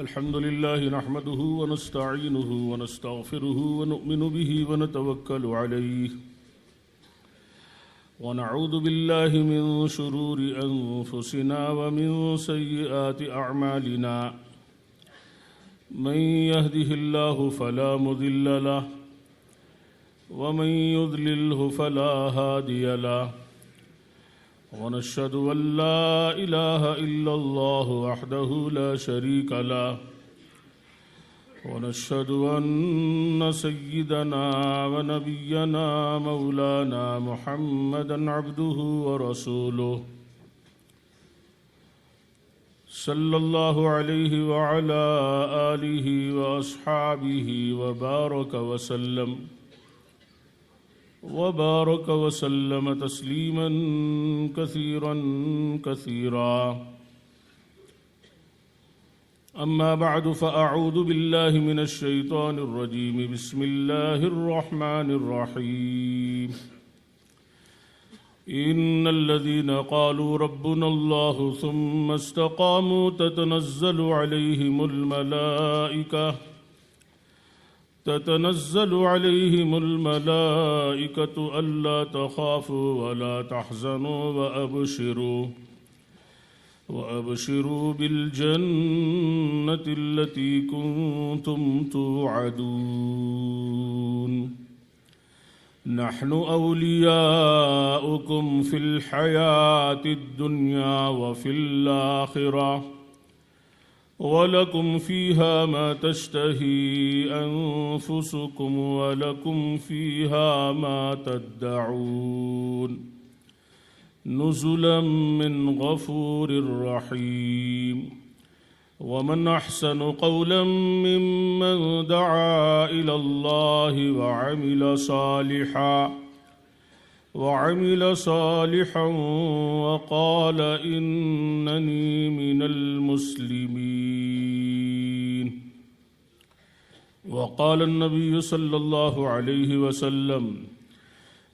الحمد لله نحمده ونستعينه ونستغفره ونؤمن به ونتوكل عليه ونعوذ بالله من شرور أنفسنا ومن سيئات أعمالنا من يهده الله فلا مضل له ومن يضلله فلا هادي له ونشهد أن لا إله إلا الله وحده لا شريك له ونشهد أن سيدنا ونبينا مولانا محمدا عبده ورسوله صلى الله عليه وعلى آله وأصحابه وبارك وسلم تسليما كثيرا كثيرا أما بعد فأعوذ بالله من الشيطان الرجيم بسم الله الرحمن الرحيم إن الذين قالوا ربنا الله ثم استقاموا تتنزل عليهم الملائكة ألا تخافوا ولا تحزنوا وأبشروا بالجنة التي كنتم توعدون نحن أولياؤكم في الحياة الدنيا وفي الآخرة ولكم فيها ما تشتهي أنفسكم ولكم فيها ما تدعون نزلا من غفور رحيم ومن أحسن قولا ممن دعا إلى الله وعمل صالحا وقال إنني من المسلمين وقال النبي صلى الله عليه وسلم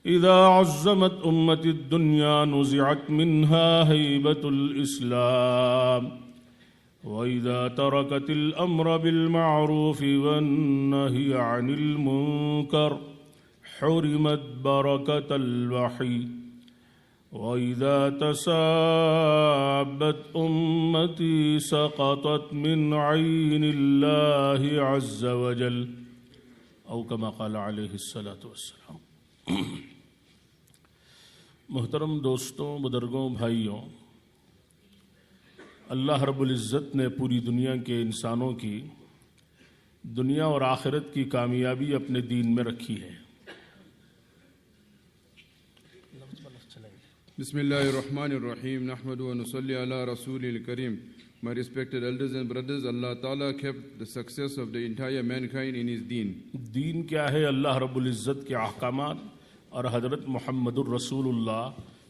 إذا عزمت أمتي الدنيا نزعت منها هيبة الإسلام وإذا تركت الأمر بالمعروف والنهي عن المنكر حرمت بركة الوحي وإذا تسابت أمتي سقطت من عين الله عز وجل أو كما قال عليه الصلاة والسلام मोहतरम दोस्तों, बुजुर्गों, भाइयों, अल्लाह रब्बुल इज़्ज़त ने पूरी दुनिया के इंसानों की दुनिया और आखिरत की कामयाबी अपने दीन में रखी है। Bismillahirrahmanirrahim. Nahmadu wa nusalli ala rasulil kareem. My respected elders and brothers, Allah Ta'ala kept the success of the entire mankind in His deen. दीन क्या है? अल्लाह रब्बुल इज़्ज़त के अहकामात और हज़रत मुहम्मदुर रसूलुल्लाह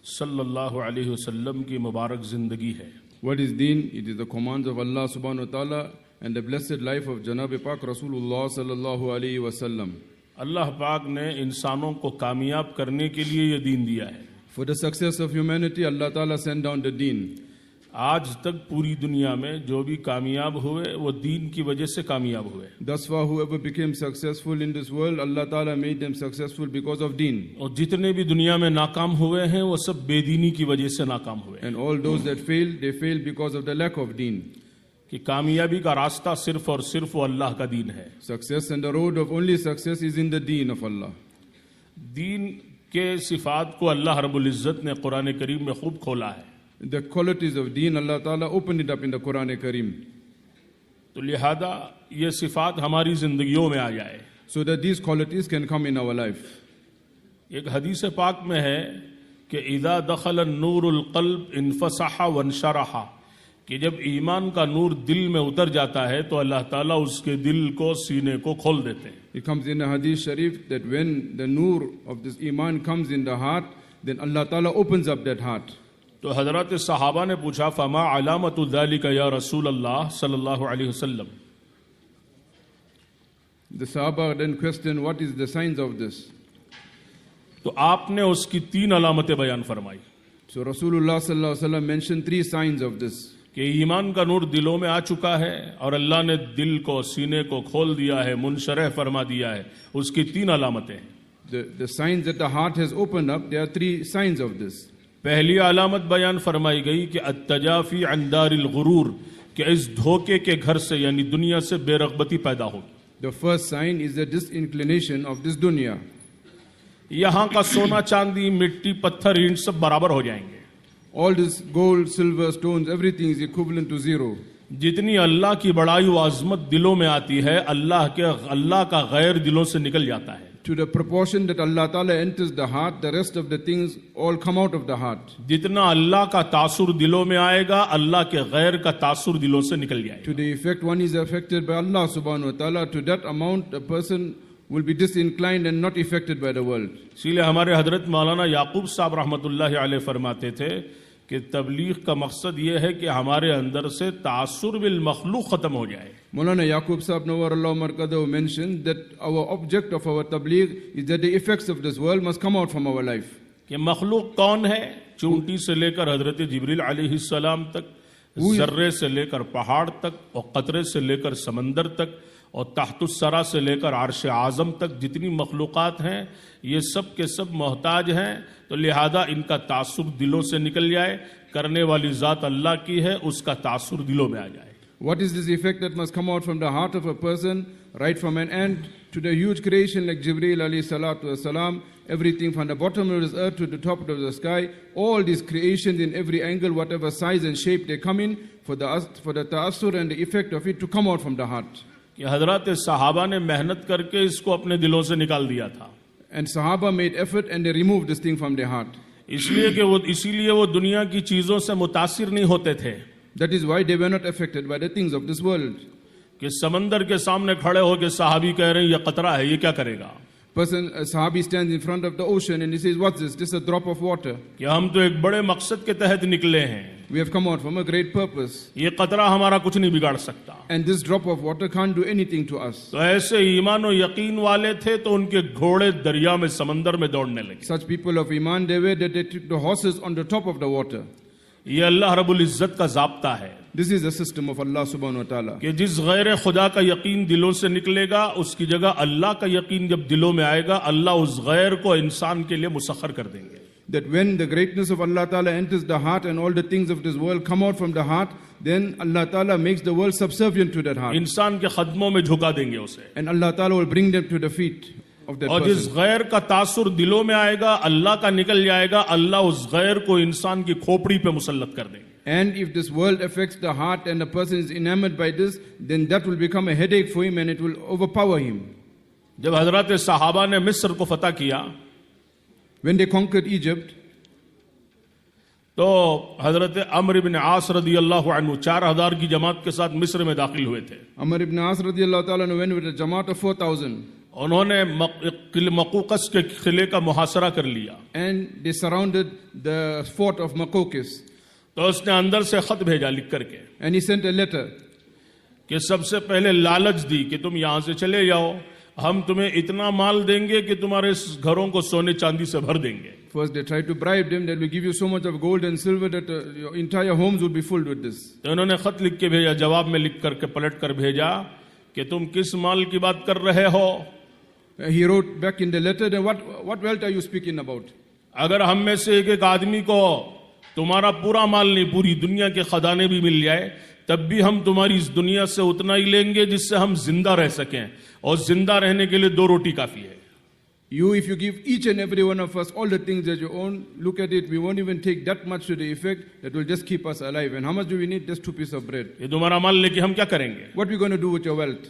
सल्लल्लाहु अलैहि वसल्लम की मुबारक ज़िंदगी है। What is deen? It is the commands of Allah Subhanahu wa Ta'ala and the blessed life of Janab Pak Rasulullah sallallahu alaihi wasallam. अल्लाह पाक ने इंसानों को कामयाब करने के लिए ये दीन दिया है। For the success of humanity, Allah Ta'ala sent down the deen. आज तक पूरी दुनिया में जो भी कामयाब हुए वो दीन की वजह से कामयाब हुए। Thus far, whoever became successful in this world, Allah Ta'ala made them successful because of deen. और जितने भी दुनिया में नाकाम हुए हैं वो सब बेदीनी की वजह से नाकाम हुए। And all those that failed, they failed because of the lack of deen. कि कामयाबी का रास्ता सिर्फ और सिर्फ वो अल्लाह का दीन है। Success and the road of only success is in the deen of Allah. दीन के सिफात को अल्लाह रब्बुल इज़्ज़त ने कुरान करीम में खूब खोला है। The qualities of deen, Allah Ta'ala opened it up in the Quran Kareem. तो लिहाजा ये सिफात हमारी जिंदगियों में आ जाए, so that these qualities can come in our life. एक हदीस पाक में है कि इज़ा दखल नूरुल क़ल्ब इन्फसहा वनशरहा, कि जब ईमान का नूर दिल में उतर जाता है तो अल्लाह ताला उसके दिल को, सीने को खोल देते हैं। It comes in the hadith sharif that when the nur of this iman comes in the heart, then Allah Ta'ala opens up that heart. तो हजरत सहाबा ने पूछा, फमा अलामतु ज़ालिका या रसूल अल्लाह सल्लल्लाहु अलैहि वसल्लम। The Sahaba then questioned, what is the signs of this? तो आपने उसकी तीन अलामतें बयान फरमाई So Rasulullah sallallahu alaihi wasallam mentioned three signs of this. कि ईमान का नूर दिलों में आ चुका है और अल्लाह ने दिल को, सीने को खोल दिया है, मुनशरह फरमा दिया है, उसकी 3 अलामतें हैं। The signs that the heart has opened up, there are 3 signs of this. पहली अलामत बयान फरमाई गई कि अत्तजाफी अंदारिल गुरूर, कि इस धोखे के घर से यानी दुनिया से बेरगबती पैदा होगी। The first sign is the disinclination of this dunya. यहां का सोना, चांदी, मिट्टी, पत्थर, ईंट सब बराबर हो जाएंगे। All this gold, silver, stones, everything is equivalent to zero. जितनी अल्लाह की बड़ाई व अजमत दिलों में आती है, अल्लाह का गैर दिलों से निकल जाता है। To the proportion that Allah Ta'ala enters the heart, the rest of the things all come out of the heart. जितना अल्लाह का तासुर दिलों में आएगा, अल्लाह के गैर का तासुर दिलों से निकल जाएगा। To the effect one is affected by Allah Subhanahu wa Ta'ala, to that amount a person will be disinclined and not affected by the world. इसीलिए हमारे हजरत मौलाना याकूब साहब रहमतुल्लाहि अलैह फरमाते थे कि तबलीग का मकसद ये है कि हमारे अंदर से तासुर बिल मखलूक खत्म हो जाए। Maulana Yaqub Sahib Nawwarallahu Markadahu mentioned that our object of our tabligh is that the effects of this world must come out from our life. कि मखलूक कौन है? चूंटी से लेकर हजरत जिब्रील अलैहिस्सलाम तक, जर्रे से लेकर पहाड़ तक और कतरे से लेकर समंदर तक और तहतुस्सरा से लेकर अर्श आज़म तक जितनी मखलूक़ात हैं, ये सब के सब मोहताज हैं। तो लिहाजा इनका तासुर दिलों से निकल जाए, करने वाली ज़ात अल्लाह की है, उसका तासुर दिलों में आ जाए। What is this effect that must come out from the heart of a person, right from an ant to the huge creation like Jibreel alayhi salatu wasalam, everything from the bottom of this earth to the top of the sky, all these creations in every angle, whatever size and shape they come in, for the ta'assur and the effect of it to come out from the heart. कि हजरत सहाबा ने मेहनत करके इसको अपने दिलों से निकाल दिया था। And Sahaba made effort and they removed this thing from their heart. इसीलिए वो दुनिया की चीजों से मुतासिर नहीं होते थे। That is why they were not affected by the things of this world. कि समंदर के सामने खड़े होकर सहाबी कह रहे हैं ये कतरा है, ये क्या करेगा? A Sahabi stands in front of the ocean and he says, what's this? This is a drop of water. कि हम तो एक बड़े मकसद के तहत निकले हैं। We have come out from a great purpose. ये कतरा हमारा कुछ नहीं बिगाड़ सकता। And this drop of water can't do anything to us. तो ऐसे ईमान और यकीन वाले थे तो उनके घोड़े दरिया में, समंदर में दौड़ने लगे। Such people of Iman, they were that they took the horses on the top of the water. ये अल्लाह रब्बुल इज्जत का ज़ाब्ता है। This is the system of Allah subhanahu wa ta'ala. कि जिस गैर खुदा का यकीन दिलों से निकलेगा, उसकी जगह अल्लाह का यकीन जब दिलों में आएगा, अल्लाह उस गैर को इंसान के लिए मुसख्खर कर देंगे। That when the greatness of Allah Ta'ala enters the heart and all the things of this world come out from the heart, then Allah Ta'ala makes the world subservient to that heart. इंसान के कदमों में झुका देंगे उसे। And Allah Ta'ala will bring them to the feet of that और जिस person. गैर का तासुर दिलों में आएगा, अल्लाह का निकल जाएगा, अल्लाह उस गैर को इंसान की खोपड़ी पे मुसल्लत कर देंगे। And if this world affects the heart and the person is enamored by this, then that will become a headache for him and it will overpower him. जब हजरत सहाबा ने मिस्र को फतह किया, When they conquered Egypt, तो हजरत अम्र इब्न आस रदी अल्लाह अन्हु 4000 की जमात के साथ मिस्र में दाखिल हुए थे। Amr ibn As radiyallahu ta'ala went with a jamaat of 4,000. उन्होंने मकूकस के किले का मुहासरा कर लिया। And they surrounded the fort of Makokis. तो उसने अंदर से खत भेजा लिख करके And he sent a letter. कि सबसे पहले लालच दी कि तुम यहां से चले जाओ, हम तुम्हें इतना माल देंगे कि तुम्हारे घरों को सोने चांदी से भर देंगे। First they tried to bribe them that we give you so much of gold and silver that your entire homes would be filled with this. तो उन्होंने खत लिख के भेजा, जवाब में लिख करके पलट कर भेजा कि तुम किस माल की बात कर रहे हो? He wrote back in the letter, then what wealth are you speaking about? अगर हम में से एक एक आदमी को तुम्हारा पूरा माल नहीं, पूरी दुनिया के खजाने भी मिल जाए, तब भी हम तुम्हारी इस दुनिया से उतना ही लेंगे जिससे हम जिंदा रह सकें, और जिंदा रहने के लिए 2 रोटी काफी है। You, if you give each and every one of us all the things that you own, look at it, we won't even take that much to the effect that will just keep us alive. And how much do we need? Just 2 pieces of bread. ये तुम्हारा माल लेके हम क्या करेंगे? What are we going to do with your wealth?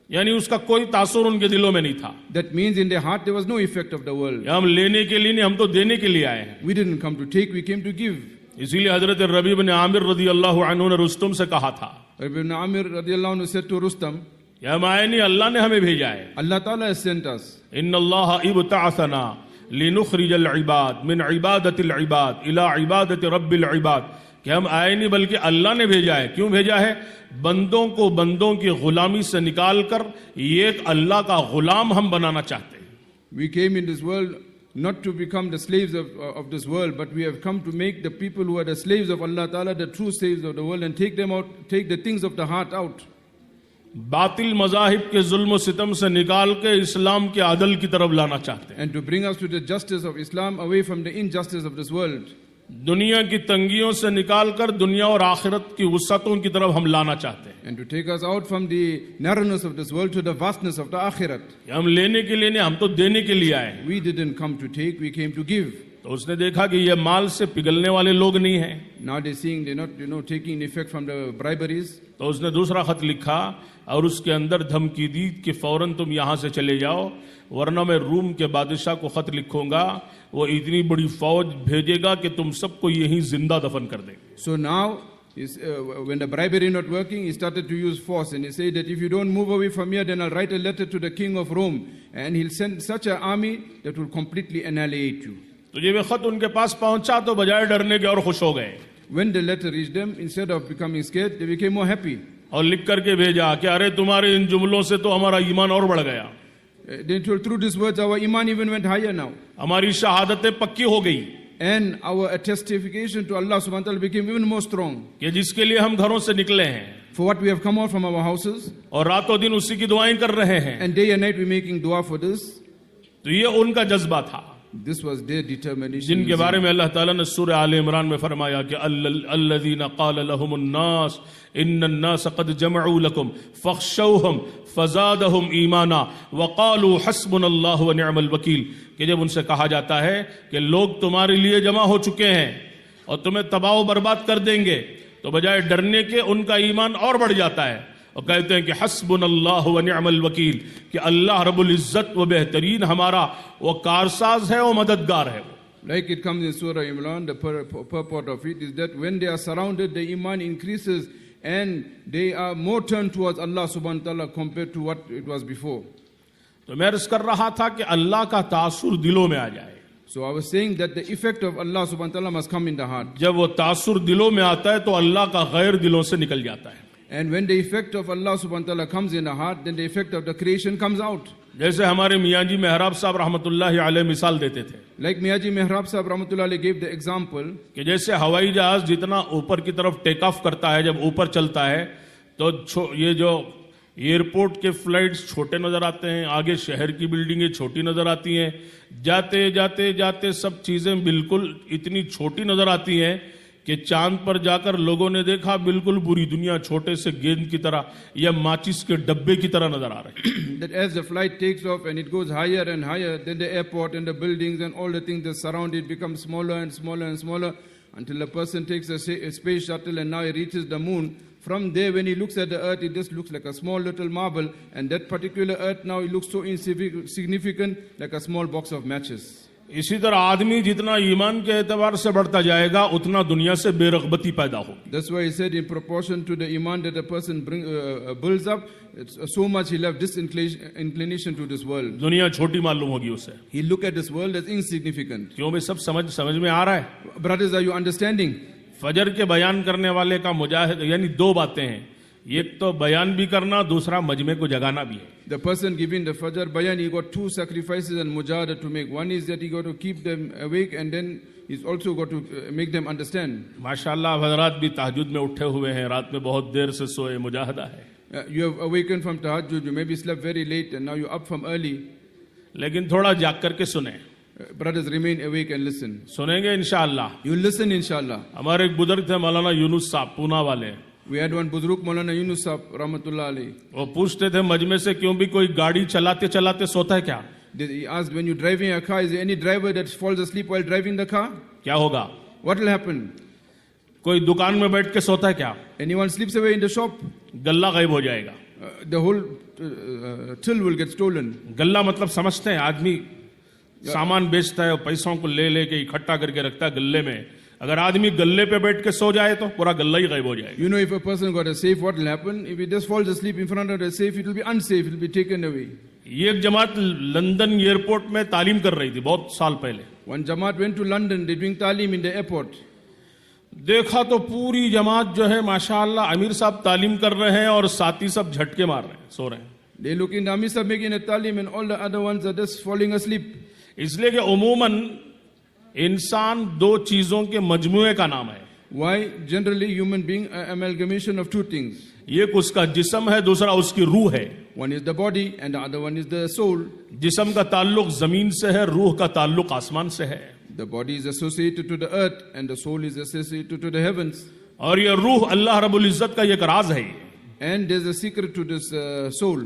यानी उसका कोई तासुर उनके दिलों में नहीं था। That means in their heart there was no effect of the world. हम लेने के लिए नहीं, हम तो देने के लिए आए हैं। We didn't come to take, we came to give. इसीलिए हजरत रबी बिन आमिर रदी अल्लाह अन्हु ने रुस्तम से कहा था, Ibn Amir radiallahu anhu said to Rustam, कि हम आए नहीं, अल्लाह ने हमें भेजा है। Allah Ta'ala has sent us. इन्नल्लाह इब्तअसना लिनुखरिजल इबाद मिन इबादतिल इबाद इला इबादति रब्बिल इबाद, कि हम आए नहीं बल्कि अल्लाह ने भेजा है। क्यों भेजा है? बंदों को बंदों की गुलामी से निकाल कर एक अल्लाह का गुलाम हम बनाना चाहते हैं। We came in this world not to become the slaves of this world, but we have come to make the people who are the slaves of Allah Ta'ala the true slaves of the world and take the things of the heart out. बातिल मज़ाहिब के जुल्म सितम से निकाल के इस्लाम के अदल की तरफ लाना चाहते हैं, And to bring us to the justice of Islam away from the injustice of this world. दुनिया की तंगियों से निकाल कर दुनिया और आखिरत की वसअतों की तरफ हम लाना चाहते हैं। And to take us out from the narrowness of this world to the vastness of the akhirat. हम लेने के लिए नहीं, हम तो देने के लिए आए हैं। We didn't come to take, we came to give. तो उसने देखा कि ये माल से पिघलने वाले लोग नहीं हैं, Now they're seeing they're not taking effect from the briberies. तो उसने दूसरा खत लिखा और उसके अंदर धमकी दी कि फौरन तुम यहाँ से चले जाओ, वरना मैं रूम के बादशाह को खत लिखूंगा, वो इतनी बड़ी फौज भेजेगा कि तुम सबको यहीं जिंदा दफन कर देंगे। So now, when the bribery not working, he started to use force, and he said that if you don't move away from here, then I'll write a letter to the king of Rome, and he'll send such an army that will completely annihilate you. तो जब ये खत उनके पास पहुंचा तो बजाय डरने के और खुश हो गए When the letter reached them, instead of becoming scared, they became more happy. और लिख करके भेजा कि अरे तुम्हारे इन जुमलों से तो हमारा ईमान और बढ़ गया, They told through these words, our iman even went higher now. हमारी शहादतें पक्की हो गई And our testification to Allah subhanahu wa ta'ala became even more strong. कि जिसके लिए हम घरों से निकले हैं For what we have come out from our houses, और रातों दिन उसी की दुआएं कर रहे हैं, and day and night we're making dua for this. तो ये उनका जज्बा था This was their determination. जिनके बारे में अल्लाह ताला ने सूरह आले इमरान में फरमाया कि अल्लज़ीना क़ाल लहुमुन्नास इन्नन्नास क़द जमअू लकुम फ़ख़शौहुम फ़ज़ादहुम ईमाना वक़ालू हस्बुनल्लाहु व निअमल वकील, कि जब उनसे कहा जाता है कि लोग तुम्हारे लिए जमा हो चुके हैं और तुम्हें तबाह बर्बाद कर देंगे, तो बजाय डरने के उनका ईमान और बढ़ जाता है और कहते हैं कि हस्बुनल्लाहु व निअमल वकील, कि अल्लाह रब्बुल इज्जत व बेहतरीन हमारा वो कारसाज है, वो मददगार है। Like it comes in Surah Imran, the purport of it is that when they are surrounded, the iman increases and they are more turned towards Allah subhanahu wa ta'ala compared to what it was before. तो मैं अर्ज कर रहा था कि अल्लाह का तासुर दिलों में आ जाए। So I was saying that the effect of Allah subhanahu wa ta'ala must come in the heart. जब वो तासुर दिलों में आता है तो अल्लाह का गैर दिलों से निकल जाता है। And when the effect of Allah subhanahu wa ta'ala comes in the heart, then the effect of the creation comes out. जैसे हमारे मियाँ जी मेहराब साहब रहमतुल्लाहि अलैह मिसाल देते थे Like Miyaji Mehrab Sahab Rahmatullahi Alayhi gave the example, कि जैसे हवाई जहाज जितना ऊपर की तरफ टेक ऑफ करता है, जब ऊपर चलता है तो ये जो एयरपोर्ट के फ्लाइट्स छोटे नजर आते हैं, आगे शहर की बिल्डिंगें छोटी नजर आती हैं, जाते जाते जाते सब चीजें बिल्कुल इतनी छोटी नजर आती हैं कि चांद पर जाकर लोगों ने देखा बिल्कुल पूरी दुनिया छोटे से गेंद की तरह या माचिस के डब्बे की तरह नजर आ रही है। that as the flight takes off and it goes higher and higher, then the airport and the buildings and all the things that surround it become smaller and smaller and smaller until a person takes a space shuttle and now he reaches the moon. From there, when he looks at the earth, it just looks like a small little marble, and that particular earth now it looks so insignificant, like a small box of matches. इसी तरह आदमी जितना ईमान के एतबार से बढ़ता जाएगा उतना दुनिया से बेरगबती पैदा हो। That's why he said in proportion to the iman that a person builds up, so much he'll have disinclination to this world. दुनिया छोटी मालूम होगी उसे। He'll look at this world as insignificant. क्यों भाई, सब समझ में आ रहा है? Brothers, are you understanding? फजर के बयान करने वाले का मुजाहिद यानी दो बातें हैं, एक तो बयान भी करना, दूसरा मजमे को जगाना भी है। The person giving the Fajr bayan, he got two sacrifices and mujahada to make. One is that he got to keep them awake, and then he's also got to make them understand. माशाल्लाह हजरात भी तहज्जुद में उठे हुए हैं, रात में बहुत देर से सोए, मुजाहिदा है। You have awakened from tahajjud, you maybe slept very late and now you're up from early. लेकिन थोड़ा जाग करके सुने। Brothers, remain awake and listen. सुनेंगे इंशाअल्लाह। You will listen inshallah. हमारे एक बुजुर्ग थे मौलाना यूनुस साहब, पूना वाले। We had one Buzruk Maulana Yunus Sahab Rahmatullah Alayhi. वो पूछते थे मजमे से क्यों भी कोई गाड़ी चलाते चलाते सोता है क्या? He asked, when you're driving a car, is there any driver that falls asleep while driving the car? क्या होगा? What will happen? कोई दुकान में बैठ के सोता है क्या? Anyone sleeps away in the shop? गल्ला गायब हो जाएगा। The whole till will get stolen. गल्ला मतलब समझते हैं, आदमी सामान बेचता है और पैसों को ले लेके इकट्ठा करके रखता है गल्ले में। अगर आदमी गल्ले पे बैठ के सो जाए तो पूरा गल्ला ही गायब हो जाएगा। You know, if a person got a safe, what will happen? If he just falls asleep in front of the safe, it will be unsafe, it will be taken away. ये एक जमात लंदन एयरपोर्ट में तालीम कर रही थी बहुत साल पहले। One Jamaat went to London, they doing talim in the airport. देखा तो पूरी जमात जो है माशाअल्लाह अमीर साहब तालीम कर रहे हैं और साथी सब झटके मार रहे हैं, सो रहे हैं। They look in the Amir Sahib making a talim and all the other ones are just falling asleep. इसलिए कि उमूमन इंसान दो चीजों के मजमुए का नाम है। Why generally human being are amalgamation of two things. एक उसका जिस्म है, दूसरा उसकी रूह है। One is the body and the other one is the soul. जिस्म का ताल्लुक जमीन से है, रूह का ताल्लुक आसमान से है। The body is associated to the earth and the soul is associated to the heavens. और ये रूह अल्लाह रब्बुल इज्जत का एक राज है। And there's a secret to this soul.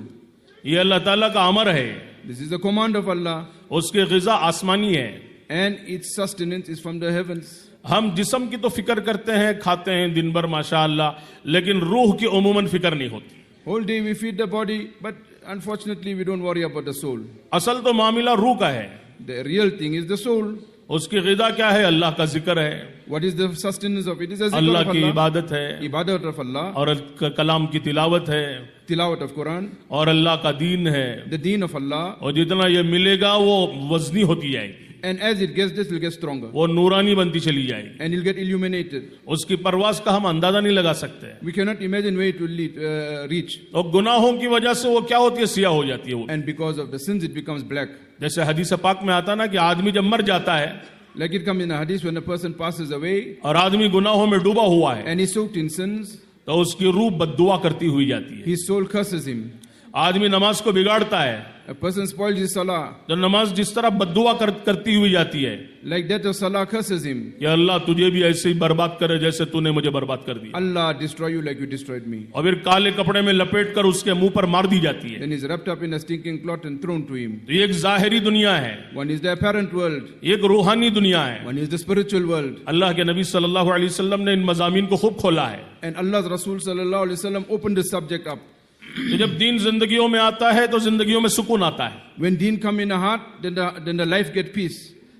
ये अल्लाह ताला का अमर है। This is the command of Allah. उसकी ग़िज़ा आसमानी है। And its sustenance is from the heavens. हम जिस्म की तो फिक्र करते हैं, खाते हैं दिन भर माशाअल्लाह, लेकिन रूह की उमूमन फिक्र नहीं होती। Whole day we feed the body, but unfortunately we don't worry about the soul. असल तो मामला रूह का है। The real thing is the soul. उसकी ग़िज़ा क्या है? अल्लाह का जिक्र है, What is the sustenance of it? It is a zikr Allah of की Allah, इबादत है, ibadat of Allah, और कलाम की तिलावत है, tilawat of Quran, और अल्लाह का दीन है। the deen of Allah. और जितना ये मिलेगा वो वजनी होती जाएगी, And as it gets this, it will get stronger. वो नूरानी बनती चली जाएगी। And it will get illuminated. उसकी परवास का हम अंदाजा नहीं लगा सकते। We cannot imagine where it will reach. और गुनाहों की वजह से वो क्या होती है? सियाह हो जाती है वो। And because of the sins, it becomes black. जैसे हदीस पाक में आता ना कि आदमी जब मर जाता है Like it comes in a hadith, when a person passes away और आदमी गुनाहों में डूबा हुआ है and is soaked in sins, तो उसकी रूह बद्दुआ करती हुई जाती है। his soul curses him. आदमी नमाज को बिगाड़ता है A person spoils his salah. तो नमाज जिस तरह बद्दुआ करती हुई जाती है Like that, the salah curses him. कि अल्लाह तुझे भी ऐसे ही बर्बाद करे जैसे तूने मुझे बर्बाद कर दिया। Allah destroy you like you destroyed me. और फिर काले कपड़े में लपेट कर उसके मुंह पर मार दी जाती है। Then he's wrapped up in a stinking cloth and thrown to him. तो ये एक जाहिरी दुनिया है, One is the apparent world. एक रूहानी दुनिया है। One is the spiritual world. अल्लाह के नबी सल्लल्लाहु अलैहि वसल्लम ने इन मज़ामीन को खूब खोला है। And Allah's Rasul sallallahu alaihi wasallam opened this subject up. तो जब दीन जिंदगियों में आता है तो जिंदगियों में सुकून आता है। When deen come in a heart, then the life get peace.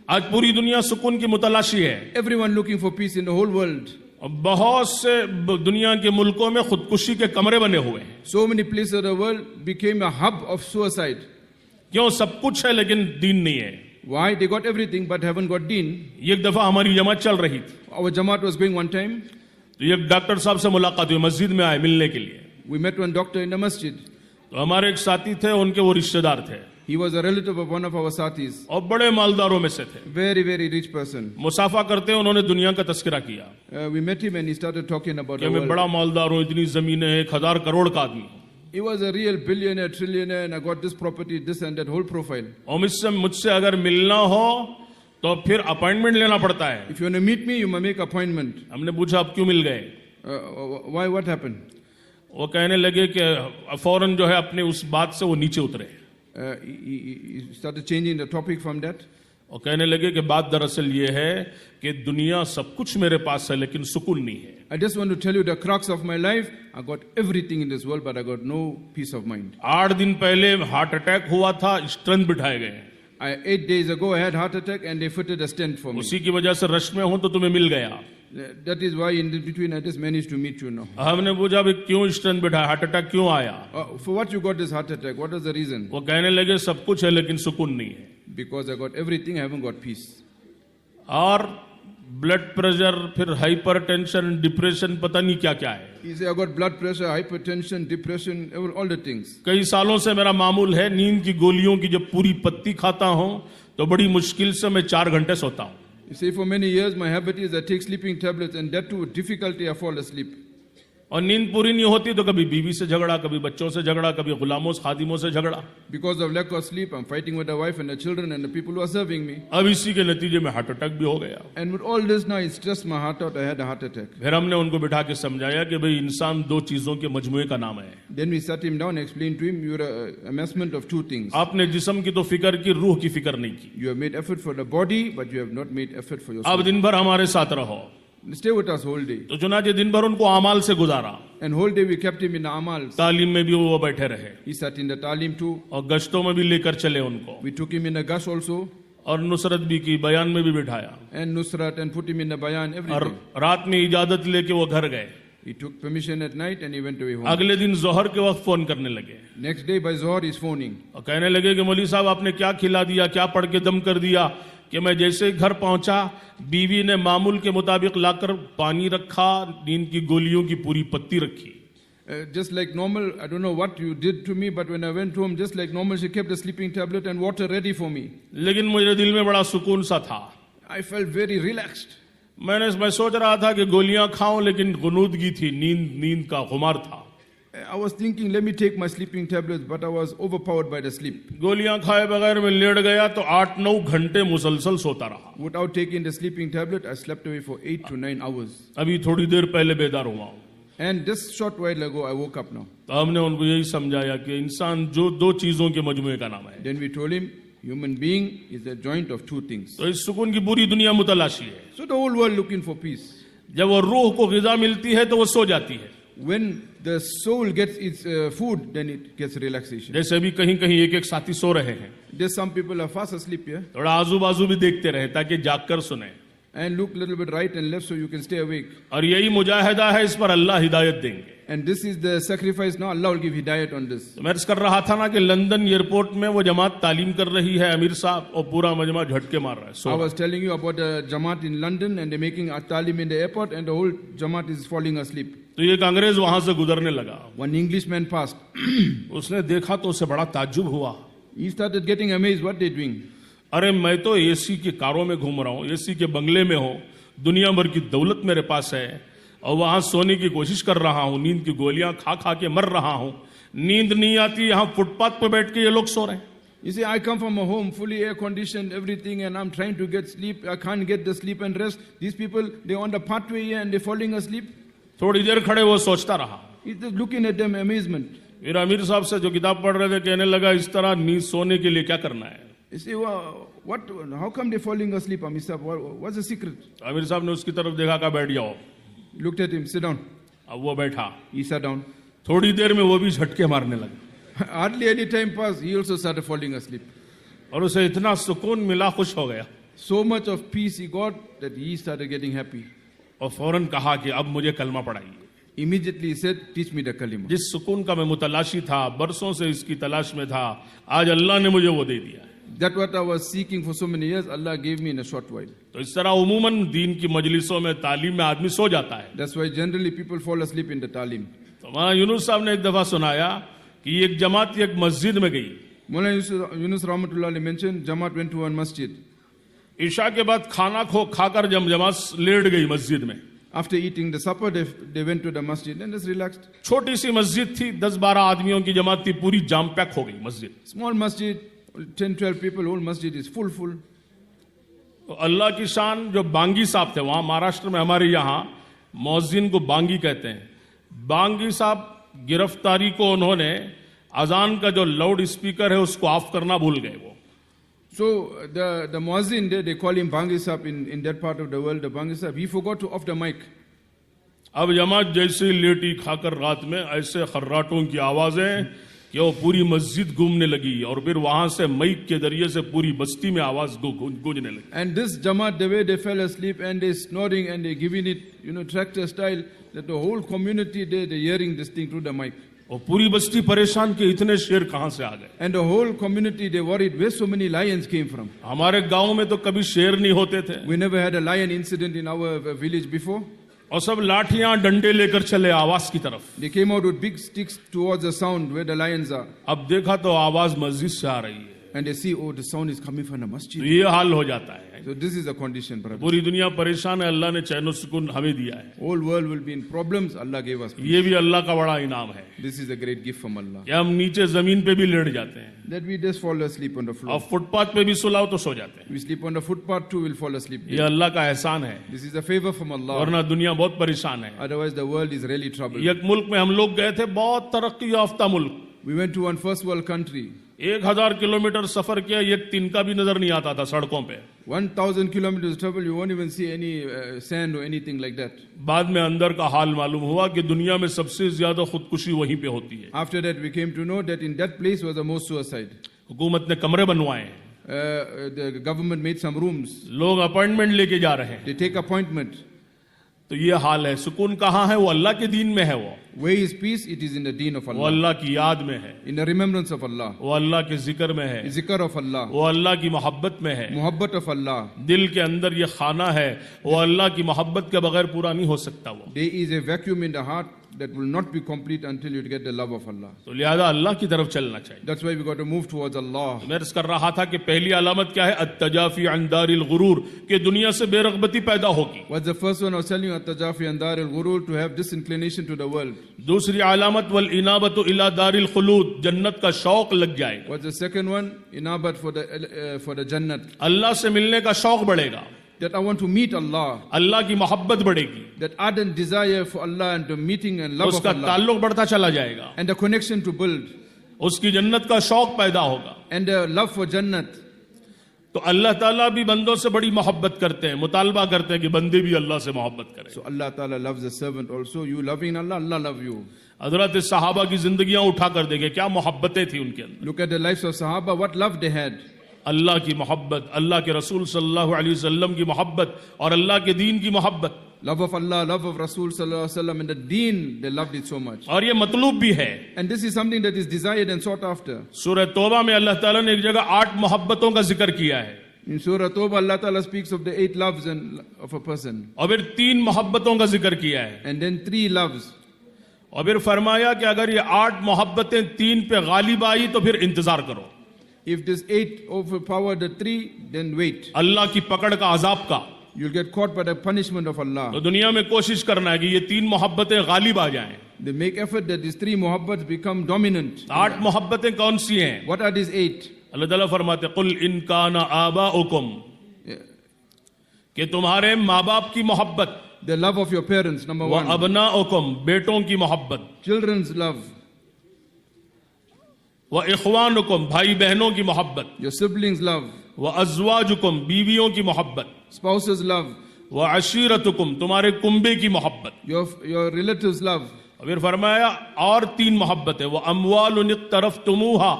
आज पूरी दुनिया सुकून की मुतलाशी है। Everyone looking for peace in the whole world. और बहुत से दुनिया के मुल्कों में खुदकुशी के कमरे बने हुए हैं। So many places of the world became a hub of suicide. क्यों? सब कुछ है लेकिन दीन नहीं है। Why? They got everything but haven't got deen. एक दफा हमारी जमात चल रही थी, Our Jamaat was going one time. तो एक डॉक्टर साहब से मुलाकात हुई, मस्जिद में आए मिलने के लिए। We met one doctor in the masjid. तो हमारे एक साथी थे, उनके वो रिश्तेदार थे He was a relative of one of our sathis. और बड़े मालदारों में से थे। Very, very rich person. मुसाफा करते उन्होंने दुनिया का तस्करा किया We met him and he started talking about कि the मैं बड़ा world. मालदार हूँ, इतनी जमीनें हैं, 1000 करोड़ का आदमी हूँ, He was a real billionaire, trillionaire, and I got this property, this and that whole profile. और मुझसे अगर मिलना हो तो फिर अपॉइंटमेंट लेना पड़ता है। If you want to meet me, you must make appointment. हमने पूछा आप क्यों मिल गए? Why? What happened? वो कहने लगे कि फौरन जो है अपने उस बात से वो नीचे उतरे He started changing the topic from that. और कहने लगे कि बात दरअसल ये है कि दुनिया सब कुछ मेरे पास है लेकिन सुकून नहीं है। I just want to tell you the crux of my life. I got everything in this world, but I got no peace of mind. 8 दिन पहले हार्ट अटैक हुआ था, स्ट्रेंथ बिठाए गए, 8 days ago, I had heart attack and they fitted a stent for me. उसी की वजह से रश में हूं तो तुम्हें मिल गया। That is why in between I just managed to meet you now. हमने पूछा भाई क्यों स्ट्रेंथ बिठाया, हार्ट अटैक क्यों आया? For what you got this heart attack? What is the reason? वो कहने लगे सब कुछ है लेकिन सुकून नहीं है। Because I got everything, I haven't got peace. और ब्लड प्रेशर, फिर हाइपरटेंशन, डिप्रेशन, पता नहीं क्या क्या है। He said, I got blood pressure, hypertension, depression, all the things. कई सालों से मेरा मामूल है, नींद की गोलियों की जब पूरी पत्ती खाता हूं तो बड़ी मुश्किल से मैं 4 घंटे सोता हूं। You see, for many years my habit is I take sleeping tablets and that too with difficulty I fall asleep. और नींद पूरी नहीं होती तो कभी बीवी से झगड़ा, कभी बच्चों से झगड़ा, कभी गुलामों खादिमों से झगड़ा। Because of lack of sleep, I'm fighting with the wife and the children and the people who are serving me. अब इसी के नतीजे में हार्ट अटैक भी हो गया। And with all this now, it stressed my heart out. I had a heart attack. फिर हमने उनको बिठा के समझाया कि भाई इंसान 2 चीजों के मजमुए का नाम है। Then we sat him down and explained to him, you're a amassment of 2 things. आपने जिस्म की तो फिक्र की, रूह की फिक्र नहीं की। You have made effort for the body, but you have not made effort for your अब soul. दिन भर हमारे साथ रहो। Stay with us whole day. तो चुनाचे दिन भर उनको अमाल से गुजारा, And whole day we kept him in the amals. तालीम में भी वो बैठे रहे He sat in the talim too. और गश्तों में भी लेकर चले उनको, We took him in the gush also. और नुसरत भी की, बयान में भी बिठाया, And Nusrat and put him in the bayan, और everything. रात में इजाजत लेके वो घर गए। He took permission at night and he went away home. अगले दिन जोहर के वक्त फोन करने लगे Next day by Zohar he's phoning. और कहने लगे कि मौलवी साहब आपने क्या खिला दिया, क्या पढ़ के दम कर दिया कि मैं जैसे ही घर पहुंचा बीवी ने मामूल के मुताबिक लाकर पानी रखा, नींद की गोलियों की पूरी पत्ती रखी। just like normal. I don't know what you did to me, but when I went home, just like normal, she kept a sleeping tablet and water ready for me. लेकिन मुझे दिल में बड़ा सुकून सा था। I felt very relaxed. मैं सोच रहा था कि गोलियां खाऊं, लेकिन गुनूदगी थी, नींद का खुमार था। I was thinking, let me take my sleeping tablets, but I was overpowered by the sleep. गोलियां खाए बगैर मैं लेट गया तो 8-9 घंटे मुसलसल सोता रहा। Without taking the sleeping tablet, I slept away for 8 to 9 hours. अभी थोड़ी देर पहले बेदार हुआ हूं। And just short while ago, I woke up now. तो हमने उनको यही समझाया कि इंसान जो 2 चीजों के मजमूए का नाम है। Then we told him, human being is a joint of 2 things. तो इस सुकून की पूरी दुनिया मुतलाशी है। So the whole world looking for peace. जब वो रूह को ग़िज़ा मिलती है तो वो सो जाती है। When the soul gets its food, then it gets relaxation. जैसे अभी कहीं एक साथी सो रहे हैं, There's some people are fast asleep here. थोड़ा आजू बाजू भी देखते रहे ताकि जागकर सुने। And look a little bit right and left so you can stay awake. और यही मुजाहिदा है, इस पर अल्लाह हिदायत देंगे। And this is the sacrifice now. Allah will give hidayat on this. तो मैं अर्ज कर रहा था ना कि लंदन एयरपोर्ट में वो जमात तालीम कर रही है, अमीर साहब, और पूरा मजमा झटके मार रहा है। I was telling you about the Jamaat in London and they're making a talim in the airport and the whole Jamaat is falling asleep. तो एक अंग्रेज वहां से गुजरने लगा। One Englishman passed. उसने देखा तो उसे बड़ा ताज्जुब हुआ। He started getting amazed what they're doing. अरे मैं तो एसी की कारों में घूम रहा हूँ, एसी के बंगले में हूँ, दुनिया भर की दौलत मेरे पास है और वहां सोने की कोशिश कर रहा हूँ, नींद की गोलियां खा के मर रहा हूँ, नींद नहीं आती, यहाँ फुटपाथ पे बैठ के ये लोग सो रहे हैं। You see, I come from a home fully air conditioned, everything, and I'm trying to get sleep. I can't get the sleep and rest. These people, they're on the pathway here and they're falling asleep. थोड़ी देर खड़े वो सोचता रहा। He's just looking at them, amazement. फिर अमीर साहब से जो किताब पढ़ रहे थे कहने लगा, इस तरह नींद सोने के लिए क्या करना है? You see, well, how come they're falling asleep, Amir Sahib? What's the secret? अमीर साहब ने उसकी तरफ देखा, कहा बैठ जाओ। Looked at him, sit down. अब वो बैठा। He sat down. थोड़ी देर में वो भी झटके मारने लगा। Hardly any time passed, he also started falling asleep. और उसे इतना सुकून मिला, खुश हो गया। So much of peace he got that he started getting happy. और फौरन कहा कि अब मुझे कलमा पढ़ाइए। Immediately he said, teach me the kalima. जिस सुकून का मैं मुतलाशी था, बरसों से इसकी तलाश में था, आज अल्लाह ने मुझे वो दे दिया। That what I was seeking for so many years, Allah gave me in a short while. तो इस तरह उमूमन दीन की मजलिसों में, तालीम में आदमी सो जाता है। That's why generally people fall asleep in the talim. तो वहाँ यूनुस साहब ने एक दफा सुनाया कि एक जमात एक मस्जिद में गई। Mullah Yunus Rahmatullah mentioned, Jamaat went to one masjid. Isha के बाद खाना खाकर जमात लेट गई मस्जिद में। After eating the supper, they went to the masjid and just relaxed. छोटी सी मस्जिद थी, 10-12 आदमियों की जमात थी, पूरी जाम पैक हो गई मस्जिद। Small masjid, 10-12 people, whole masjid is full. तो अल्लाह की शान, जो बांगी साहब थे वहां महाराष्ट्र में, हमारे यहाँ मौजिन को बांगी कहते हैं। बांगी साहब गिरफ्तारी को उन्होंने अजान का जो लाउड स्पीकर है उसको ऑफ करना भूल गए वो। So the muazzin there, they call him Bangi Sahib in that part of the world, the Bangi Sahib, he forgot to off the mic. अब जमात जैसे लेटी खाकर रात में ऐसे खर्राटों की आवाजें कि वो पूरी मस्जिद गूंजने लगी और फिर वहां से माइक के जरिए से पूरी बस्ती में आवाज गूंजने लगी। And this Jamaat, the way they fell asleep and they snoring and they giving it, tractor style, that the whole community there, they're hearing this thing through the mic. और पूरी बस्ती परेशान कि इतने शेर कहां से आ गए। And the whole community, they worried where so many lions came from. हमारे गांव में तो कभी शेर नहीं होते थे। We never had a lion incident in our village before. और सब लाठियां डंडे लेकर चले आवाज की तरफ। They came out with big sticks towards the sound where the lions are. अब देखा तो आवाज मस्जिद से आ रही है। And they see, oh, the sound is coming from the तो masjid. ये हाल हो जाता है। So this is the condition, brother. पूरी दुनिया परेशान है, अल्लाह ने चैन और सुकून हमें दिया है। Whole world will be in problems. Allah gave us peace. ये भी अल्लाह का बड़ा इनाम है This is a great gift from Allah. कि हम नीचे जमीन पे भी लेट जाते हैं That we just fall asleep on the और floor. फुटपाथ पे भी सुलाओ तो सो जाते हैं। We sleep on the footpath too, we'll fall asleep. ये अल्लाह का एहसान है, This is a favor from Allah. वरना दुनिया बहुत परेशान है। Otherwise, the world is really troubled. एक मुल्क में हम लोग गए थे, बहुत तरक्की याफ्ता मुल्क, We went to one first world country. 1000 kilometre सफर किया, एक तिनका भी नजर नहीं आता था सड़कों पे। 1,000 kilometers travel, you won't even see any sand or anything like that. बाद में अंदर का हाल मालूम हुआ कि दुनिया में सबसे ज्यादा खुदकुशी वहीं पे होती है। After that, we came to know that in that place was the most suicide. हुकूमत ने कमरे बनवाए, The government made some rooms. लोग अपॉइंटमेंट लेके जा रहे हैं। They take appointment. तो ये हाल है। सुकून कहाँ है? वो अल्लाह के दीन में है। Where is peace? It is in the deen of वो Allah. अल्लाह की याद में है, In the remembrance of Allah. वो अल्लाह के जिक्र में है, Zikr of Allah. वो अल्लाह की मोहब्बत में है। Muhabbat of Allah. दिल के अंदर ये खाना है, वो अल्लाह की मोहब्बत के बगैर पूरा नहीं हो सकता। वो There is a vacuum in the heart. that will not be complete until you get the love of Allah. तो लिहाजा अल्लाह की तरफ चलना चाहिए. That's why we got to move towards Allah. मैं अर्ज कर रहा था कि पहली अलामत क्या है? अत्तजाफी अन दारिल गुरूर, कि दुनिया से बेरगबती पैदा होगी. What's the first one? I was telling you, at-tajafi and dar al-ghurur, to have disinclination to the world. दूसरी अलामत वल इनाबतु इला दारिल खुलूद, जन्नत का शौक लग जाएगा. What's the second one? Inabat for the Jannat. अल्लाह से मिलने का शौक बढ़ेगा. That I want to meet Allah. अल्लाह की मोहब्बत बढ़ेगी. That ardent desire for Allah and the meeting and love of उसका Allah. ताल्लुक बढ़ता चला जाएगा. And the connection to build. उसकी जन्नत का शौक पैदा होगा. And the love for Jannat. तो अल्लाह ताला भी बंदों से बड़ी मोहब्बत करते हैं, मुतालबा करते हैं कि बंदे भी अल्लाह से मोहब्बत करें. So Allah Ta'ala loves the servant also. You loving Allah, Allah love you. हजरत सहाबा की जिंदगियां उठा कर देंगे, क्या मोहब्बतें थी उनके अंदर. Look at the lives of Sahaba, what love they had. अल्लाह की मोहब्बत, अल्लाह के रसूल सल्लल्लाहु अलैहि वसल्लम की मोहब्बत और अल्लाह के दीन की मोहब्बत. Love of Allah, love of Rasul Sallallahu Alaihi Wasallam, and the deen, they loved it so much. और ये मतलूब भी है. And this is something that is desired and sought after. सूरह तौबा में अल्लाह ताला ने एक जगह 8 मोहब्बतों का जिक्र किया है. In Surah Tawbah, Allah Ta'ala speaks of the 8 loves of a person. और फिर 3 मोहब्बतों का जिक्र किया है. And then 3 loves. और फिर फरमाया कि अगर ये 8 मोहब्बतें 3 पे गालिब आई तो फिर इंतजार करो. If this 8 overpower the 3, then wait. अल्लाह की पकड़ का, अजाब का. You'll get caught by the punishment of Allah. तो दुनिया में कोशिश करना है कि ये 3 मोहब्बतें गालिब आ जाएं. They make effort that these 3 mohabbats become dominant. 8 Mohabbatein कौन सी हैं? What are these 8? अल्लाह ताला फरमाते कुल इन काना आबाउकुम, कि तुम्हारे माँ बाप की मोहब्बत, The love of your parents, number व 1. अबनाउकुम, बेटों की मोहब्बत, Children's love, व इख्वानुकुम, भाई बहनों की मोहब्बत, your siblings' love, व अज़वाजुकुम, बीवियों की मोहब्बत, spouses' love, व अशीरतुकुम, तुम्हारे कुंबे की मोहब्बत. your relatives' love. और फिर फरमाया और 3 मोहब्बत है, व अमवालुन तरफ्तुमूहा,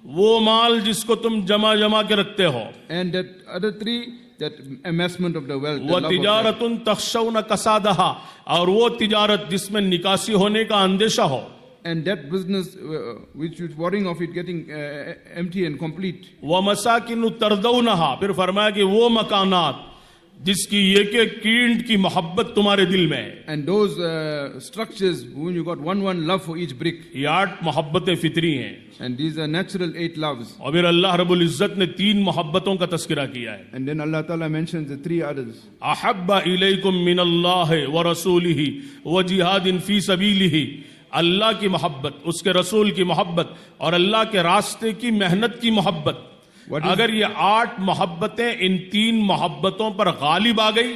वो माल जिसको तुम जमा जमा के रखते हो. And that other 3, that amassment of the wealth. the वो love of तिजारतुन तख्शौन कसादहा, और वो तिजारत जिसमें निकासी होने का अंदेशा हो. And that business which is worrying of it getting empty and complete. वो मसाकिन तरदौनहा, फिर फरमाया कि वो मकानात जिसकी एक एक कींट की मोहब्बत तुम्हारे दिल में है. And those structures when you got one love for each brick. ये 8 मोहब्बतें फितरी हैं. And these are natural 8 loves. और फिर अल्लाह रब्बुल इज्जत ने 3 मोहब्बतों का तस्करा किया है. And then Allah Ta'ala mentions the 3 others. अहब्बा इलैकुम मिनल्लाहि व रसूलिही व जिहादिन फी सबीलिही, अल्लाह की मोहब्बत, उसके रसूल की मोहब्बत और अल्लाह के रास्ते की मेहनत की मोहब्बत. अगर ये 8 मोहब्बतें इन 3 मोहब्बतों पर गालिब आ गई,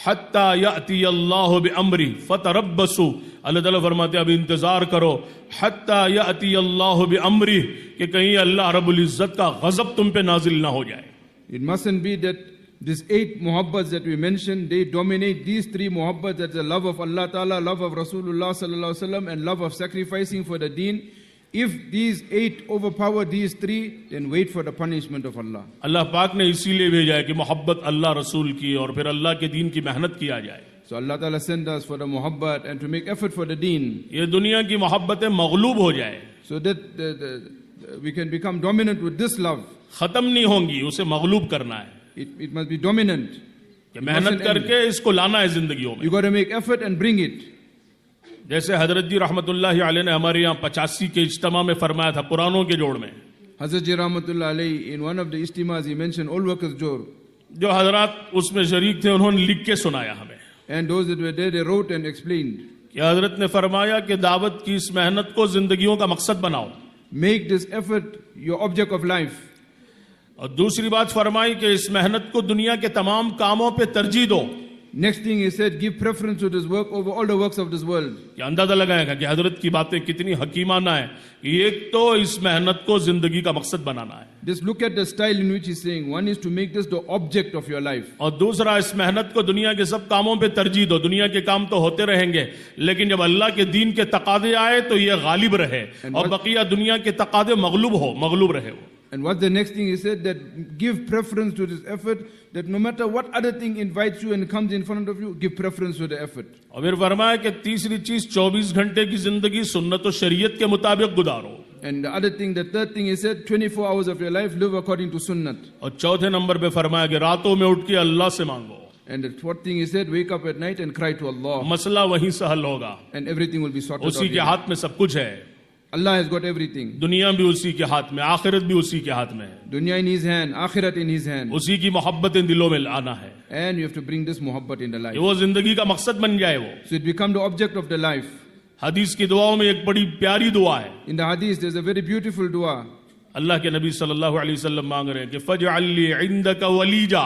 हत्ता याती अल्लाह बिअम्री फतरब्बसू, अल्लाह ताला फरमाते अब इंतजार करो, हत्ता याती अल्लाह बिअम्री, कि कहीं अल्लाह रब्बुल इज्जत का गजब तुम पे नाजिल ना हो जाए. It mustn't be that these 8 muhabbats that we mentioned, they dominate these 3 muhabbats, that's the love of Allah Ta'ala, love of Rasulullah Sallallahu Alaihi Wasallam, and love of sacrificing for the deen. If these 8 overpower these 3, then wait for the punishment of Allah. अल्लाह पाक ने इसीलिए भेजा है कि मोहब्बत अल्लाह रसूल की और फिर अल्लाह के दीन की मेहनत किया जाए. So Allah Ta'ala sent us for the muhabbat and to make effort for the deen. ये दुनिया की मोहब्बतें मगलूब हो जाए, So that we can become dominant with this love. खत्म नहीं होंगी, उसे मगलूब करना है. It must be dominant. कि मेहनत करके इसको लाना है जिंदगियों में. You got to make effort and bring it. जैसे हजरत जी रहमतुल्लाहि अलैह ने हमारे यहाँ 85 के इज्तिमा में फरमाया था, पुरानों के जोड़ में. Hazrat Ji Rahmatullah Alayhi, in one of the istimas, he mentioned all workers jor. जो हजरात उसमें शरीक थे उन्होंने लिख के सुनाया हमें. And those that were there, they wrote and explained. कि हजरत ने फरमाया कि दावत की इस मेहनत को जिंदगियों का मकसद बनाओ. Make this effort your object of life. और दूसरी बात फरमाई कि इस मेहनत को दुनिया के तमाम कामों पे तरजीह दो. Next thing he said, give preference to this work over all the works of this world. कि अंदाजा लगाएगा कि हजरत की बातें कितनी हकीमाना है. एक तो इस मेहनत को जिंदगी का मकसद बनाना है. Just look at the style in which he's saying. One is to make this the object of your life. और दूसरा, इस मेहनत को दुनिया के सब कामों पे तरजीह दो. दुनिया के काम तो होते रहेंगे, लेकिन जब अल्लाह के दीन के तकादे आए तो ये गालिब रहे और बकिया दुनिया के तकादे मगलूब रहे. And what's the next thing he said? That give preference to this effort, that no matter what other thing invites you and comes in front of you, give preference to the effort. और फिर फरमाया कि तीसरी चीज 24 घंटे की जिंदगी सुन्नत और शरीयत के मुताबिक गुजारो. And the other thing, the third thing he said, 24 hours of your life live according to sunnat. और चौथे नंबर पे फरमाया कि रातों में उठ के अल्लाह से मांगो. And the fourth thing he said, wake up at night and cry to Allah. मसला वहीं से हल होगा, And everything will be sorted out. उसी के हाथ में सब कुछ है, Allah has got everything. दुनिया भी उसी के हाथ में, आखिरत भी उसी के हाथ में है, Dunya in his hand, akhirat in his hand. उसी की मोहब्बतें दिलों में लाना है, And you have to bring this muhabbat in the life. कि वो जिंदगी का मकसद बन जाए। वो So it become the object of the life. हदीस की दुआओं में एक बड़ी प्यारी दुआ है, In the hadith, there's a very beautiful dua. अल्लाह के नबी सल्लल्लाहु अलैहि वसल्लम मांग रहे हैं कि फजअल्ली इंदक वलीजा,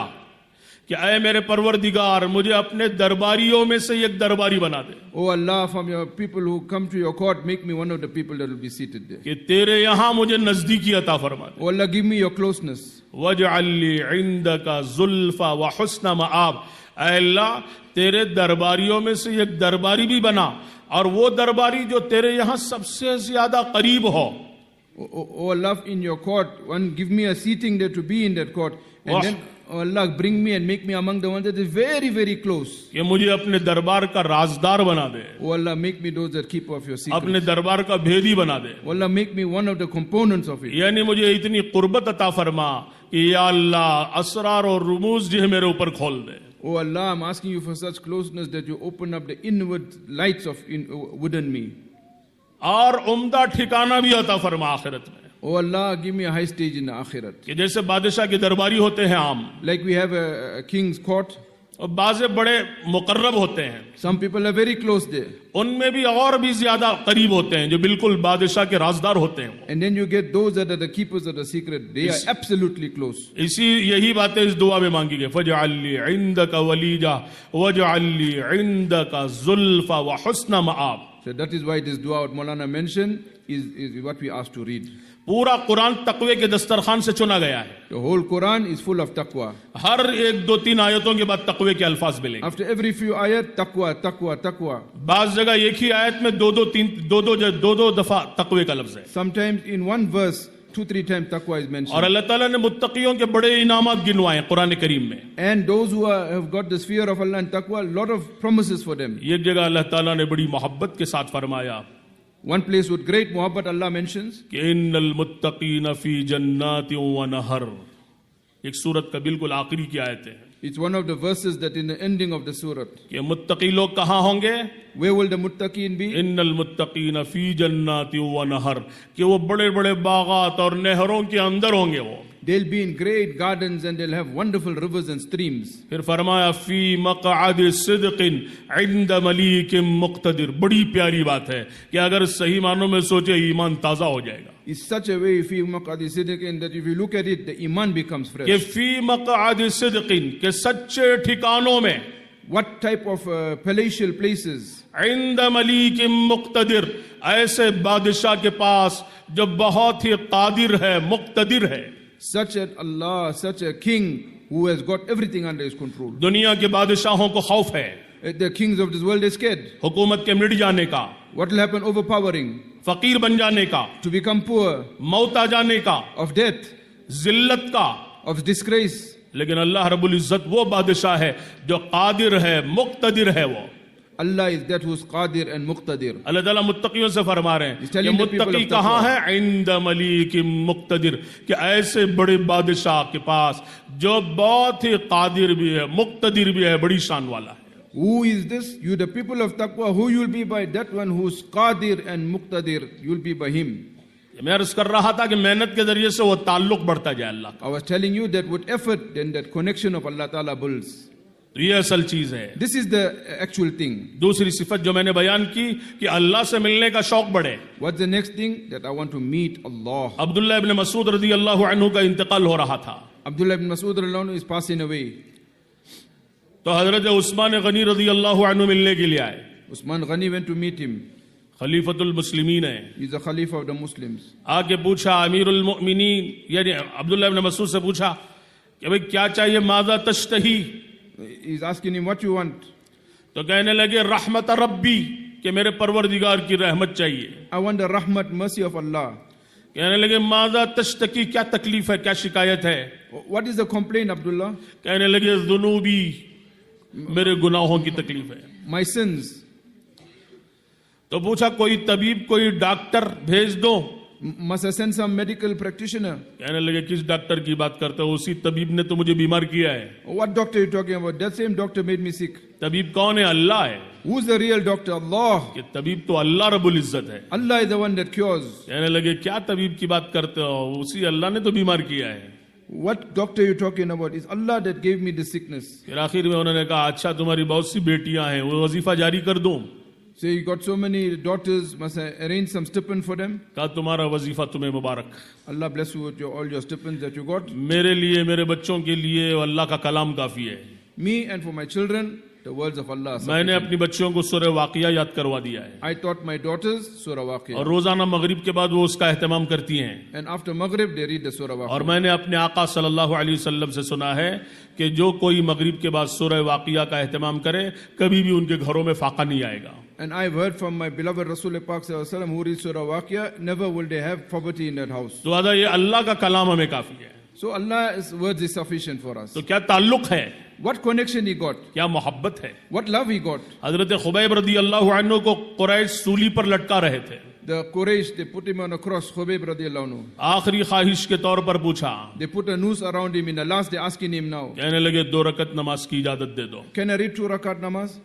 कि ऐ मेरे परवरदिगार मुझे अपने दरबारियों में से एक दरबारी बना दे, Oh Allah, from your people who come to your court, make me one of the people that will be seated there. कि तेरे यहां मुझे नजदीकी अता फरमा दे। Oh Allah, give me your closeness. वजअल्ली इंदका जुल्फा व हुस्न मआब, ऐ अल्लाह तेरे दरबारियों में से एक दरबारी भी बना, और वो दरबारी जो तेरे यहां सबसे ज्यादा करीब हो। Oh Allah, in your court, one give me a seating there to be in that court. And Wah. then, oh Allah, bring me and make me among the ones that is very, very close. कि मुझे अपने दरबार का राजदार बना दे, Oh Allah, make me those that keep of your secret. अपने दरबार का भेदी बना दे, Oh Allah, make me one of the components of it. यानी मुझे इतनी कुर्बत अता फरमा कि या अल्लाह असरार और रुमूज जो है मेरे ऊपर खोल दे। Oh Allah, I'm asking you for such closeness that you open up the inward lights within me. और उम्दा ठिकाना भी अता फरमा आखिरत में, Oh Allah, give me a high stage in the akhirat. कि जैसे बादशाह के दरबारी होते हैं आम, Like we have a king's court. और बाज़े बड़े मुकर्रब होते हैं, Some people are very close there. उनमें भी और भी ज्यादा करीब होते हैं जो बिल्कुल बादशाह के राजदार होते हैं। And then you get those that are the keepers of the secret. They are absolutely close. इसी यही बातें इस दुआ में मांगी गई, फजअल्ली इंदका वलीजा वजअल्ली इंदका जुल्फा व हुस्न मआब। So that is why this dua what Maulana mentioned is what we asked to read. पूरा कुरान तकवे के दस्तरखान से चुना गया है, The whole Quran is full of taqwa. हर एक दो तीन आयतों के बाद तकवे के अल्फाज मिलेंगे। After every few ayat, taqwa, taqwa, taqwa. बाज जगह एक ही आयत में दो दफा तकवे का लफ्ज है, Sometimes in one verse, 2-3 times taqwa is mentioned. और अल्लाह ताला ने मुत्तकियों के बड़े इनामात गिनवाए हैं कुरान करीम में। And those who have got this fear of Allah and taqwa, a lot of promises for them. एक जगह अल्लाह ताला ने बड़ी मोहब्बत के साथ फरमाया One place with great muhabbat Allah mentions, कि इन्नल मुत्तकीन फी जन्नातिन व नहर, एक सूरत का बिल्कुल आखिरी की आयत है it's one of the verses that in the ending of the surah. कि मुत्तकी लोग कहाँ होंगे, Where will the muttaqeen be? इन्नल मुत्तकीन फी जन्नातिन व नहर, कि वो बड़े बड़े बागात और नहरों के अंदर होंगे। वो They'll be in great gardens and they'll have wonderful rivers and streams. फिर फरमाया फी मक़अद सिद्क़िन इन्द मलीकिन मुक़तदिर, बड़ी प्यारी बात है कि अगर सही मानों में सोचे ईमान ताज़ा हो जाएगा। It's such a way, fi maq'adi sidqin, that if you look at it, the iman becomes कि fresh. फी मक़अद सिद्क़िन, के सच्चे ठिकानों में, What type of palatial places? इंद मलीकिन मुक़तदिर, ऐसे बादशाह के पास जो बहुत ही कादिर है, मुक़तदिर है। Such an Allah, such a king who has got everything under his control. दुनिया के बादशाहों को खौफ है The kings of this world are scared. हुकूमत के मिट जाने का, What will happen? Overpowering, फकीर बन जाने का, to become poor, मौत आ जाने का, of death, जिल्लत का। of disgrace. लेकिन अल्लाह रब्बुल इज्जत वो बादशाह है जो कादिर है, मुक़तदिर है। वो Allah is that who is qadir and muqtadir. अल्लाह ताला मुत्तकियों से फरमा रहे हैं He's कि telling the people Muttaqi of कहाँ taqwa. है, इंद मलीकिन मुक़तदिर, कि ऐसे बड़े बादशाह के पास जो बहुत ही कादिर भी है, मुक़तदिर भी है, बड़ी शान वाला है। Who is this? You the people of taqwa, who you will be by? That one who is qadir and muqtadir, you will be by him. मैं अर्ज कर रहा था कि मेहनत के जरिए से वो ताल्लुक बढ़ता जाए अल्लाह का, I was telling you that with effort, then that connection of Allah Ta'ala builds. तो ये असल चीज है। This is the actual thing. दूसरी सिफत जो मैंने बयान की कि अल्लाह से मिलने का शौक बढ़े। What's the next thing? That I want to meet Allah. Abdullah इब्न मसूद रज़ी अल्लाहु अन्हु का इंतकाल हो रहा था, Abdullah ibn Mas'ud radiallahu anhu is passing away. तो हजरत उस्मान गनी रज़ी अल्लाहु अन्हु मिलने के लिए आए। Usman Ghani went to meet him. खलीफतुल मुस्लिमीन है, He's the Khalifa of the Muslims. आके पूछा अमीरुल मुमिनीन, यानी अब्दुल्लाह इब्न मसूद से पूछा कि भाई क्या चाहिए, Maaza तश्तही, He's asking him, what you want? तो कहने लगे रहमत रब्बी, कि मेरे परवरदिगार की रहमत चाहिए। I want the rahmat, mercy of Allah. कहने लगे माज़ा तश्तकी, क्या तकलीफ है, क्या शिकायत है? What is the complaint, Abdullah? कहने लगे ज़ुनूबी, मेरे गुनाहों की तकलीफ है। My sins. तो पूछा कोई तबीब, कोई डॉक्टर भेज दो, Must I send some medical practitioner? कहने लगे किस डॉक्टर की बात करते हो, उसी तबीब ने तो मुझे बीमार किया है। What doctor are you talking about? That same doctor made me sick. तबीब कौन है? अल्लाह है। Who's the real doctor? Allah. कि तबीब तो अल्लाह रब्बुल इज्जत है। Allah is the one that cures. कहने लगे क्या तबीब की बात करते हो, उसी अल्लाह ने तो बीमार किया है। What doctor are you talking about? It's Allah that gave me the sickness. फिर आखिर में उन्होंने कहा अच्छा तुम्हारी बहुत सी बेटियां हैं, वो वजीफा जारी कर दूं? So you got so many daughters, must I arrange some stipend for them? कहा तुम्हारा वजीफा तुम्हें मुबारक। Allah bless you with all your stipends that you got. मेरे लिए, मेरे बच्चों के लिए अल्लाह का कलाम काफी है। Me and for my children, the words of Allah. मैंने अपनी बच्चियों को सूरह वाक़िया याद करवा दिया है I taught my daughters Surah और Waqia. रोजाना मगरिब के बाद वो उसका एहतमाम करती हैं। And after Maghrib, they read the Surah और Waqia. मैंने अपने आका सल्लल्लाहु अलैहि वसल्लम से सुना है कि जो कोई मगरिब के बाद सूरह वाक़िया का एहतमाम करे कभी भी उनके घरों में फाका नहीं आएगा। And I've heard from my beloved Rasul Pak Sallallahu Alaihi Wasallam who reads Surah Waqia, never will they have poverty in that house. तो आदा ये अल्लाह का कलाम हमें काफी है। So Allah's words is sufficient for us. तो क्या ताल्लुक है, What connection he got? क्या मोहब्बत है? What love he got? Hazrat Khubaib रदी अल्लाह अन्हु को कुरैश सूली पर लटका रहे थे। The Quraysh, they put him on a cross, Khubayb radiallahu anhu. आखिरी ख्वाहिश के तौर पर पूछा, They put a noose around him. In the last, they're asking him now, कहने लगे 2 रकत नमाज की इजाजत दे दो। can I read 2 rakat namaz?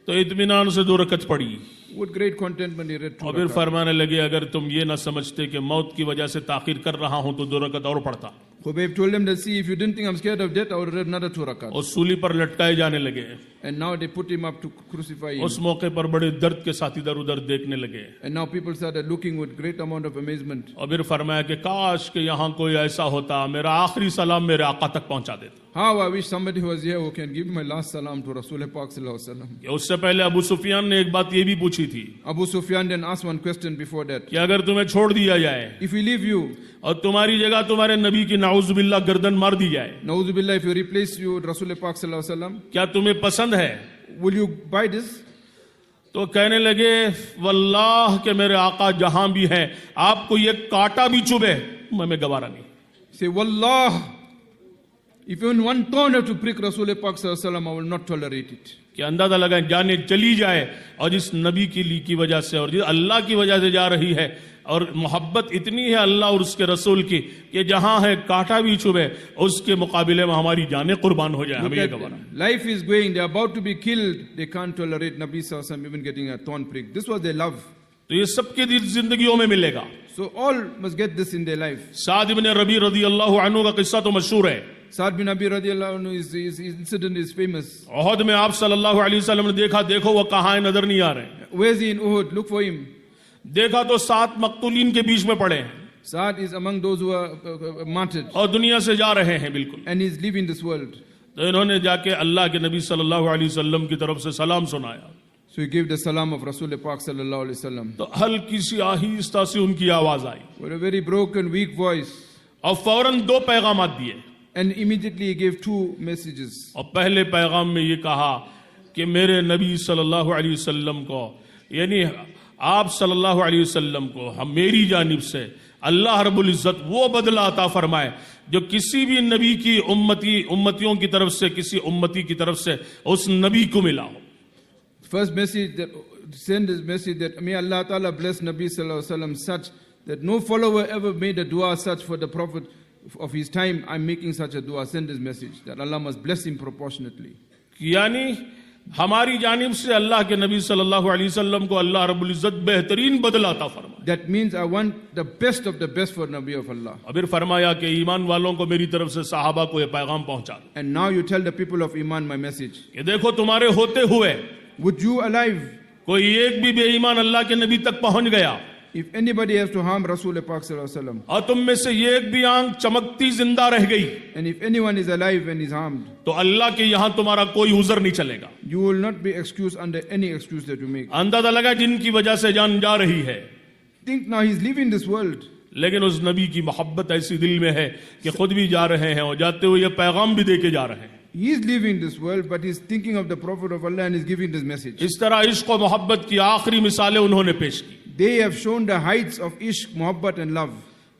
तो इत्मीनान से 2 रकत पढ़ी With great contentment he read 2 और फिर rakat. फरमाने लगे अगर तुम ये ना समझते कि मौत की वजह से ताखीर कर रहा हूं तो 2 रकत और पढ़ता। Khubayb told them that, see, if you didn't think I'm scared of death, I would read another 2 rakat. और सूली पर लटकाए जाने लगे। And now they put him up to crucify him. उस मौके पर बड़े दर्द के साथ इधर उधर देखने लगे And now people started looking with great amount of amazement. और फिर फरमाया कि काश कि यहाँ कोई ऐसा होता मेरा आखिरी सलाम मेरे आका तक पहुंचा देता। How I wish somebody was here who can give my last salam to Rasul Pak Sallallahu Alaihi Wasallam. कि उससे पहले अबू सुफियान ने एक बात ये भी पूछी थी Abu Sufyan then asked one question before that. कि अगर तुम्हें छोड़ दिया जाए If we leave you, और तुम्हारी जगह तुम्हारे नबी की नाउजुबिल्लाह गर्दन मार दी जाए, Nauzubillah, if you replace you with Rasul Pak Sallallahu Alaihi Wasallam, क्या तुम्हें पसंद है? will you buy this? तो कहने लगे वल्लाह के मेरे आका जहां भी है आपको ये कांटा भी चुभे मैं गवारा नहीं। Say, Wallah, if even one thorn have to prick Rasul Pak Sallallahu Alaihi Wasallam, I will not tolerate it. कि अंदाजा लगाएं जाने चली जाए और जिस नबी की वजह से और जिस अल्लाह की वजह से जा रही है और मोहब्बत इतनी है अल्लाह और उसके रसूल की कि जहां है कांटा भी चुभे उसके मुकाबले में हमारी जानें कुर्बान हो जाए। Look हमें ये at Gavara. life is going, they are about to be killed. They can't tolerate Nabi Sallallahu Alaihi Wasallam even getting a thorn prick. This was their love. तो ये सबके जिंदगियों में मिलेगा। So all must get this in their life. साद इब्न रबी रदी अल्लाह अन्हु का किस्सा तो मशहूर है। Sa'd bin Abi radiallahu anhu, his incident is famous. Uhud में आप सल्लल्लाहु अलैहि वसल्लम ने देखा देखो वो कहाँ है नजर नहीं आ रहे। Where is he in Uhud? Look for him. देखा तो 7 मक्तूलीन के बीच में पड़े हैं Sa'd is among those who are martyred और दुनिया से जा रहे हैं बिल्कुल। and he's leaving this world. तो इन्होंने जाके अल्लाह के नबी सल्लल्लाहु अलैहि वसल्लम की तरफ से सलाम सुनाया So he gave the salam of Rasul Pak Sallallahu Alaihi Wasallam. तो हल्की सी आहिस्ता से उनकी आवाज आई With a very broken, weak voice. और फौरन 2 पैगामात दिए And immediately he gave 2 messages. और पहले पैगाम में ये कहा कि मेरे नबी सल्लल्लाहु अलैहि वसल्लम को यानी आप सल्लल्लाहु अलैहि वसल्लम को हम मेरी जानिब से अल्लाह रब्बुल इज्जत वो बदला अता फरमाए जो किसी भी नबी की उम्मतियों की तरफ से किसी उम्मती की तरफ से उस नबी को मिला हो। First message that send this message that may Allah Ta'ala bless Nabi Sallallahu Alaihi Wasallam such that no follower ever made a dua such for the Prophet of his time. I'm making such a dua. Send this message that Allah must bless him proportionately. यानी हमारी जानिब से अल्लाह के नबी सल्लल्लाहु अलैहि वसल्लम को अल्लाह रब्बुल इज्जत बेहतरीन बदला अता फरमाए। That means I want the best of the best for Nabi of Allah. और फिर फरमाया कि ईमान वालों को मेरी तरफ से सहाबा को ये पैगाम पहुंचा दो And now you tell the people of Iman my message. कि देखो तुम्हारे होते हुए Would you alive, कोई एक भी बेईमान अल्लाह के नबी तक पहुंच गया if anybody has to harm Rasul Pak Sallallahu Alaihi Wasallam, और तुम में से एक भी आंख चमकती जिंदा रह गई and if anyone is alive and is harmed, तो अल्लाह के यहाँ तुम्हारा कोई उज़र नहीं चलेगा। you will not be excused under any excuse that you make. अंदाजा लगा जिनकी वजह से जान जा रही है Think now he's leaving this world. लेकिन उस नबी की मोहब्बत ऐसी दिल में है कि खुद भी जा रहे हैं और जाते हुए ये पैगाम भी दे के जा रहे हैं। He is leaving this world, but he's thinking of the Prophet of Allah and is giving this message. इस तरह इश्क और मोहब्बत की आखिरी मिसालें उन्होंने पेश की। They have shown the heights of ishq, muhabbat and love.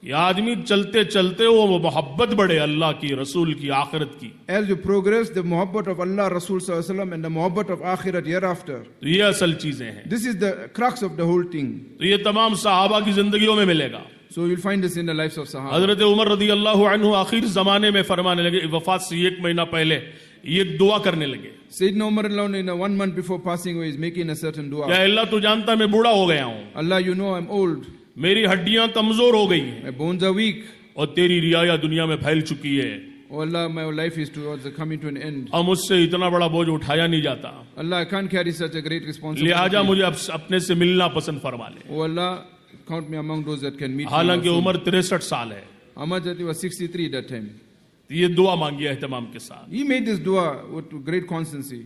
कि आदमी चलते चलते वो मोहब्बत बढ़े अल्लाह की, रसूल की, आखिरत की। As you progress, the muhabbat of Allah, Rasul Sallallahu Alaihi Wasallam, and the muhabbat of Akhirat hereafter. तो ये असल चीजें हैं। This is the crux of the whole thing. तो ये तमाम सहाबा की जिंदगियों में मिलेगा। So you'll find this in the lives of Sahaba. हजरत उमर रदी अल्लाह अन्हु आखिर जमाने में फरमाने लगे, वफात से 1 महीना पहले ये दुआ करने लगे, Sayyidina Umar alone in 1 month before passing away is making a certain dua. क्या अल्लाह तू जानता मैं बूढ़ा हो गया हूँ, Allah, you know I'm old. मेरी हड्डियां कमजोर हो गई हैं My bones are weak. और तेरी रियाया दुनिया में फैल चुकी है, Oh Allah, my life is towards the coming to an end. अब मुझसे इतना बड़ा बोझ उठाया नहीं जाता, Allah, I can't carry such a great responsibility. लिहाजा मुझे अब अपने से मिलना पसंद फरमा ले। Oh Allah, count me among those that can meet me. हालांकि also. उम्र 63 साल है। Ahmad Jati was 63 that time. ये दुआ मांगी है तमाम के साथ। He made this dua with great constancy.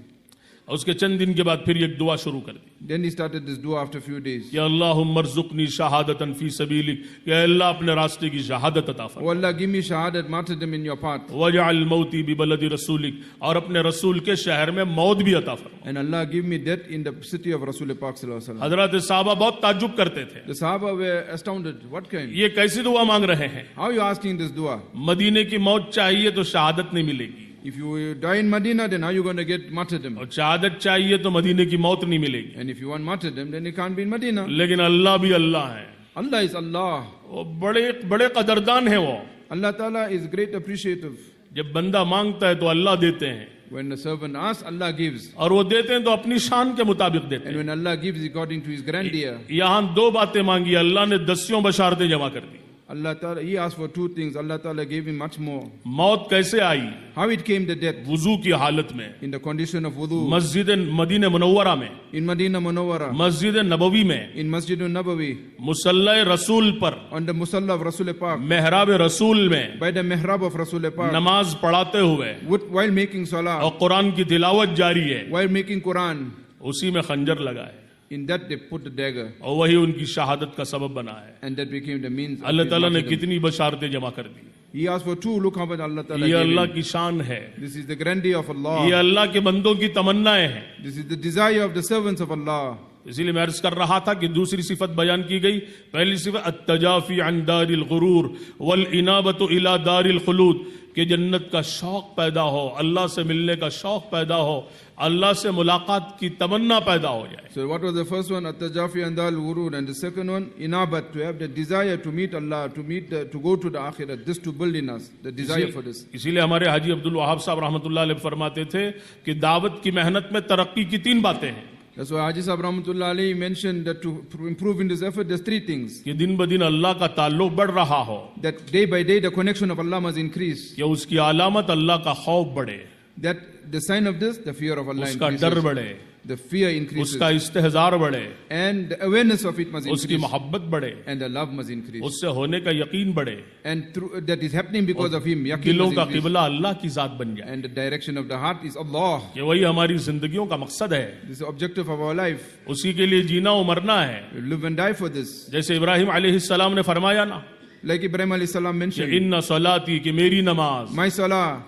और उसके चंद दिन के बाद फिर एक दुआ शुरू कर दी Then he started this dua after a few days. कि अल्लाहुम्मा रज़ुक़नी शहादतन फी सबीलिक, कि अल्लाह अपने रास्ते की शहादत अता फरमा, Oh Allah, give me shahadat, martyrdom in your path. वजअल मौती बिबलदि रसूलिक, और अपने रसूल के शहर में मौत भी अता फरमा। And Allah, give me death in the city of Rasul Pak Sallallahu Alaihi Wasallam. हजरत साहबा बहुत ताज्जुब करते थे, The Sahaba were astounded. What kind? ये कैसी दुआ मांग रहे हैं, How are you asking this dua? मदीने की मौत चाहिए तो शहादत नहीं मिलेगी, If you die in Medina, then how are you going to get martyrdom? और शहादत चाहिए तो मदीने की मौत नहीं मिलेगी। And if you want martyrdom, then it can't be in Medina. लेकिन अल्लाह भी अल्लाह है, Allah is Allah. वो बड़े बड़े कदरदान है वो। Allah Ta'ala is great appreciative. जब बंदा मांगता है तो अल्लाह देते हैं, When the servant asks, Allah gives. और वो देते हैं तो अपनी शान के मुताबिक देते And हैं। when Allah gives according to His grandeur, यहाँ 2 बातें मांगी, अल्लाह ने 10 बशारतें जमा कर दी। Allah Ta'ala, He asked for 2 things. Allah Ta'ala gave him much more. मौत कैसे आई, How it came, the death, वुजू की हालत में, in the condition of wudu, मस्जिद मदीने मुनव्वरा में, in Medina Munawwara, मस्जिद नबवी में, in Masjid Nabawi, मुसल्ला रसूल पर, on the Musalla of Rasul Pak, मेहराब रसूल में by the Mihrab of Rasul Pak, नमाज पढ़ाते हुए while making Salah, और कुरान की तिलावत जारी है, while making Quran, उसी में खंजर लगा है in that they put the dagger, और वही उनकी शहादत का सबब बना है। and that became the means of Allah his ताला ने martyrdom. कितनी बशारतें जमा कर दी। He asked for 2. Look how much Allah Ta'ala ये gave अल्लाह him. की शान है, This is the grandeur of ये Allah. अल्लाह के बंदों की तमन्नाएं हैं। This is the desire of the servants of Allah. इसीलिए मैं अर्ज कर रहा था कि दूसरी सिफत बयान की गई। पहली सिफत अत्तजाफी अन दारिल गुरूर वल इनाबतु इला दारिल खुलूद, कि जन्नत का शौक पैदा हो, अल्लाह से मिलने का शौक पैदा हो, अल्लाह से मुलाकात की तमन्ना पैदा हो जाए। So what was the first one? At-tajafi andal wurud. And the second one, inabat, to have the desire to meet Allah, to go to the akhirat. This to build in us, the desire for this. इसीलिए हमारे हाजी अब्दुल वहाब साहब रहमतुल्लाह अलैह फरमाते थे कि दावत की मेहनत में तरक्की की 3 बातें हैं। That's why Haji Sahib Rahmatullah Alayhi mentioned that to improve in this effort, there's 3 things. कि दिन ब दिन अल्लाह का ताल्लुक बढ़ रहा हो, That day by day the connection of Allah must increase. कि उसकी अलामत अल्लाह का खौफ बढ़े, That the sign of this, the fear of Allah उसका डर increases. बढ़े, The fear increases. उसका इस्तेहजार बढ़े, And the awareness of it must उसकी increase. मोहब्बत बढ़े, And the love must increase. उससे होने का यकीन बढ़े, And through, that is happening because of him. Yaqeen दिलों must का increase. किबला अल्लाह की जात बन जाए। And the direction of the heart is Allah. कि वही हमारी जिंदगियों का मकसद है, This is the objective of our life. उसी के लिए जीना और मरना है। We live and die for this. जैसे इब्राहिम अलैहिस्सलाम ने फरमाया ना Like Ibrahim alayhi salam कि mentioned, इन्ना सलाती, कि मेरी नमाज, my salah,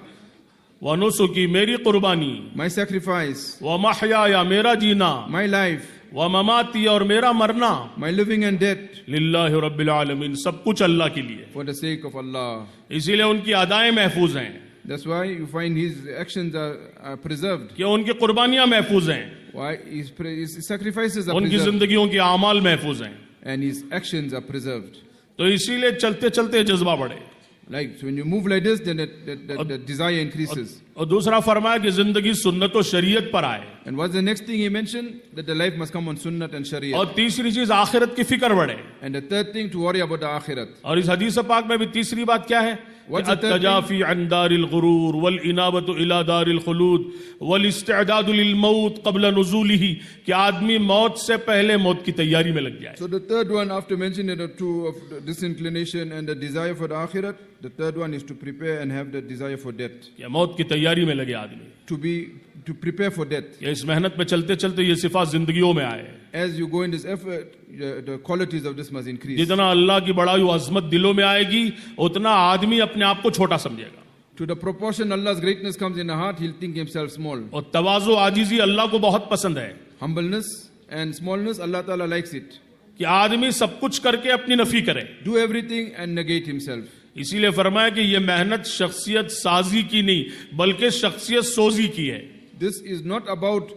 व नुसुकी, मेरी कुर्बानी, my sacrifice, व महयाया, मेरा जीना, my life, व ममाती, और मेरा मरना, my living and death, लिल्लाहि रब्बिल आलमीन, सब कुछ अल्लाह के लिए। for the sake of Allah. इसीलिए उनकी अदाएं महफूज हैं, That's why you find his actions are preserved. कि उनकी कुर्बानियां महफूज हैं, Why his sacrifices are उनकी preserved. जिंदगियों के आमाल महफूज हैं। And his actions are preserved. तो इसीलिए चलते चलते जज्बा बढ़े। Like, so when you move like this, then the desire increases. और दूसरा फरमाया कि जिंदगी सुन्नत और शरीयत पर आए, And what's the next thing he mentioned? That the life must come on sunnat and sharia. और तीसरी चीज आखिरत की फिक्र बढ़े। And the third thing, to worry about the akhirat. और इस हदीस पाक में भी तीसरी बात क्या है? What's the third अत्तजाफी अन दारिल गुरूर वल इनाबतु इला दारिल खुलूद वल इस्तिअदादु लिल मौत क़ब्ल नुज़ूलिही, कि आदमी मौत से पहले मौत की तैयारी में लग जाए। So the third one, after mentioning the two of the disinclination and the desire for the akhirat, the third one is to prepare and have the desire for death. कि मौत की तैयारी में लगे आदमी, To prepare for death. कि इस मेहनत में चलते चलते ये सिफात जिंदगियों में आए। As you go in this effort, the qualities of this must increase. जितना अल्लाह की बड़ाई व अजमत दिलों में आएगी, उतना आदमी अपने आप को छोटा समझेगा, To the proportion Allah's greatness comes in the heart, he'll think himself small. और तवाज़ु आजिज़ी अल्लाह को बहुत पसंद है। Humbleness and smallness, Allah Ta'ala likes it. कि आदमी सब कुछ करके अपनी नफी करे। do everything and negate himself. इसीलिए फरमाया कि ये मेहनत शख्सियत साजी की नहीं बल्कि शख्सियत सोजी की है। This is not about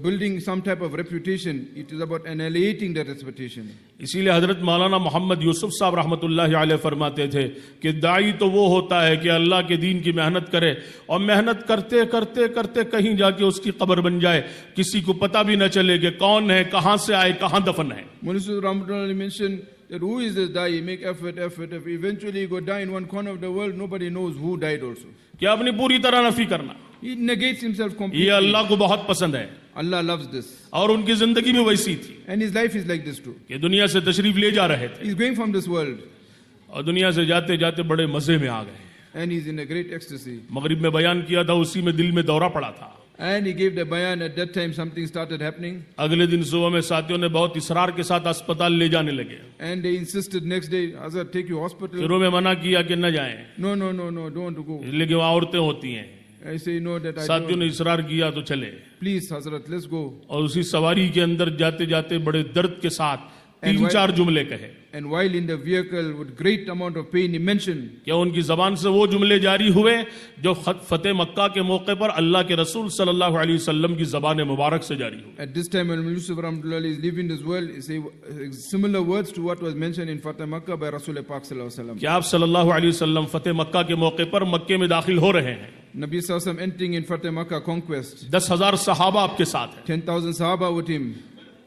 building some type of reputation, it is about annihilating that reputation. इसीलिए हजरत मौलाना मोहम्मद यूसुफ साहब रहमतुल्लाहि अलैह फरमाते थे कि दाई तो वो होता है कि अल्लाह के दीन की मेहनत करे और मेहनत करते करते करते कहीं जाके उसकी कब्र बन जाए, किसी को पता भी न चले कि कौन है, कहां से आए, कहां दफन है। Munsif Rahmatullah mentioned that who is this dai? Make effort. If eventually you go die in one corner of the world, nobody knows who died also. कि अपनी पूरी तरह नफी करना, He negates himself completely. ये अल्लाह को बहुत पसंद है Allah loves this. और उनकी जिंदगी भी वैसी थी And his life is like this too. कि दुनिया से तशरीफ ले जा रहे थे He's going from this world और दुनिया से जाते जाते बड़े मजे में आ गए। and he's in a great ecstasy. मगरिब में बयान किया था, उसी में दिल में दौरा पड़ा था। And he gave the bayan. At that time something started happening. अगले दिन सुबह में साथियों ने बहुत इसरार के साथ अस्पताल ले जाने लगे। And they insisted next day, Hazrat, take you hospital. शुरू में मना किया कि न जाएं, No, don't want to go. लेकिन वहाँ औरतें होती हैं। I say, no, that I साथियों don't. ने इसरार किया तो चले Please, Hazrat, let's go. और उसी सवारी के अंदर जाते जाते बड़े दर्द के साथ And 3-4 जुमले कहे। And while in the vehicle with great amount of pain, he mentioned, क्या उनकी जबान से वो जुमले जारी हुए जो फतेह मक्का के मौके पर अल्लाह के रसूल सल्लल्लाहु अलैहि वसल्लम की जबान मुबारक से जारी हुए। at this time when Yusuf Rahmatullah is leaving this world, he say similar words to what was mentioned in Fateh Makkah by Rasul Pak Sallallahu Alaihi Wasallam. क्या आप सल्लल्लाहु अलैहि वसल्लम फतेह मक्का के मौके पर मक्के में दाखिल हो रहे हैं? Nabi Sallallahu Alaihi Wasallam entering in Fateh Makkah conquest, 10,000 सहाबा आपके साथ हैं, 10,000 Sahaba with him.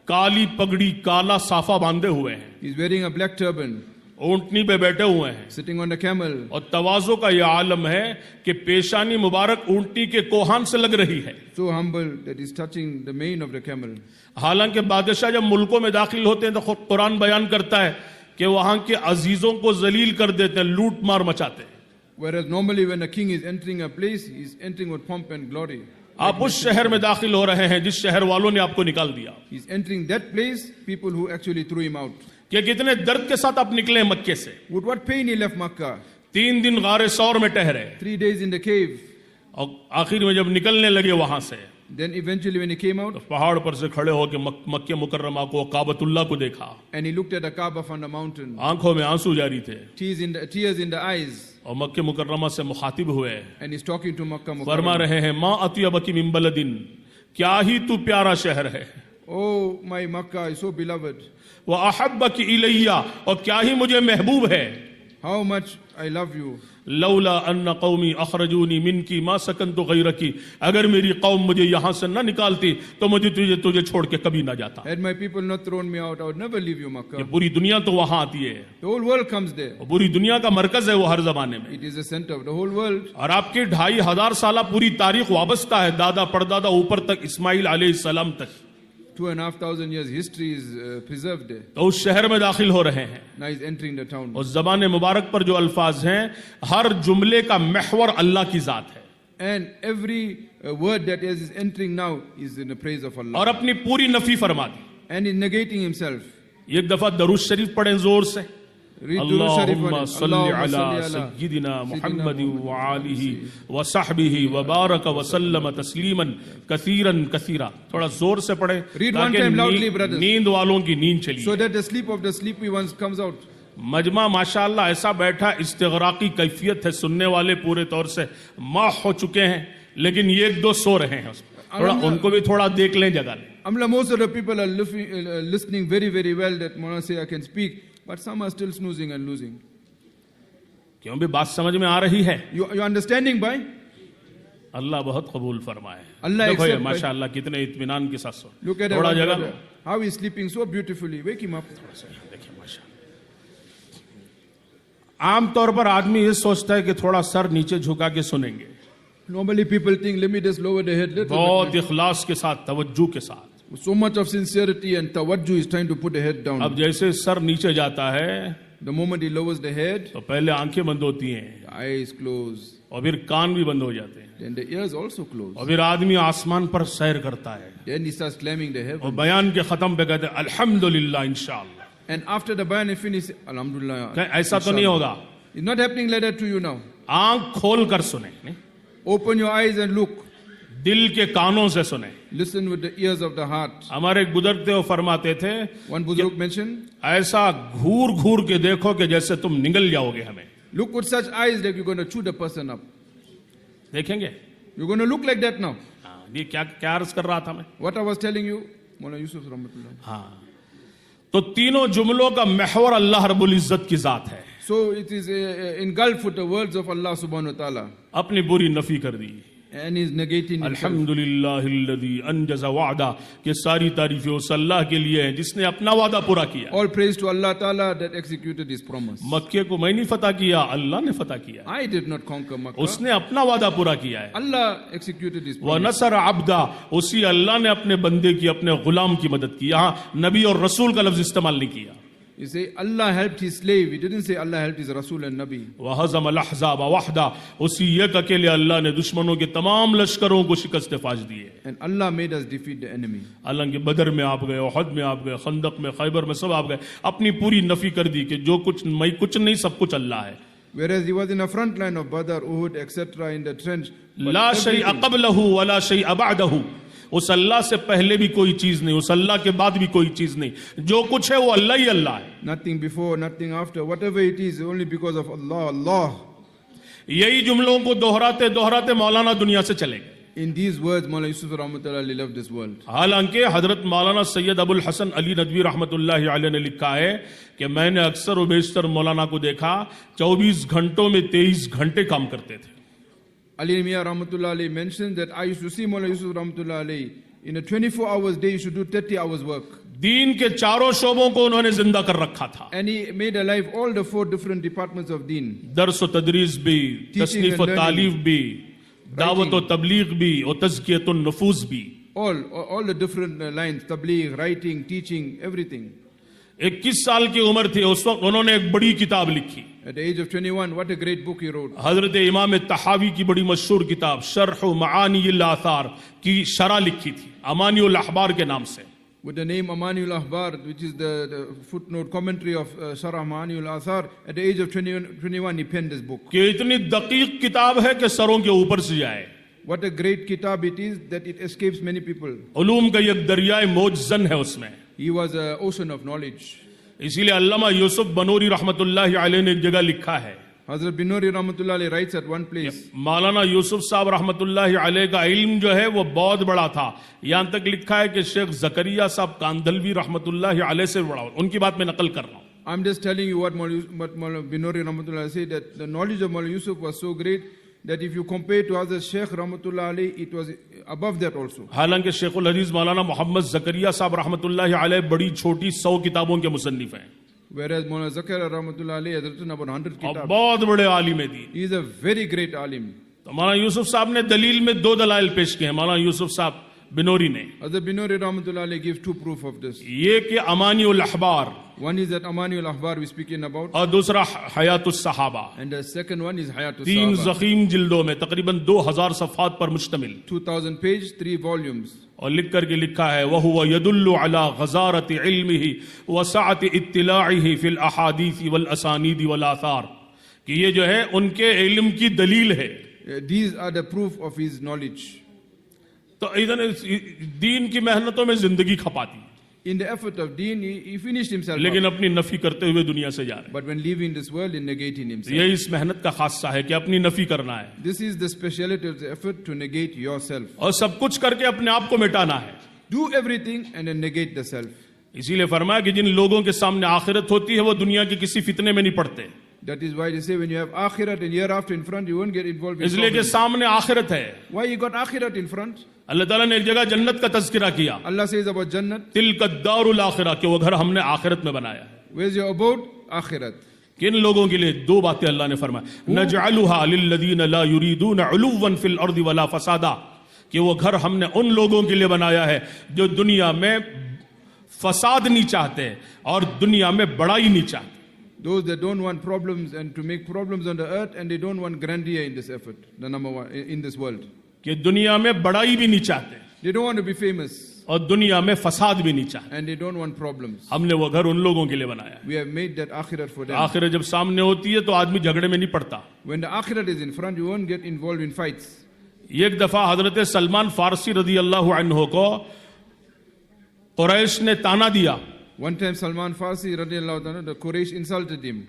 काली पगड़ी काला साफा बांधे हुए हैं, He's wearing a black turban, ऊंटनी पे बैठे हुए हैं sitting on a camel. और तवाज़ो का यह आलम है कि पेशानी मुबारक ऊंटनी के कोहान से लग रही है। So humble that he's touching the mane of the camel. हालांकि बादशाह जब मुल्कों में दाखिल होते हैं तो खुद कुरान बयान करता है कि वहां के अजीजों को जलील कर देते हैं, लूट मार मचाते हैं। Whereas normally when a king is entering a place, he's entering with pomp and glory. आप उस शहर में दाखिल हो रहे हैं जिस शहर वालों ने आपको निकाल दिया। He's entering that place, people who actually threw him out. कि कितने दर्द के साथ आप निकले मक्के से। With what pain he left Makkah. 3 दिन गारे सौर में ठहरे 3 days in the cave. और आखिर में जब निकलने लगे वहां से Then eventually when he came out, तो पहाड़ पर से खड़े होकर मक्के मुकर्रमा को, काबतुल्लाह को देखा। and he looked at the Kaaba from the mountain, आंखों में आंसू जारी थे tears in the eyes, और मक्के मुकर्रमा से मुखातिब हुए, and he's talking to Makkah फरमा Mukarram. रहे हैं माँ अतियबकी मिन बलदिन, क्या ही तू प्यारा शहर है, Oh, my Makkah is so beloved. वह अहब्बकी इलैया, और क्या ही मुझे महबूब है, How much I love you. लौला अन्ना कौमी अखरजूनी मिनकी मा सकन्तु गैरकी, अगर मेरी कौम मुझे यहाँ से न निकालती तो मुझे तुझे छोड़ के कभी ना जाता। Had my people not thrown me out, I would never leave you, ये Makkah. पूरी दुनिया तो वहां आती है, The whole world comes there. और पूरी दुनिया का मरकज है वो हर जमाने में, It is the center of the whole world. और आपकी 2500 साल पूरी तारीख वाबस्ता है दादा परदादा ऊपर तक इस्माइल अलैहिस्सलाम तक। 2,500 years history is preserved there. तो उस शहर में दाखिल हो रहे हैं, Now he's entering the town. उस जबान मुबारक पर जो अल्फाज हैं हर जुमले का महवर अल्लाह की जात है, And every word that is entering now is in the praise of Allah. और अपनी पूरी नफी फरमा दी। And in negating himself. एक दफा दरूद शरीफ पढ़ें जोर से, Read Durud Sharif on अल्लाहुम्मा it. सल्ली Allahumma अला salli ala सय्यिदिना Sayyidina मुहम्मद व Muhammad आलिहि व सहबिहि व बारक व सल्लम तस्लीमन कसीरन कसीरा। थोड़ा जोर से पढ़े Read one ताकि time loudly, brothers. नींद वालों की नींद चली। So that the sleep of the sleepy ones comes out. मजमा माशाअल्लाह ऐसा बैठा, इस्तिगराकी कैफियत है, सुनने वाले पूरे तौर से माह हो चुके हैं, लेकिन ये 1-2 सो रहे हैं, थोड़ा उनको भी थोड़ा देख लें, जगा लें। Alhamdulillah, most of the people are listening very, very well that Maulana say I can speak, but some are still snoozing and losing. क्यों भी बात समझ में आ रही है? You understanding, bhai? अल्लाह बहुत कबूल फरमाए। Allah देखो ये accept, bhai. माशाअल्लाह कितने इत्मीनान के साथ सो, Look at थोड़ा that जगह brother. How he's sleeping so beautifully. Wake him up. देखिए माशाअल्लाह। आम तौर पर आदमी ये सोचता है कि थोड़ा सर नीचे झुका के सुनेंगे, Normally people think, let me just lower the head little बहुत bit. इखलास के साथ, तवज्जो के साथ। With so much of sincerity and tawajjuh, he's trying to put the head down. अब जैसे सर नीचे जाता है The moment he lowers the head, तो पहले आंखें बंद होती हैं the eyes close. और फिर कान भी बंद हो जाते हैं, Then the ears also close. और फिर आदमी आसमान पर सैर करता है Then he starts climbing the और heaven. बयान के खत्म पे कहते हैं अल्हम्दुलिल्लाह इंशाअल्लाह। And after the bayan is finished, Alhamdulillah. ऐसा तो नहीं होगा, It's not happening like that to you now. आंख खोल कर सुने, नहीं? Open your eyes and look. दिल के कानों से सुने। Listen with the ears of the heart. हमारे एक बुजुर्ग थे, वो फरमाते थे, One Buzurg mentioned, ऐसा घूर घूर के देखो कि जैसे तुम निगल जाओगे हमें। look with such eyes that you're going to chew the person up. देखेंगे? You're going to look like that now. हाँ, ये क्या क्या अर्ज कर रहा था मैं? What I was telling you, Maulana Yusuf Rahmatullah. हाँ, तो तीनों जुमलों का महवर अल्लाह रब्बुल इज्जत की जात है। So it is engulfed with the words of Allah subhanahu wa ta'ala. अपनी बुरी नफी कर दी। And he's negating himself. अल्हम्दुलिल्लाहिल्लज़ी अंजज़ा वादा, कि सारी तारीफें उस अल्लाह के लिए हैं जिसने अपना वादा पूरा किया। All praise to Allah Ta'ala that executed his promise. मक्के को मैं नहीं फतह किया, अल्लाह ने फतह किया। I did not conquer Makkah. उसने अपना वादा पूरा किया है। Allah executed his व promise. नसर अब्दा, उसी अल्लाह ने अपने बंदे की, अपने गुलाम की मदद की। यहाँ नबी और रसूल का लफ्ज इस्तेमाल नहीं किया। You say Allah helped his slave. He didn't say Allah helped his Rasul and Nabi. वहज़म अल-अहज़ाब वहदा, उसी एक अकेले अल्लाह ने दुश्मनों के तमाम लश्करों को शिकस्त फाज दी है। And Allah made us defeat the enemy. हालांकि बदर में आप गए, उहद में आप गए, खंदक में, खैबर में, सब आप गए, अपनी पूरी नफी कर दी कि जो कुछ मैं कुछ नहीं, सब कुछ अल्लाह है। Whereas he was in the front line of Badr, Uhud, etc. in the trench. But La शैअ everything- क़ब्लहु वला शैअ बअदहु, उस अल्लाह से पहले भी कोई चीज नहीं, उस अल्लाह के बाद भी कोई चीज नहीं, जो कुछ है वो अल्लाह ही अल्लाह है। Nothing before, nothing after. Whatever it is, only because of Allah. Allah. यही जुमलों को दोहराते दोहराते मौलाना दुनिया से चले गए। In these words, Maulana Yusuf Rahmatullah left this world. हालांकि हजरत मौलाना सैयद अबुल हसन अली नदवी रहमतुल्लाहि अलैह ने लिखा है कि मैंने अक्सर व बेशतर मौलाना को देखा 24 घंटों में 23 घंटे काम करते थे। Ali Miya Rahmatullah alayhi mentioned that I used to see Maulana Yusuf Rahmatullah alayhi in a 24 hours day, he should do 30 hours work. दीन के चारों शोबों को उन्होंने जिंदा कर रखा था। And he made alive all the 4 different departments of deen. दर्स व तदरीस भी, तसनीफ व and तालीफ भी, दावत व तबलीग भी और तज़कियत व नफूस भी। All the different lines, tabligh, writing, teaching, everything. 21 साल की उम्र थी उस वक्त उन्होंने एक बड़ी किताब लिखी। At the age of 21, what a great book he wrote. हजरत इमाम तहावी की बड़ी मशहूर किताब शरह मआनील आसार की शरह लिखी थी, अमानीउल अखबार के नाम से। With the name Amaniul Ahbar, which is the footnote commentary of Sharah Ma'aniul Athar, at the age of 21 he penned this book. कि इतनी दकीक किताब है कि सरों के ऊपर से जाए। What a great kitab it is that it escapes many people. Uloom का एक दरियाए मौजजन है उसमें। He was an ocean of knowledge. इसीलिए अल्लामा यूसुफ बनूरी रहमतुल्लाहि अलैह ने एक जगह लिखा है, Hazrat Binuri Rahmatullah alayhi writes at one place, मौलाना यूसुफ साहब रहमतुल्लाहि अलैह का इल्म जो है वो बहुत बड़ा था। यहां तक लिखा है कि शेख जकरिया साहब कांदलवी रहमतुल्लाहि अलैह से बड़ा, उनकी बात मैं नकल कर रहा हूं। I'm just telling you what Maulana Binuri Rahmatullah said, that the knowledge of Maulana Yusuf was so great that if you compare to Hazrat Sheikh Rahmatullah alayhi, it was above that also. हालांकि शेखुल हदीस मौलाना मोहम्मद जकरिया साहब रहमतुल्लाहि अलैह बड़ी छोटी 100 किताबों के मुसन्निफ हैं Whereas Maulana Zakaria Rahmatullah alayhi has written about 100 और kitabs. बहुत बड़े आलिम दी। He is a very great alim. तो मौलाना यूसुफ साहब ने दलील में 2 दलाइल पेश किए हैं, मौलाना यूसुफ साहब बिनोरी ने। Hazrat Binuri Rahmatullah alayhi gives 2 proof of this. ये कि अमानीउल अखबार One is that Amaniul Ahbar we're speaking about, और दूसरा हयातुस सहाबा, and the second one is Hayatus 3 Sahaba. ज़ख़ीम जिल्दों में तकरीबन 2000 सफ़हात पर मुश्तमिल। 2000 page, 3 volumes. और लिख करके लिखा है वहुव यदुल्लु अला गज़ारति इल्मिही व सअति इत्तिलाइही फिल अहादीस वल असानीद वल आसार, कि ये जो है उनके इल्म की दलील है। These are the proof of his knowledge. तो इधर दीन की मेहनतों में जिंदगी खपाती, In the effort of deen, he finished himself लेकिन up. अपनी नफी करते हुए दुनिया से जा रहे But when leaving this world, he negating हैं। himself. यही इस मेहनत का खासा है कि अपनी नफी करना है This is the speciality of the effort, to negate yourself. और सब कुछ करके अपने आप को मिटाना है। Do everything and then negate the self. इसीलिए फरमाया कि जिन लोगों के सामने आखिरत होती है वो दुनिया के किसी फितने में नहीं पड़ते, That is why they say when you have akhirat and hereafter in front, you won't get involved in इसलिए कि problems. सामने आखिरत है। Why you got akhirat in front? अल्लाह ताला ने एक जगह जन्नत का तज़किरा किया, Allah says about Jannat, Tilka Darul आखिरा, कि वो घर हमने आखिरत में बनाया है। where's your abode? Akhirat. किन लोगों के लिए 2 बातें अल्लाह ने फरमाया, नजअलुहा लिल्लज़ीना ला युरीदून उलुव्वन फिल अर्दि वला फसादा, कि वो घर हमने उन लोगों के लिए बनाया है जो दुनिया में फसाद नहीं चाहते और दुनिया में बड़ाई नहीं चाहते। Those that don't want problems and to make problems on the earth, and they don't want grandeur in this effort, the number one in this world. कि दुनिया में बड़ाई भी नहीं चाहते They don't want to be famous, और दुनिया में फसाद भी नहीं चाहते। and they don't want problems. हमने वो घर उन लोगों के लिए बनाया है। We have made that akhirat for them. आखिरत जब सामने होती है तो आदमी झगड़े में नहीं पड़ता। When the akhirat is in front, you won't get involved in fights. एक दफा हजरत सलमान फारसी रदी अल्लाह अन्हु को कुरैश ने ताना दिया One time Salman Farsi, radiallahu ta'ala, the Quraysh insulted him.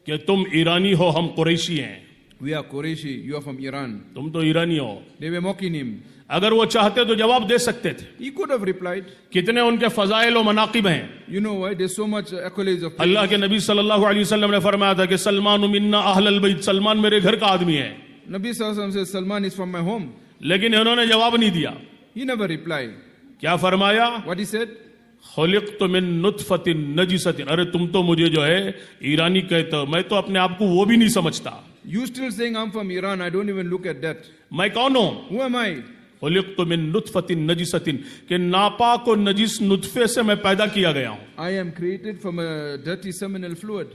कि तुम ईरानी हो, हम कुरैशी हैं। We are Qurayshi, you are from Iran. तुम तो ईरानी हो। They were mocking him. अगर वो चाहते तो जवाब दे सकते थे। He could have replied. कितने उनके फजाइल और मनाकिब हैं। You know why? There's so much accolades of अल्लाह के नबी सल्लल्लाहु अलैहि वसल्लम ने फरमाया था कि सलमान मिन्ना अहलल बैत, सलमान मेरे घर का आदमी है। Nabi Sallallahu Alaihi Wasallam says, Salman is from my home. लेकिन इन्होंने जवाब नहीं दिया। He never replied. क्या फरमाया? What he said? खुलिक़्तु मिन नुत्फतिन नजिसतिन, अरे तुम तो मुझे जो है ईरानी कहते हो, मैं तो अपने आप को वो भी नहीं समझता। You still saying I'm from Iran, I don't even look at that. मैं कौन हूं? Who am I? खुलिक़्तु मिन नुत्फतिन नजिसतिन, कि नापाक और नजिस नुत्फे से मैं पैदा किया गया हूं। I am created from a dirty seminal fluid.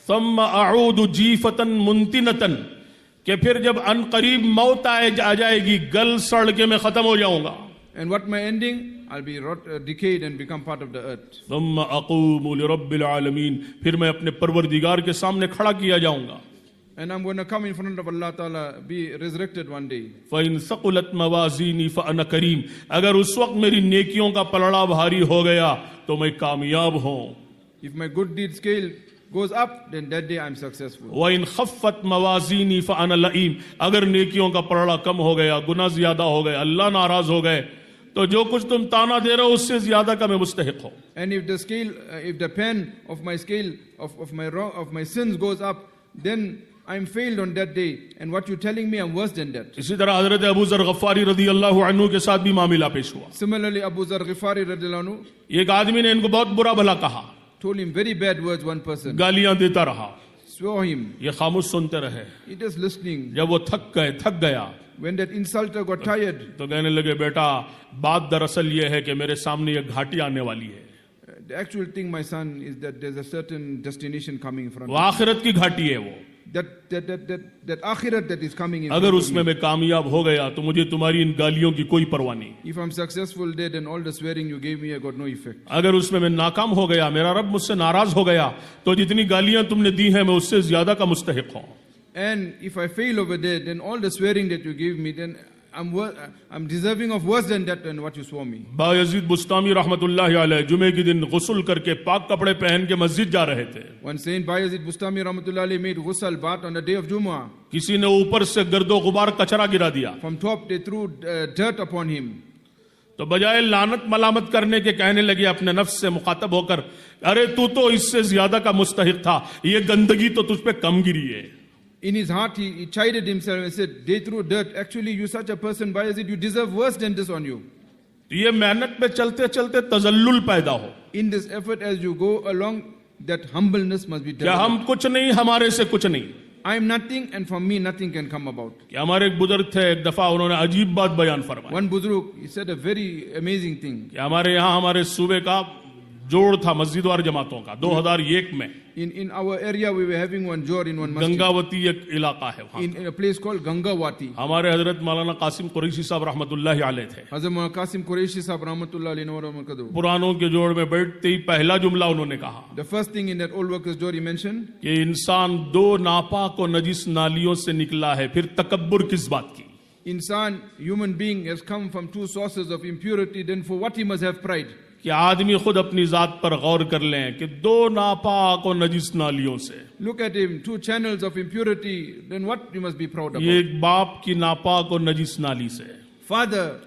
Thamma अऊदु जीफतन मुंतिनतन, कि फिर जब अनकरीब मौत आ जाएगी गल सड़ के मैं खत्म हो जाऊंगा। And what my ending? I'll be decayed and become part of the earth. Thamma अक़ूमु लिरब्बिल आलमीन, फिर मैं अपने परवरदिगार के सामने खड़ा किया जाऊंगा। And I'm going to come in front of Allah Ta'ala, be resurrected one day. फ़इन सक़ुलत मवाज़ीनी फ़अना करीम, अगर उस वक्त मेरी नेकियों का पलड़ा भारी हो गया तो मैं कामयाब हूं। If my good deed scale goes up, then that day I'm successful. वइन खफ़्फ़त मवाज़ीनी फ़अना लईम, अगर नेकियों का पलड़ा कम हो गया, गुनाह ज्यादा हो गए, अल्लाह नाराज हो गए, तो जो कुछ तुम ताना दे रहे हो उससे ज्यादा का मैं मुस्तहिक हूं। And if the scale, if the pen of my scale of my sins goes up, then I'm failed on that day. And what you're telling me, I'm worse than that. इसी तरह हजरत अबू ज़र गफ़ारी रदी अल्लाह अन्हु के साथ भी मामला पेश हुआ। Similarly, Abu Zar Ghifari radiallahu anhu एक आदमी ने इनको बहुत बुरा भला कहा, told him very bad words, one person. गालियां देता रहा, Swore him. ये खामोश सुनते रहे। He just listening. जब वो थक गया When that insulter got tired, तो कहने लगे, बेटा बात दरअसल ये है कि मेरे सामने एक घाटी आने वाली है। the actual thing, my son, is that there's a certain destination coming in front वो of आखिरत की घाटी है वो। that akhirat that is coming in अगर front of उसमें me. मैं कामयाब हो गया तो मुझे तुम्हारी इन गालियों की कोई परवाह नहीं। If I'm successful there, then all the swearing you gave me, I got no effect. अगर उसमें मैं नाकाम हो गया, मेरा रब मुझसे नाराज हो गया, तो जितनी गालियां तुमने दी हैं मैं उससे ज्यादा का मुस्तहिक हूं। And if I fail over there, then all the swearing that you gave me, then I'm deserving of worse than that than what you swore me. Bayazid बुस्तामी रहमतुल्लाहि अलैह जुमे के दिन गुस्ल करके पाक कपड़े पहन के मस्जिद जा रहे थे। One Saint Bayezid Bustami Rahmatullah Alayhi made ghusl bath on the day of Jummah. किसी ने ऊपर से गर्दो गुबार कचरा गिरा दिया, From top they threw dirt upon him. तो बजाय लानत मलामत करने के कहने लगे अपने नफ्स से मुखातब होकर, अरे तू तो इससे ज्यादा का मुस्तहिक था, ये गंदगी तो तुझ पे कम गिरी है। In his heart he chided himself and said, they threw dirt. Actually, you such a person, Bayezid, you deserve worse than this on you. ये मेहनत में चलते चलते तजल्लुल पैदा हो। In this effort as you go along, that humbleness must be क्या developed. हम कुछ नहीं, हमारे से कुछ नहीं। I am nothing and from me nothing can come about. कि हमारे एक बुजुर्ग थे, एक दफा उन्होंने अजीब बात बयान फरमाई। One Buzruk, he said a very amazing thing. कि हमारे यहाँ हमारे सूबे का जोड़ था मस्जिदवार जमातों का 2001 में। In our area we were having one jor in one masjid. Gangavati एक इलाका है वहाँ। In a place called Gangawati. हमारे हजरत मौलाना कासिम कुरैशी साहब रहमतुल्लाहि अलैह थे। Hazrat Maulana Qasim Qureshi Sahab Rahmatullah Alayhi Nawar Markadu. पुरानों के जोड़ में बैठते ही पहला जुमला उन्होंने कहा The first thing in that old workers jor he mentioned, कि इंसान दो नापाक और नजिस नालियों से निकला है, फिर तकब्बुर किस बात की। insan, human being, has come from two sources of impurity, then for what he must have pride? कि आदमी खुद अपनी जात पर गौर कर लें कि दो नापाक और नजिस नालियों से, Look at him, two channels of impurity, then what you must be proud ये about? एक बाप की नापाक और नजिस नाली से Father,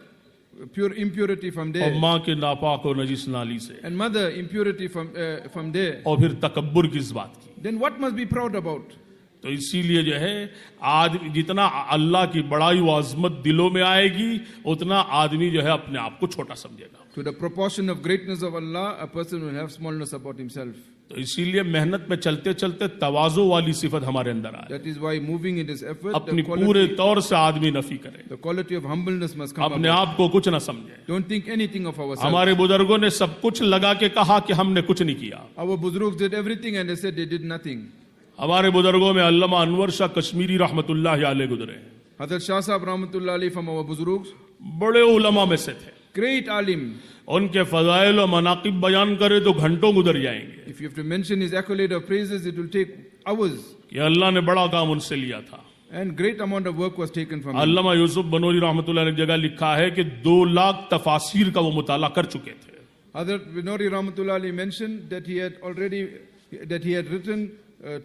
pure impurity from और there, माँ के नापाक और नजिस नाली से, and mother, impurity from there. और फिर तकब्बुर किस बात की। Then what must be proud about? तो इसीलिए जो है आदमी जितना अल्लाह की बड़ाई व अजमत दिलों में आएगी उतना आदमी जो है अपने आप को छोटा समझेगा। To the proportion of greatness of Allah, a person will have smallness about himself. तो इसीलिए मेहनत में चलते चलते तवाज़ो वाली सिफत हमारे अंदर आए, That is why moving in this effort, अपनी the पूरे quality, तौर से आदमी नफी करे, the quality of humbleness must come अपने about. आप को कुछ ना समझे। Don't think anything of ourselves. हमारे बुजुर्गों ने सब कुछ लगा के कहा कि हमने कुछ नहीं किया। Our Buzruks did everything and they said they did nothing. हमारे बुजुर्गों में अल्लामा अनवर शाह कश्मीरी रहमतुल्लाहि अलैह गुजरे, Hazrat Shah Sahab Rahmatullah Alayhi from our Buzruks, बड़े उलमा में से थे। great alim. उनके फजाइल और मनाकिब बयान करे तो घंटों गुजर जाएंगे If you have to mention his accolade of praises, it will take hours. कि अल्लाह ने बड़ा काम उनसे लिया था। And great amount of work was taken from him. अल्लामा यूसुफ बनोरी रहमतुल्लाह ने एक जगह लिखा है कि 2 लाख तफासिर का वो मुताला कर चुके थे। Hazrat Binori Rahmatullah Ali mentioned that he had written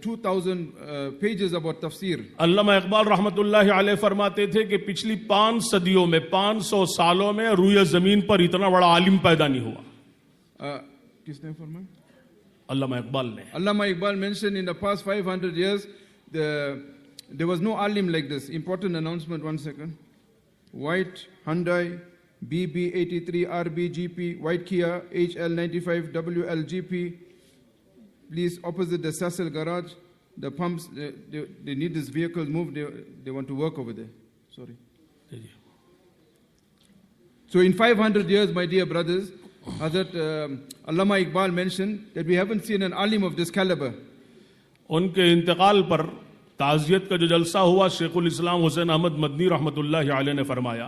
2,000 pages about tafsir. अल्लामा इकबाल रहमतुल्लाह अलैह फरमाते थे कि पिछली 5 सदियों में 500 सालों में रूए जमीन पर इतना बड़ा आलिम पैदा नहीं हुआ। किसने फरमाया? अल्लामा इकबाल ने। Allama Iqbal mentioned in the past 500 years there was no alim like this. Important announcement, 1 second. White Hyundai BB83 RB GP White Kia HL95 WLGP. Please opposite the Cecil garage. The pumps they need this vehicle moved. They want to work over there. Sorry. So in 500 years, my dear brothers, Hazrat Allama Iqbal mentioned that we haven't seen an alim of this caliber. उनके इंतकाल पर ताज़ियत का जो जलसा हुआ, शेखुल इस्लाम हुसैन अहमद मदनी रहमतुल्लाह अलैह ने फरमाया,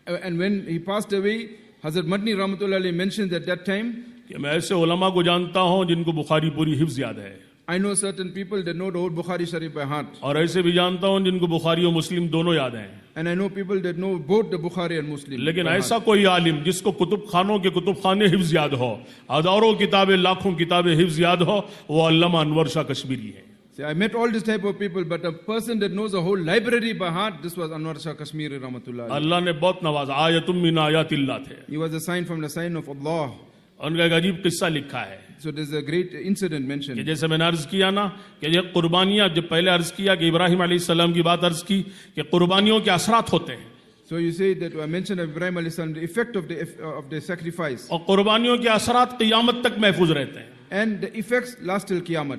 And when he passed away, Hazrat Madni Rahmatullah Ali mentioned at that time, कि मैं ऐसे उलमा को जानता हूं जिनको बुखारी पूरी हिफ्ज याद है, I know certain people that know the whole Bukhari Sharif by heart. और ऐसे भी जानता हूं जिनको बुखारी और मुस्लिम दोनों याद हैं। And I know people that know both the Bukhari and Muslim. लेकिन by ऐसा heart. कोई आलिम जिसको कुतुब खानों के कुतुब खाने हिफ्ज याद हो, हजारों किताबें लाखों किताबें हिफ्ज याद हो, वो अल्लामा अनवर शाह कश्मीरी है। See, I met all this type of people, but a person that knows a whole library by heart, this was Anwar Shah Kashmiri Rahmatullah Ali. अल्लाह ने बहुत नवाजा, आयतुम मिन आयातिल्लाह थे। He was a sign from the sign of Allah. उनका एक अजीब किस्सा लिखा है So there's a great incident कि mentioned. जैसे मैंने अर्ज किया ना कि ये कुर्बानियां, जब पहले अर्ज किया कि इब्राहिम अलैहिस्सलाम की बात अर्ज की कि कुर्बानियों के असरात होते हैं, So you say that I mentioned of Ibrahim alayhi salam, the effect of the sacrifice. और कुर्बानियों के असरात क़यामत तक महफूज रहते हैं। And the effects last till Qiyamah.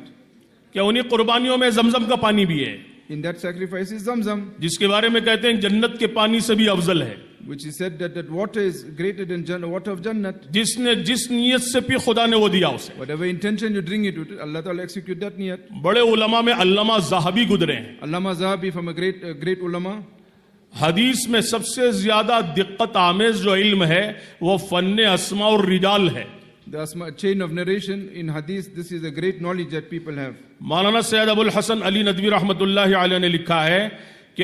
क्या उन्हीं कुर्बानियों में जमजम का पानी भी है, In that sacrifice is Zamzam, जिसके बारे में कहते हैं जन्नत के पानी से भी अफजल है, which is said that water is greater than water of Jannat. जिसने जिस नीयत से भी खुदा ने वो दिया उसे। Whatever intention you drink it with, Allah Ta'ala execute that niyat. बड़े उलमा में अल्लामा ज़हाबी गुजरे हैं। Allama Zahabi from a great ulama. हदीस में सबसे ज्यादा दिक्कत आमेज जो इल्म है वो फन्ने अस्मा और रिजाल है। The chain of narration in hadith, this is a great knowledge that people have. मौलाना सैयद अबुल हसन अली नदवी रहमतुल्लाह अलैह ने लिखा है कि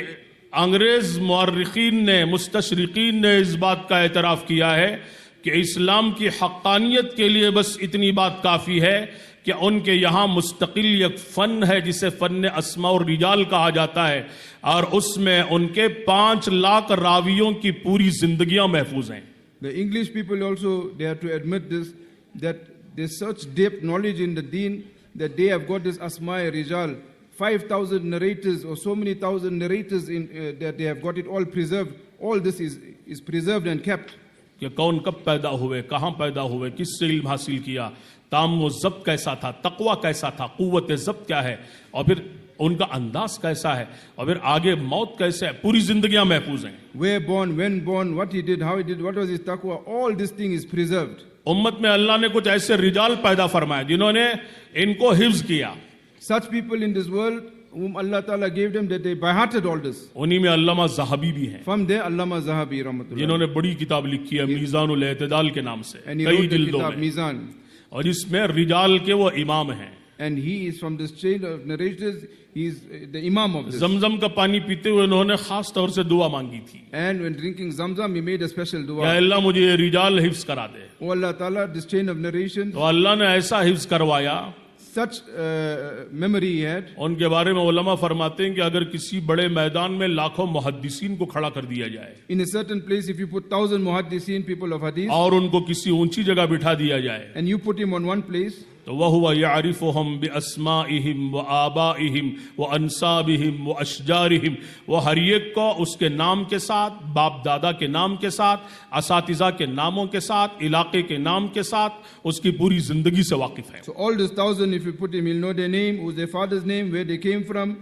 अंग्रेज मुअर्रिखीन ने, मुस्तशरिकीन ने इस बात का एतराफ़ किया है कि इस्लाम की हक़ानियत के लिए बस इतनी बात काफ़ी है कि उनके यहाँ मुस्तकिल एक फ़न है जिसे फ़न अस्मा और रिजाल कहा जाता है, और उसमें उनके 5 लाख रावियों की पूरी जिंदगियां महफूज हैं। The English people also, they have to admit this, that there's such deep knowledge in the deen that they have got this Asma Rijal, 5,000 narrators or so many thousand narrators in that they have got it all preserved. All this is preserved and kept. कि कौन कब पैदा हुए, कहाँ पैदा हुए, किससे इल्म हासिल किया, ताम व ज़ब्त कैसा था, तक़वा कैसा था, क़ुव्वत ज़ब्त क्या है, और फिर उनका अंदाज कैसा है, और फिर आगे मौत कैसे है, पूरी जिंदगियां महफूज हैं। Where born, when born, what he did, how he did, what was his taqwa, all this thing is preserved. उम्मत में अल्लाह ने कुछ ऐसे रिजाल पैदा फरमाए जिन्होंने इनको हिफ्ज किया। Such people in this world whom Allah Ta'ala gave them that they by hearted all this. उन्हीं में अल्लामा ज़हाबी भी हैं, From there, Allama Zahabi Rahmatullah. जिन्होंने बड़ी किताब लिखी है मीज़ानुल एतदाल के नाम से, And he कई wrote the जिल्दों kitab में, Mizan. और इसमें रिजाल के वो इमाम हैं। And he is from this chain of narrators, he is the imam of this. जमजम का पानी पीते हुए उन्होंने खास तौर से दुआ मांगी थी, And when drinking Zamzam, he made a special या dua. अल्लाह मुझे ये रिजाल हिफ्ज करा दे। Oh Allah Ta'ala, this chain of narration, तो अल्लाह ने ऐसा हिफ्ज करवाया, such memory he had. उनके बारे में उलमा फरमाते हैं कि अगर किसी बड़े मैदान में लाखों मुहद्दिसीन को खड़ा कर दिया जाए In a certain place, if you put 1,000 muhaddisin, people of hadith, और उनको किसी ऊंची जगह बिठा दिया जाए, and you put him on one place, तो वह हुआ यारिफुहुम बिअस्माइहिम व आबाइहिम व अंसाबिहिम व अशजारिहिम, वो हर एक को उसके नाम के साथ, बाप दादा के नाम के साथ, असातिज़ा के नामों के साथ, इलाके के नाम के साथ, उसकी पूरी जिंदगी से वाकिफ है। so all this 1,000, if you put him, he'll know their name, who's their father's name, where they came from,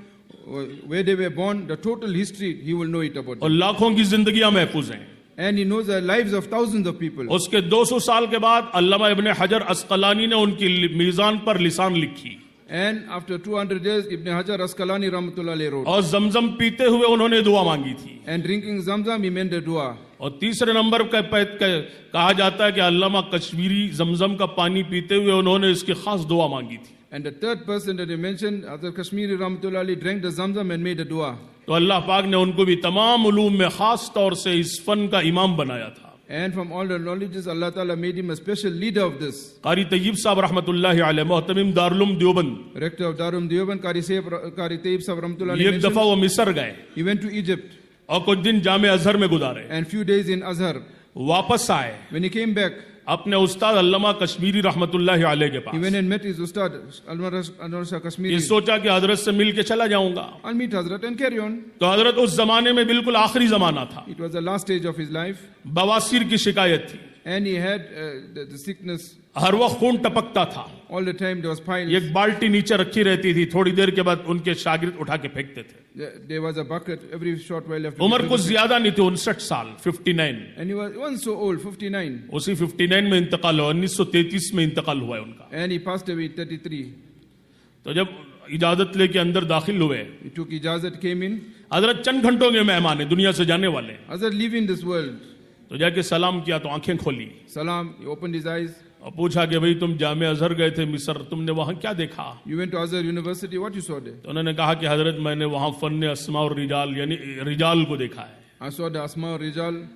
where they were born, the total history, he will know it about और them. लाखों की जिंदगियां महफूज हैं। And he knows the lives of thousands of people. उसके 200 साल के बाद अल्लामा इब्ने हजर अस्कलानी ने उनकी मीज़ान पर लिसान लिखी। And after 200 days, Ibn Hajar Asqalani Rahmatullah alayhi wrote, और जमजम पीते हुए उन्होंने दुआ मांगी थी। and drinking Zamzam, he meant a dua. और तीसरे नंबर कहा जाता है कि अल्लामा कश्मीरी जमजम का पानी पीते हुए उन्होंने इसकी खास दुआ मांगी थी। And the third person that he mentioned, Hazrat Kashmiri Rahmatullah alayhi, drank the Zamzam and made a dua. तो अल्लाह पाक ने उनको भी तमाम उलूम में खास तौर से इस फन का इमाम बनाया था। And from all the knowledges, Allah Ta'ala made him a special leader of this. कारी तय्यब साहब रहमतुल्लाहि अलैह मोहतमिम Darul Deoband, Rector of Darum Deoband, Qari Tayyib Sahib Rahmatullah alayhi एक दफा mentioned, वो मिस्र गए he went to Egypt और कुछ दिन जामे अजहर में गुजारे। and few days in Azhar. वापस आए When he came back, अपने उस्ताद अल्लामा कश्मीरी रहमतुल्लाहि अलैह के he pass. went and met his Ustad, Anwar Shah ये Kashmiri. सोचा कि हजरत से मिल के चला जाऊंगा। I'll meet Hazrat and carry on. तो हजरत उस जमाने में बिल्कुल आखिरी जमाना था, It was the last stage of his life, बवासीर की शिकायत थी, and he had the sickness. हर वक्त खून टपकता था। All the time there was piles. एक बाल्टी नीचे रखी रहती थी, थोड़ी देर के बाद उनके शागिर्द उठा के फेंकते थे। There was a bucket every short while after. उम्र कुछ ज्यादा नहीं थी, 59 साल, 59। And he wasn't so old, 59. उसी 59 में इंतकाल हुआ, 1933 में इंतकाल हुआ है उनका। And he passed away at 33. तो जब इजाजत लेके अंदर दाखिल हुए, He took ijazat, came in. हजरत चंद घंटों के मेहमान है, दुनिया से जाने वाले। Hazrat leaving this world. तो जाके सलाम किया तो आंखें खोली Salam, he opened his eyes. और पूछा कि भाई तुम जामे अजहर गए थे मिस्र, तुमने वहां क्या देखा? You went to Azhar University, what you saw there? तो उन्होंने कहा कि हजरत मैंने वहां फन अस्मा और रिजाल यानी रिजाल को देखा है, I saw the Asma Rijal,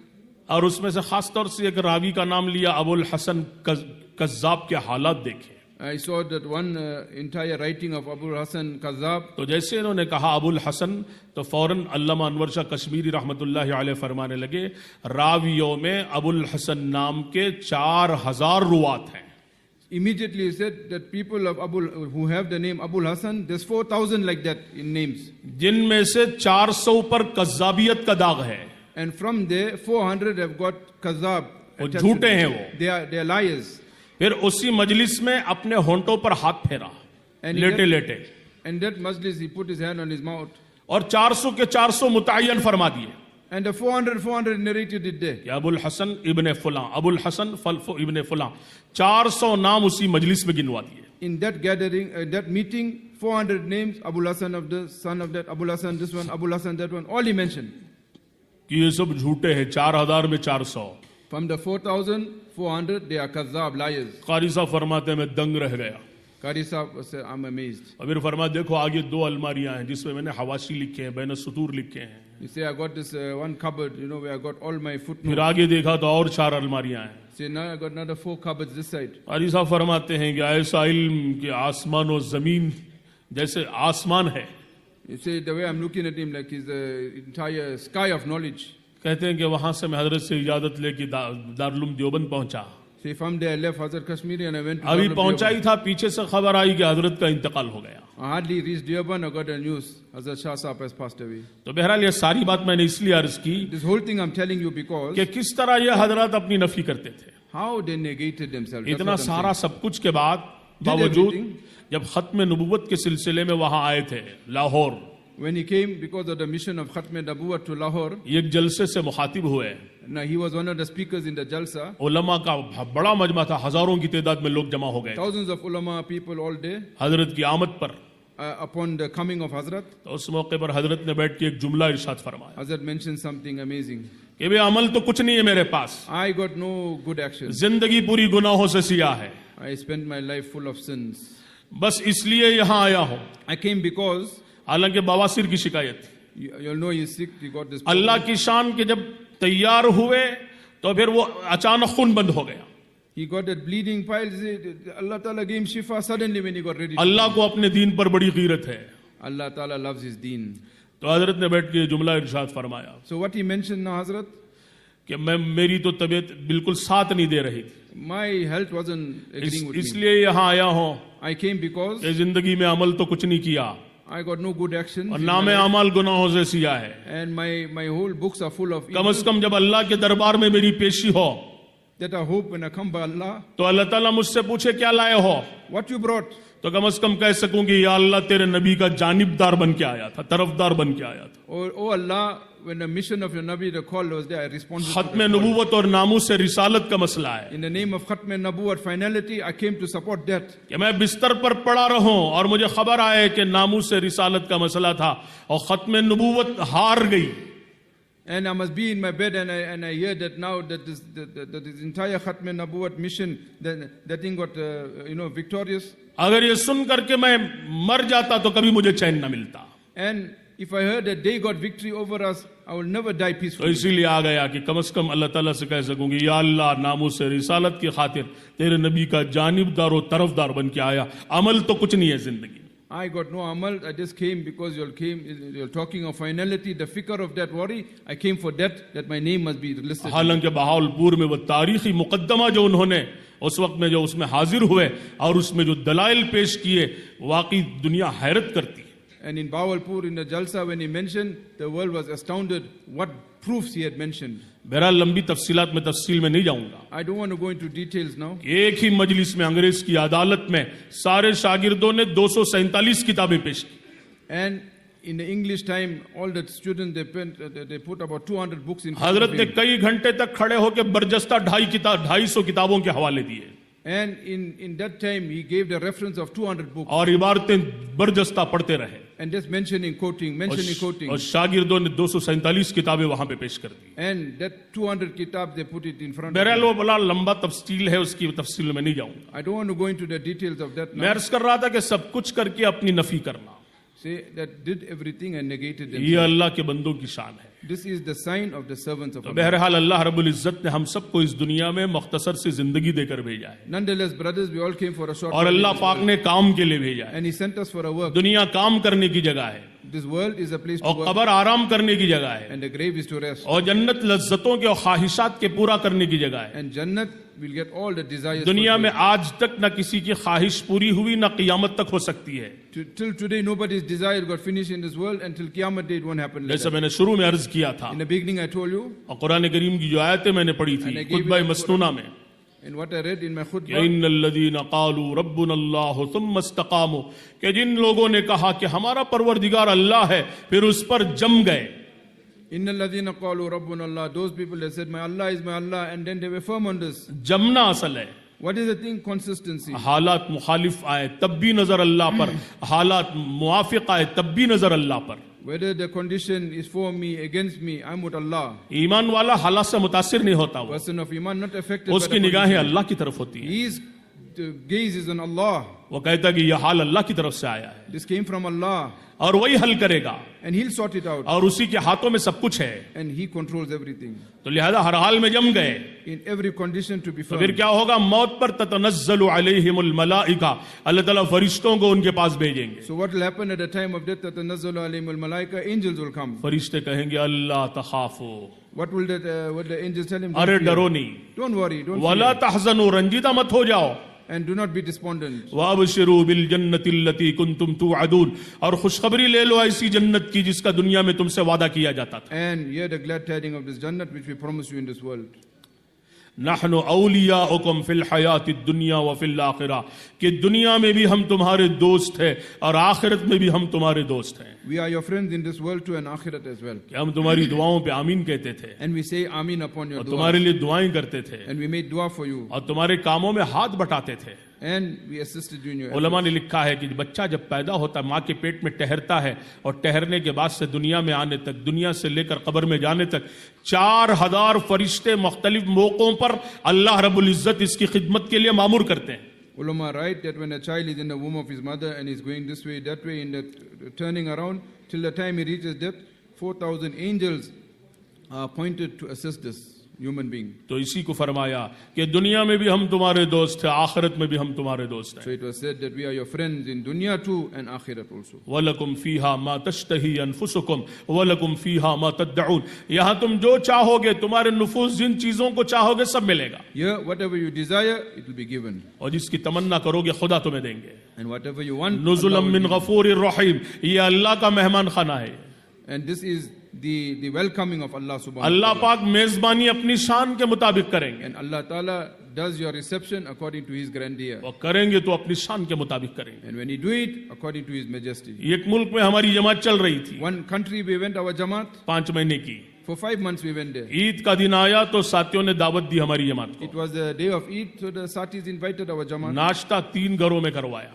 और उसमें से खास तौर से एक रावी का नाम लिया, अबुल हसन कज़्ज़ाब के हालात देखे। I saw that one entire writing of Abu Hassan Kazab. तो जैसे इन्होंने कहा अबुल हसन, तो फौरन अल्लामा अनवर शाह कश्मीरी रहमतुल्लाहि अलैह फरमाने लगे, रावियों में अबुल हसन नाम के 4000 रुवात हैं। Immediately he said that people of who have the name Abul Hassan, there's 4,000 like that in names. जिनमें से 400 पर कज़्ज़ाबियत का दाग है, And from there, 400 have got Kazab. वो attached to झूठे them. हैं वो। They are liars. फिर उसी मजलिस में अपने होंठों पर हाथ फेरा And लेटे लेटे, And that majlis, he put his hand on his mouth. और 400 के 400 मुतय्यन फरमा दिए And the 400 narrated it there. कि अबुल हसन इब्ने फुलां, अबुल हसन फल्फो इब्ने फुलां, 400 नाम उसी मजलिस में गिनवा दिए। In that gathering, that meeting, 400 names, Abul Hassan of this, son of that, Abul Hassan this one, Abul Hassan that one, all he mentioned. कि ये सब झूठे हैं, 4000 में 400। From the 4,400, they are Kazab, liars. कारी साहब फरमाते हैं मैं दंग रह गया। Qari Sahib said, I'm amazed. और फिर फरमा देखो आगे 2 अलमारियां हैं जिसमें मैंने हवाशी लिखे हैं, बैन सुतूर लिखे हैं। You say, I got this one cupboard, where I got all my फिर footnotes. आगे देखा तो और 4 अलमारियां हैं। Say, now I got another 4 cupboards this side. कारी साहब फरमाते हैं कि ऐसा इल्म कि आसमान और जमीन जैसे आसमान है, You say, the way I'm looking at him, like he's the entire sky of knowledge. कहते हैं कि वहां से मैं हजरत से इजाजत लेके दारुल देवबंद पहुंचा। Say, from there I left Hazrat Kashmiri and I went to अभी Darul पहुंचा ही Deoband. था, पीछे से खबर आई कि हजरत का इंतकाल हो गया। I hardly reached Deoband, I got a news. Hazrat Shah Sahib has passed away. तो बहरहाल ये सारी बात मैंने इसलिए अर्ज की This whole thing I'm telling you because कि किस तरह ये हजरत अपनी नफी करते थे। how they negated themselves. That's इतना what I'm सारा saying. सब कुछ के बाद Did बावजूद everything. जब खत्म नबूवत के सिलसिले में वहां आए थे Lahore, When he came because of the mission of Khatm Nabuwat to Lahore, एक जलसे से मुखातिब हुए। now he was one of the speakers in the Jalsa. उलमा का बड़ा मजमा था, हजारों की तादाद में लोग जमा हो गए Thousands of ulama people all day हजरत की आमद पर। upon the coming of Hazrat. तो उस मौके पर हजरत ने बैठ के एक जुमला इरशाद फरमाया Hazrat mentioned something amazing. कि भाई अमल तो कुछ नहीं है मेरे पास, I got no good actions. जिंदगी पूरी गुनाहों से सियाह है, I spent my life full of sins. बस इसलिए यहाँ आया हूँ। I came because हालांकि बवासीर की शिकायत थी। you'll know he's sick. He got this. अल्लाह की शान के जब तैयार हुए तो फिर वो अचानक खून बंद हो गया। He got that bleeding pile. Allah Ta'ala gave him shifa suddenly when he got ready. अल्लाह को अपने दीन पर बड़ी गीरत है। Allah Ta'ala loves his deen. तो हजरत ने बैठ के जुमला इरशाद फरमाया So what he mentioned now, Hazrat, कि मेरी तो तबीयत बिल्कुल साथ नहीं दे रही थी, my health wasn't agreeing with me. इसलिए यहाँ आया हूँ I came because कि जिंदगी में अमल तो कुछ नहीं किया I got no good actions. और in नाम my life. अमल गुनाहों से सिया है। And my whole books are full of come evil. से कम जब अल्लाह के दरबार में मेरी पेशी हो that I hope when I come by Allah. तो अल्लाह ताला मुझसे पूछे क्या लाए हो, What you brought? तो कम से कम कह सकूंगी या अल्लाह तेरे नबी का जानिबदार बन के आया था, तरफदार बन के आया था। Oh Allah, when the mission of your Nabi, the call was there, I responded to खत्म the call. नबूवत और नामूस से रिसालत का मसला है In the name of Khatm Nabuwat, finality, I came to support that. कि मैं बिस्तर पर पड़ा रहूं और मुझे खबर आए कि नामूस से रिसालत का मसला था और खत्म नबूवत हार गई। And I must be in my bed and I hear that now that this entire Khatm Nabuwat mission, that thing got, victorious. अगर ये सुन करके मैं मर जाता तो कभी मुझे चैन न मिलता। And if I heard that they got victory over us, I will never die तो peacefully. इसीलिए आ गया कि कम से कम अल्लाह ताला से कह सकूंगी या अल्लाह नामूस से रिसालत की खातिर तेरे नबी का जानिबदार और तरफदार बन के आया। अमल तो कुछ नहीं है जिंदगी। I got no amal. I just came because you're talking of finality, the fikr of that worry. I came for that my name must be listed. हालांकि बहावलपुर में वो तारीखी मुकद्दमा जो उन्होंने उस वक्त में जो उसमें हाजिर हुए और उसमें जो दलाइल पेश किए, वाकई दुनिया हैरत करती है। And in Bahawalpur, in the Jalsa, when he mentioned, the world was astounded what proofs he had mentioned. बहरहाल लंबी तफसीलात में तफसील में नहीं जाऊंगा। I don't want to go into details now. एक ही मजलिस में अंग्रेज की अदालत में सारे शागिर्दों ने 247 किताबें पेश की। And in the English time, all the students, they put about 200 books in front Hazrat of ने him. कई घंटे तक खड़े होकर बरजस्ता 250 किताबों के हवाले दिए And in that time, he gave the reference of 200 books. और इबारतें बरजस्ता पढ़ते रहे And just mentioning, quoting. और शागिर्दों ने 247 किताबें वहां पे पेश कर दी। And that 200 kitabs, they put it in front of बहरहाल him. वो बड़ा लंबा तफसील है, उसकी तफसील में नहीं जाऊंगा। I don't want to go into the details of that मैं now. अर्ज कर रहा था कि सब कुछ करके अपनी नफी करना, Say that did everything and negated ये themselves. अल्लाह के बंदों की शान है। This is the sign of the servants of तो Allah. बहरहाल अल्लाह रब्बुल इज्जत ने हम सबको इस दुनिया में मुख्तसर सी जिंदगी देकर भेजा है Nonetheless, brothers, we all came for a short और while in अल्लाह this पाक world. ने काम के लिए भेजा है। And he sent us for a work. दुनिया काम करने की जगह है This world is a place to और work, कब्र आराम करने की जगह है and the grave is to rest. और जन्नत लज्जतों के और ख्वाहिशात के पूरा करने की जगह है। And Jannat will get all the desires. दुनिया में fulfilled. आज तक न किसी की ख्वाहिश पूरी हुई न क़यामत तक हो सकती है। Till today, nobody's desire got finished in this world. Until Qiyamah day, it won't happen. Like जैसे that. मैंने शुरू में अर्ज किया था In the beginning, I told you, और कुरान करीम की जो आयतें मैंने पढ़ी थी And I gave Khutba you the मसनूना में, and what I read in my khutbah, इन्नल्लज़ीना क़ालू रब्बुनल्लाहु सुम्मा इस्तक़ामू, कि जिन लोगों ने कहा कि हमारा परवरदिगार अल्लाह है फिर उस पर जम गए। Inna alladhina qalu rabbuna Allah, those people that said, my Allah is my Allah, and then they were firm on this. जमना असल है, What is the thing? Consistency. हालात मुखालिफ आए तब भी नजर अल्लाह पर, हालात मुवाफिक आए तब भी नजर अल्लाह पर। Whether the condition is for me, against me, I'm with Allah. ईमान वाला हालात से मुतासिर नहीं होता, वो Person of Iman not affected by उसकी the निगाहें condition. अल्लाह की तरफ होती है। His gaze is on Allah. वो कहता है कि यह हाल अल्लाह की तरफ से आया है This came from Allah. और वही हल करेगा And He'll sort it out. और उसी के हाथों में सब कुछ है। And He controls everything. तो लिहाजा हर हाल में जम गए In every condition to be तो firm. फिर क्या होगा, मौत पर ततनज़्ज़लु अलैहिमुल मलाइका, अल्लाह ताला फरिश्तों को उनके पास भेजेंगे। So what will happen at the time of death? تَتَنَزَّلُ عَلَيْهِمُ الْمَلَائِكَةُ, angels will come. फरिश्ते कहेंगे अल्लाह तखाफो, What will the angels tell him? अरे Don't fear. डरो नहीं, Don't worry. Don't वला fear. तहज़नु, रंजीदा मत हो जाओ, And do not be despondent. वाबशिरू बिल जन्नतिल्लती कुंतुम तुअदून, और खुशखबरी ले लो ऐसी जन्नत की जिसका दुनिया में तुमसे वादा किया जाता था। And hear the glad tidings of this Jannat which we promise you in this world. नहनु औलियाउकुम फिल हयाति दुनिया व फिल आखिरा, कि दुनिया में भी हम तुम्हारे दोस्त हैं और आखिरत में भी हम तुम्हारे दोस्त हैं। We are your friends in this world too and akhirat as well. कि हम तुम्हारी दुआओं पे आमीन कहते थे And we say Amin upon your और तुम्हारे dua. लिए दुआएं करते थे And we made dua for you. और तुम्हारे कामों में हाथ बटाते थे। And we assisted you in your उलमा efforts. ने लिखा है कि बच्चा जब पैदा होता है माँ के पेट में ठहरता है और ठहरने के बाद से दुनिया में आने तक, दुनिया से लेकर कब्र में जाने तक 4000 फरिश्ते मुख्तलिफ मौकों पर अल्लाह रब्बुल इज्जत इसकी खिदमत के लिए मामूर करते हैं। Ulama write that when a child is in the womb of his mother and is going this way, that way, in the turning around, till the time he reaches death, 4,000 angels are appointed to assist this human being. तो इसी को फरमाया कि दुनिया में भी हम तुम्हारे दोस्त हैं, आखिरत में भी हम तुम्हारे दोस्त So हैं। it was said that we are your friends in dunya too and akhirat also. वलकुम फीहा मा तश्तही अनफुसुकुम वलकुम फीहा मा तद्दऊन, यहाँ तुम जो चाहोगे, तुम्हारे नुफूस जिन चीजों को चाहोगे सब मिलेगा, Here, whatever you desire, it will be given. और जिसकी तमन्ना करोगे खुदा तुम्हें देंगे। And whatever you want, नुज़ुलम Allah will मिन give. गफूरिर रहीम, ये अल्लाह का मेहमान खाना है। And this is the welcoming of Allah subhanahu wa Allah ta'ala. पाक मेजबानी अपनी शान के मुताबिक करेंगे And Allah Ta'ala does your reception according to His grandeur. और करेंगे तो अपनी शान के मुताबिक करेंगे। And when He do it, according to His majesty. एक मुल्क में हमारी जमात चल रही थी One country we went our Jamaat, 5 महीने की। for 5 months we went there. Eid का दिन आया तो साथियों ने दावत दी हमारी जमात It को। was the day of Eid, so the Satis invited our Jamaat. नाश्ता 3 घरों में करवाया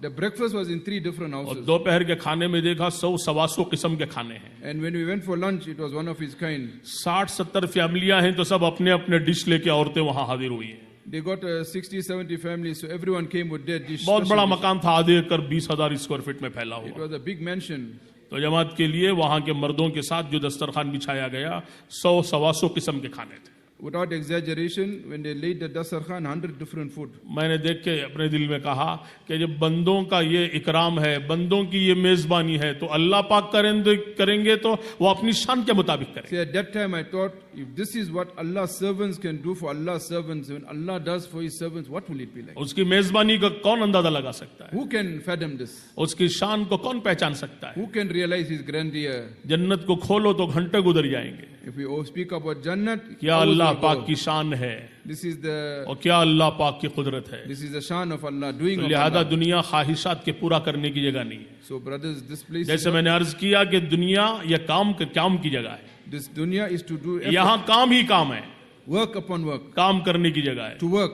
The breakfast was in 3 different और houses. दोपहर के खाने में देखा 100-125 किस्म के खाने हैं। And when we went for lunch, it was one of its kind. 60-70 फैमिलियां हैं तो सब अपने अपने डिश लेके औरतें वहां हाजिर हुई हैं। They got 60-70 families, so everyone came with their dish. बहुत बड़ा special dish. मकान था, आधे एकड़ 20,000 स्क्वायर फीट में फैला It हुआ। was a big mansion. तो जमात के लिए वहां के मर्दों के साथ जो दस्तरखान बिछाया गया 100-125 किस्म के खाने थे। Without exaggeration, when they laid the dasarkhan, 100 different food. मैंने देख के अपने दिल में कहा कि जब बंदों का ये इकराम है, बंदों की ये मेजबानी है, तो अल्लाह पाक करेंगे तो वो अपनी शान के मुताबिक करेंगे। See, at that time I thought, if this is what Allah's servants can do for Allah's servants, when Allah does for His servants, what will it be like? उसकी मेजबानी का कौन अंदाजा लगा सकता है? Who can fathom this? उसकी शान को कौन पहचान सकता है? Who can realize His grandeur? जन्नत को खोलो तो घंटे गुजर जाएंगे। If we speak about Jannat, क्या hours अल्लाह will पाक go. की शान है This is the और क्या अल्लाह पाक की कुदरत है। the shan of Allah, doing of लिहाजा Allah. दुनिया ख्वाहिशात के पूरा करने की जगह नहीं है। So brothers, this place, जैसे मैंने अर्ज किया कि दुनिया यह काम की जगह है। this dunya is to do effort, यहाँ काम ही काम है, work upon work, काम करने की जगह है। to work.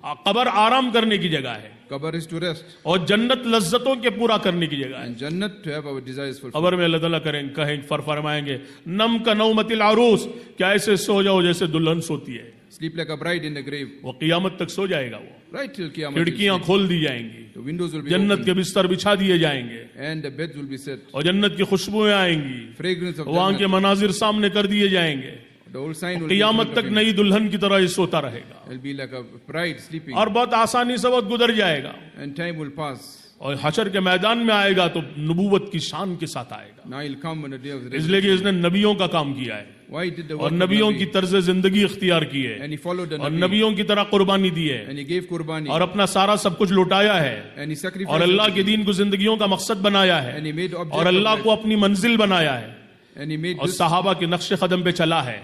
कब्र आराम करने की जगह है Qabr is to rest, और जन्नत लज्जतों के पूरा करने की जगह है। and Jannat to have our desires fulfilled. कब्र में अल्लाह ताला कहें फरमाएंगे नम का नौमतिल आरूस, क्या ऐसे सो जाओ जैसे दुल्हन सोती है। Sleep like a bride in the grave, वो क़यामत तक सो जाएगा। वो right till Qiyamah. खिड़कियां खोल दी जाएंगी, The windows will be जन्नत open, के बिस्तर बिछा दिए जाएंगे and the beds will be set. और जन्नत की खुशबुएं आएंगी, Fragrance of वहां के Jannat. मनाजिर सामने कर दिए जाएंगे। The old sign will be क़यामत in तक front of him. नई दुल्हन की तरह ये सोता रहेगा It'll be like a bride sleeping, और बहुत आसानी से वक्त गुजर जाएगा and time will pass. और हशर के मैदान में आएगा तो नबूवत की शान के साथ आएगा। Now he'll come on the day of the इसलिए कि इसने नबियों का काम किया है Why did the और work of नबियों Nabi? की तर्ज जिंदगी इख्तियार की है And he followed the और Nabi, नबियों की तरह कुर्बानी दी है and he gave qurbani, और अपना सारा सब कुछ लुटाया है and he sacrificed, और अल्लाह के दीन को जिंदगियों का मकसद बनाया है and he made object और of अल्लाह life, को अपनी मंजिल बनाया है and he made और this, सहाबा के नक्शे कदम पे चला है।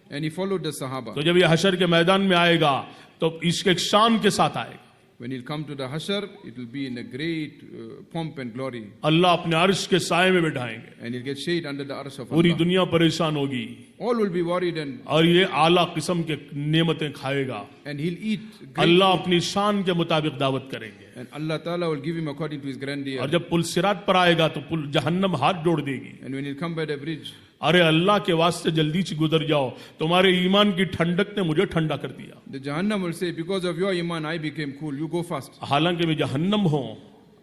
and he followed the Sahaba. तो जब ये हशर के मैदान में आएगा तो इसके एक शान के साथ आएगा। When he'll come to the Hashar, it will be in a great pomp and glory, अल्लाह अपने अर्श के साए में बिठाएंगे, and he'll get shade under the arsh of पूरी Allah. दुनिया परेशान होगी All will be worried, और ये आला किस्म के नेमतें खाएगा। and he'll eat great Allah food, अपनी शान के मुताबिक दावत करेंगे and Allah Ta'ala will give him according to his grandeur. और जब पुल सिरात पर आएगा तो पुल जहन्नम हाथ जोड़ देगी। And when he'll come by the bridge, अरे अल्लाह के वास्ते जल्दी से गुजर जाओ, तुम्हारे ईमान की ठंडक ने मुझे ठंडा कर दिया। the Jahannam will say, because of your iman, I became cool. You go fast. हालांकि मैं जहन्नम हूँ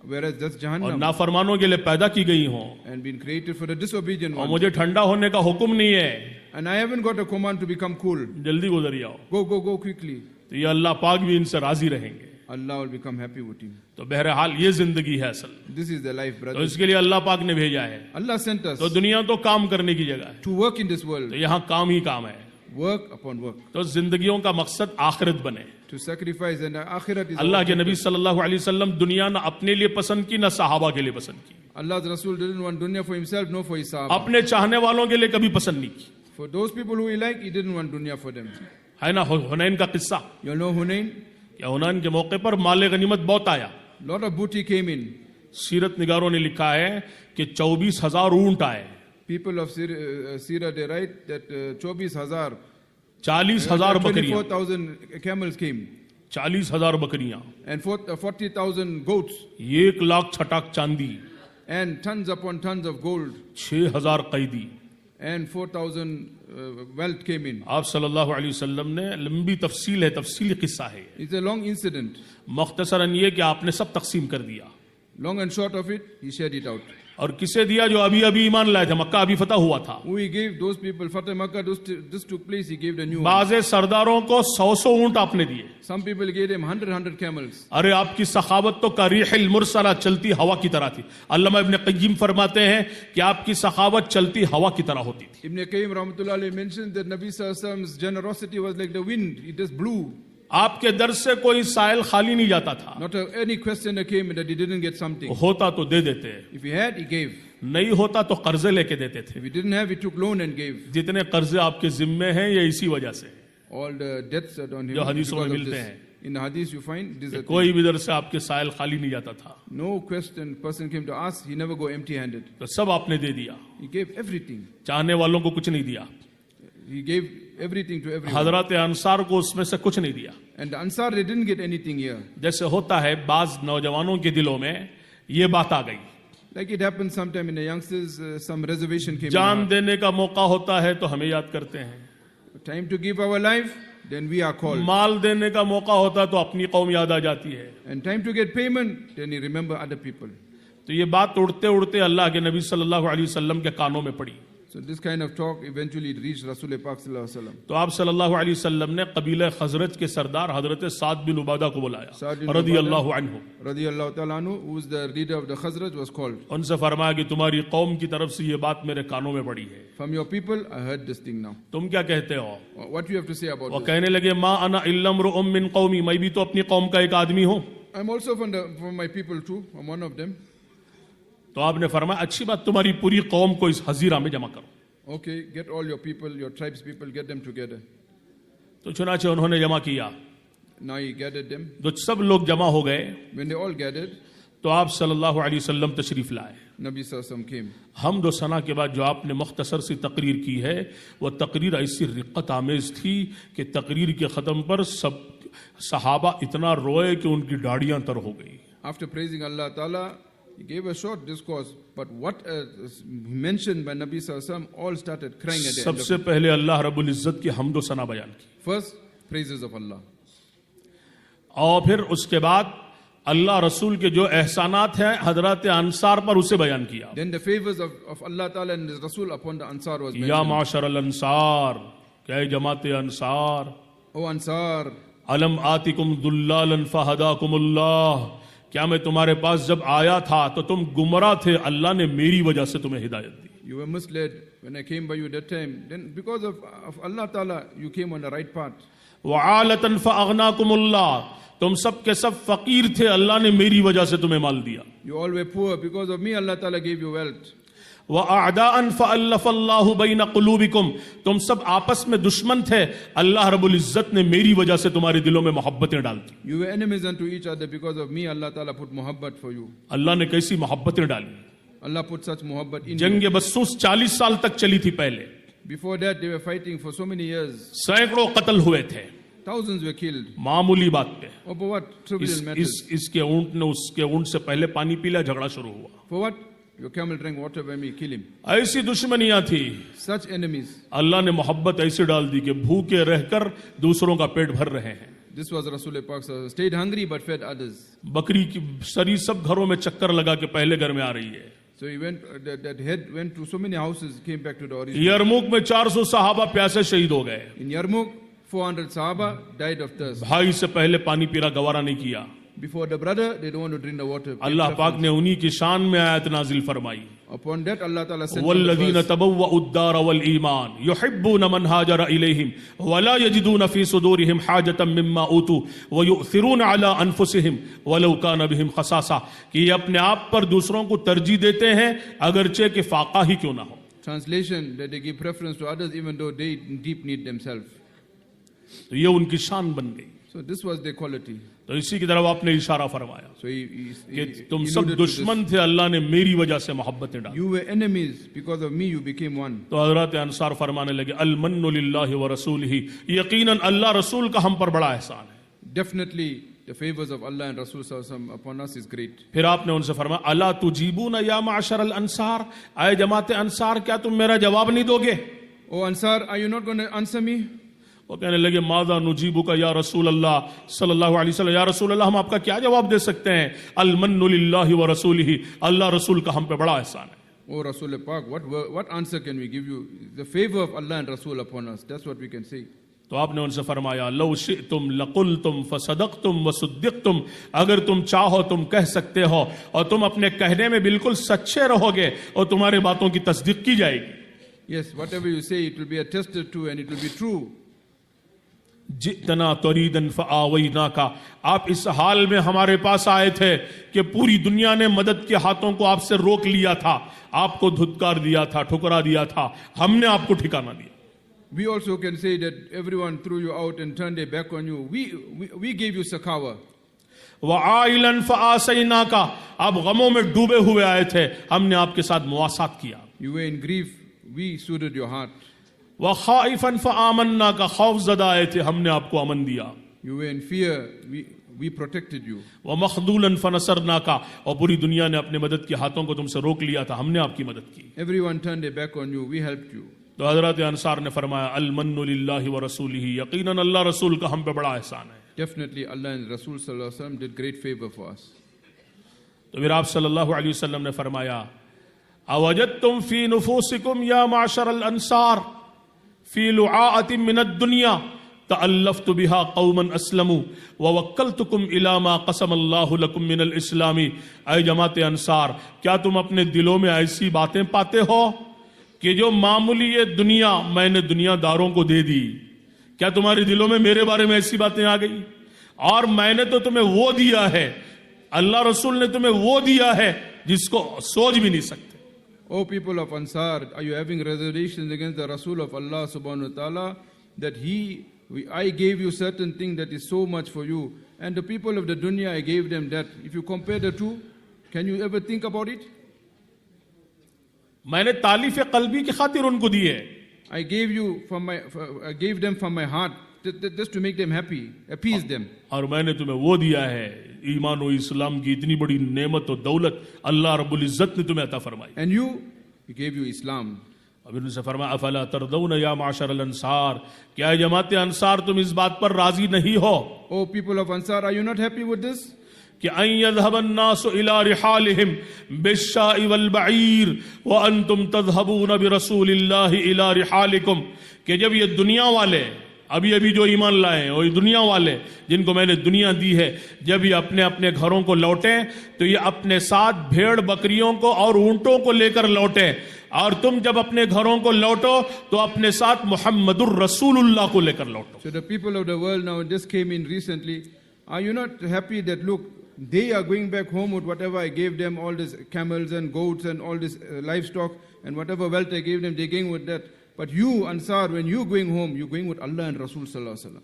Whereas that's और Jahannam, नाफरमानों के लिए पैदा की गई हूँ and been created for the disobedient और one. मुझे ठंडा होने का हुक्म नहीं है, And I haven't got a command to become cool. जल्दी गुजर जाओ। Go quickly. तो ये अल्लाह पाक भी इनसे राजी रहेंगे। Allah will become happy with him. तो बहरहाल ये जिंदगी है असल, This is the life, तो brother. इसके लिए अल्लाह पाक ने भेजा है। Allah sent us तो दुनिया तो काम करने की जगह है, to work in this world. तो यहाँ काम ही काम है। Work upon work. तो जिंदगियों का मकसद आखिरत बने। To sacrifice, and akhirat is Allah our के objective. नबी सल्लल्लाहु अलैहि वसल्लम दुनिया न अपने लिए पसंद की न सहाबा के लिए पसंद की, Allah's Rasul didn't want dunya for himself, no for his sahaba. अपने चाहने वालों के लिए कभी पसंद नहीं की। For those people who he liked, he didn't want dunya for them. है ना हुनैन का किस्सा, You know Hunain? क्या हुनैन के मौके पर माल गनीमत बहुत आया। Lot of booty came in. सीरत निगारों ने लिखा है कि 24,000 ऊंट आए, People of Sirah, they write that 24,000, 40,000 बकरियां, 24,000 camels came, 40,000 बकरियां, and 40,000 goats, 1 लाख छटाक चांदी, and tons upon tons of gold, 6,000 कैदी। and 4,000 wealth came in. आप सल्लल्लाहु अलैहि वसल्लम ने लंबी तफसील है, तफसीली किस्सा है, It's a long incident. मुख्तसरन ये कि आपने सब तकसीम कर दिया। Long and short of it, he shared it out. और किसे दिया? जो अभी अभी ईमान लाए थे, मक्का अभी फतह हुआ था। Who he gave those people, Fateh Makkah, this took place, he gave the new one. बाज़े सरदारों को 100 ऊंट आपने दिए। Some people gave them 100 camels. अरे आपकी सखावत तो कारीहिल मुरसला, चलती हवा की तरह थी। अल्लामा इब्न क़य्यिम फरमाते हैं कि आपकी सखावत चलती हवा की तरह होती थी। Ibn Qayyim Rahmatullah Alayhi mentioned that Nabi Sallallahu Alaihi Wasallam's generosity was like the wind, it just blew. आपके दर से कोई साइल खाली नहीं जाता था, Not any question that came that he didn't get something. होता तो दे देते। If he had, he gave. नहीं होता तो कर्जे लेके देते थे। If we didn't have, we took loan and gave. जितने कर्जे आपके जिम्मे हैं ये इसी वजह से All the debts that on him जो हदीसों में because of मिलते this. हैं। In the hadith you find this is a thing. कोई भी इधर से आपके सायल खाली नहीं जाता था, No question person came to ask, he never go empty handed. तो सब आपने दे दिया। He gave everything. चाहने वालों को कुछ नहीं दिया, He gave everything to everyone. हजरत अंसार को उसमें से कुछ नहीं दिया। And the Ansar, they didn't get anything here. जैसे होता है बाज नौजवानों के दिलों में ये बात आ गई, Like it happened sometime in the youngsters, some reservation came जान in. देने का मौका होता है तो हमें याद करते हैं, Time to give our life, then we are called. माल देने का मौका होता है तो अपनी कौम याद आ जाती है। And time to get payment, then you remember other people. तो ये बात उड़ते उड़ते अल्लाह के नबी सल्लल्लाहु अलैहि वसल्लम के कानों में पड़ी। So this kind of talk eventually reached Rasul Pak Sallallahu Alaihi Wasallam. तो आप सल्लल्लाहु अलैहि वसल्लम ने कबीले खजरज के सरदार हजरत साद बिन उबादा को बुलाया Sa'd bin रदी Ubadah, अल्लाह अन्हु। Radiyallahu ta'ala anhu, who was the leader of the Khazraj, was called. उनसे फरमाया कि तुम्हारी कौम की तरफ से ये बात मेरे कानों में पड़ी है, From your people, I heard this thing now. तुम क्या कहते हो? What do you have to say about वो this? कहने लगे मा अना इल्ला इम्रुउम मिन कौमी, मैं भी तो अपनी कौम का एक आदमी हूँ। I'm also from my people too. I'm one of them. तो आपने फरमाया अच्छी बात, तुम्हारी पूरी कौम को इस हजीरा में जमा करो। Okay, get all your people, your tribes people, get them together. तो चुनाचे उन्होंने जमा किया, Now he gathered them. तो सब लोग जमा हो गए When they all gathered, तो आप सल्लल्लाहु अलैहि वसल्लम तशरीफ लाए। Nabi Sallallahu Alaihi Wasallam came. हम दो सना के बाद जो आपने मुख्तसर सी तकरीर की है वह तकरीर ऐसी रिक्कत आमेज थी कि तकरीर के ख़त्म पर सब सहाबा इतना रोए कि उनकी दाढ़ियां तर हो गई। After praising Allah Ta'ala, he gave a short discourse, but what mentioned by Nabi Sallallahu Alaihi Wasallam, all started crying at the end of सबसे it. पहले अल्लाह रब्बुल इज्जत की हमदो सना बयान की First, praises of Allah. और फिर उसके बाद अल्लाह रसूल के जो एहसानात हैं हजरत अंसार पर उसे बयान किया। Then the favors of Allah Ta'ala and His Rasul upon the Ansar was या mentioned. माशर अल अंसार, क्या जमात अंसार, O Ansar, अलम आतिकुम दुल्लालन फहदाकुमुल्लाह, क्या मैं तुम्हारे पास जब आया था तो तुम गुमराह थे, अल्लाह ने मेरी वजह से तुम्हें हिदायत दी। you were misled when I came by you that time. Then because of Allah Ta'ala, you came on the right path. वआलतन फअगनाकुमुल्लाह, तुम सब के सब फकीर थे, अल्लाह ने मेरी वजह से तुम्हें माल दिया। You all were poor. Because of me, Allah Ta'ala gave you wealth. वअअदाअन फअल्लफल्लाहु बैन कुलूबिकुम, तुम सब आपस में दुश्मन थे, अल्लाह रब्बुल इज्जत ने मेरी वजह से तुम्हारे दिलों में मोहब्बतें डाल दी। You were enemies unto each other. Because of me, Allah Ta'ala put muhabbat for you. अल्लाह ने कैसी मोहब्बतें डाली। Allah put such muhabbat in you. जंग बसूस 40 साल तक चली थी पहले, Before that, they were fighting for so many years. सैकड़ों कत्ल हुए थे Thousands were killed. मामूली बात पे। Oh, for what? Trivial matters. इसके ऊंट ने उसके ऊंट से पहले पानी पी लिया, झगड़ा शुरू हुआ। For what? Your camel drank water by me, kill him. ऐसी दुश्मनियां थी, Such enemies. अल्लाह ने मोहब्बत ऐसी डाल दी कि भूखे रहकर दूसरों का पेट भर रहे हैं। This was Rasul Pak stayed hungry but fed others. बकरी की सरी सब घरों में चक्कर लगा के पहले घर में आ रही है। So he went, that head went to so many houses, came back to the origin. यरमुक में 400 सहाबा प्यासे शहीद हो गए। In Yarmouk, 400 Sahaba died of thirst. भाई से पहले पानी पीना गवारा नहीं किया। Before the brother, they don't want to drink the water. अल्लाह पाक ने उन्हीं की शान में आयत नाजिल फरमाई, Upon that, Allah Ta'ala sent वल्लज़ीन तबव्वउ उद्दार वल ईमान युहिब्बून मन हाजर इलैहिम वला यजिदून फी सुदूरिहिम हाजतम मिम्मा ऊतू वयुअथिरून अला अनफुसिहिम वलौ कान बिहिम खसासा, कि ये अपने आप पर दूसरों को तरजीह देते हैं अगरचे कि फाका ही क्यों ना हो। Translation, that they give preference to others even though they in deep need themselves. तो ये उनकी शान बन गई। So this was their quality. तो इसी की तरफ आपने इशारा फरमाया So कि तुम he सब alluded to this. दुश्मन थे, अल्लाह ने मेरी वजह से मोहब्बतें डाली। You were enemies. Because of me, you became one. तो हजरत अंसार फरमाने लगे अल मन्नु लिल्लाहि व रसूलिही, यकीनन अल्लाह रसूल का हम पर बड़ा एहसान है। Definitely, the favors of Allah and Rasul Sallallahu Alaihi Wasallam upon us is great. फिर आपने उनसे फरमाया अला तुजीबून या माशर अल अंसार, आए जमात अंसार क्या तुम मेरा जवाब नहीं दोगे? Oh Ansar, are you not going to answer me? वो कहने लगे मादा नुजीबू का या रसूल अल्लाह सल्लल्लाहु अलैहि वसल्लम, या रसूल अल्लाह हम आपका क्या जवाब दे सकते हैं? अल मन्नु लिल्लाहि व रसूलिही, अल्लाह रसूल का हम पे बड़ा एहसान है। Oh Rasul Pak, what answer can we give you? The favor of Allah and Rasul upon us. That's what we can say. तो आपने उनसे फरमाया लौ शिअतुम लकुलतुम फसदक्तुम वसुद्दिक्तुम, अगर तुम चाहो तुम कह सकते हो और तुम अपने कहने में बिल्कुल सच्चे रहोगे और तुम्हारे बातों की तस्दीक की जाएगी। Yes, whatever you say, it will be attested to and it will be true. जितना तरीदन फ़आवैना का, आप इस हाल में हमारे पास आए थे कि पूरी दुनिया ने मदद के हाथों को आपसे रोक लिया था, आपको धुतकार दिया था, ठुकरा दिया था, हमने आपको ठिकाना दिया। We also can say that everyone threw you out and turned their back on you. We gave you sakhawa. वआइलन फ़आसैना का, आप गमों में डूबे हुए आए थे, हमने आपके साथ मुआसात किया। You were in grief. We soothed your heart. वखाइफन फ़आमन्ना का, खौफ ज़दा आए थे, हमने आपको अमन दिया। You were in fear. We protected you. वमख़दूलन फ़नसरना का, और पूरी दुनिया ने अपने मदद के हाथों को तुमसे रोक लिया था, हमने आपकी मदद की। Everyone turned their back on you. We helped you. तो हज़रत अंसार ने फरमाया अल मन्नु लिल्लाहि व रसूलिही, यकीनन अल्लाह रसूल का हम पे बड़ा एहसान है। Definitely Allah and Rasul sallallahu alaihi wasallam did great favor for us. तो फिर आप सल्लल्लाहु अलैहि वसल्लम ने फरमाया अवजदतुम फी नुफूसिकुम या माशर अल अंसार फी लुआअतिन मिन दुनिया तअल्लफ्तु बिहा कौमन अस्लमू व वक्कलतुकुम इला मा कसम अल्लाहु लकुम मिन अल इस्लामी। ऐ जमात अंसार, क्या तुम अपने दिलों में ऐसी बातें पाते हो कि जो मामूली ये दुनिया मैंने दुनियादारों को दे दी? क्या तुम्हारे दिलों में मेरे बारे में ऐसी बातें आ गई? और मैंने तो तुम्हें वो दिया है, अल्लाह रसूल ने तुम्हें वो दिया है जिसको सोच भी नहीं सकते। O people of Ansar, are you having reservations against the Rasul of Allah subhanahu wa ta'ala that I gave you certain thing that is so much for you, and the people of the dunya I gave them that? If you compare the two, can you ever think about it? मैंने तालीफ कल्बी की खातिर उनको दी है। I gave them from my heart just to make them happy, appease them. और मैंने तुम्हें वो दिया है, ईमान और इस्लाम की इतनी बड़ी नेमत और दौलत अल्लाह रब्बुल इज्जत ने तुम्हें अता फरमाई। And He gave you Islam. अब उनसे फरमाया अफला तरदौन या माशर अल अंसार, क्या जमात अंसार तुम इस बात पर राजी नहीं हो? O people of Ansar, are you not happy with this? कि अन यज़हबन नासु इला रिहालिहिम बिश्शाइ वल बईर व अंतुम तज़हबून बिरसूलिल्लाहि इला रिहालिकुम, कि जब ये दुनिया वाले अभी जो ईमान लाए हैं और ये दुनिया वाले जिनको मैंने दुनिया दी है, जब ये अपने अपने घरों को लौटें तो ये अपने साथ भेड़ बकरियों को और ऊंटों को लेकर लौटें, और तुम जब अपने घरों को लौटो तो अपने साथ मुहम्मदुर रसूलुल्लाह को लेकर लौटो। So the people of the world now just came in recently. Are you not happy that look, they are going back home with whatever I gave them, all these camels and goats and all this livestock and whatever wealth I gave them, they're going with that. But you, Ansar, when you're going home, you're going with Allah and Rasul sallallahu alaihi wasallam.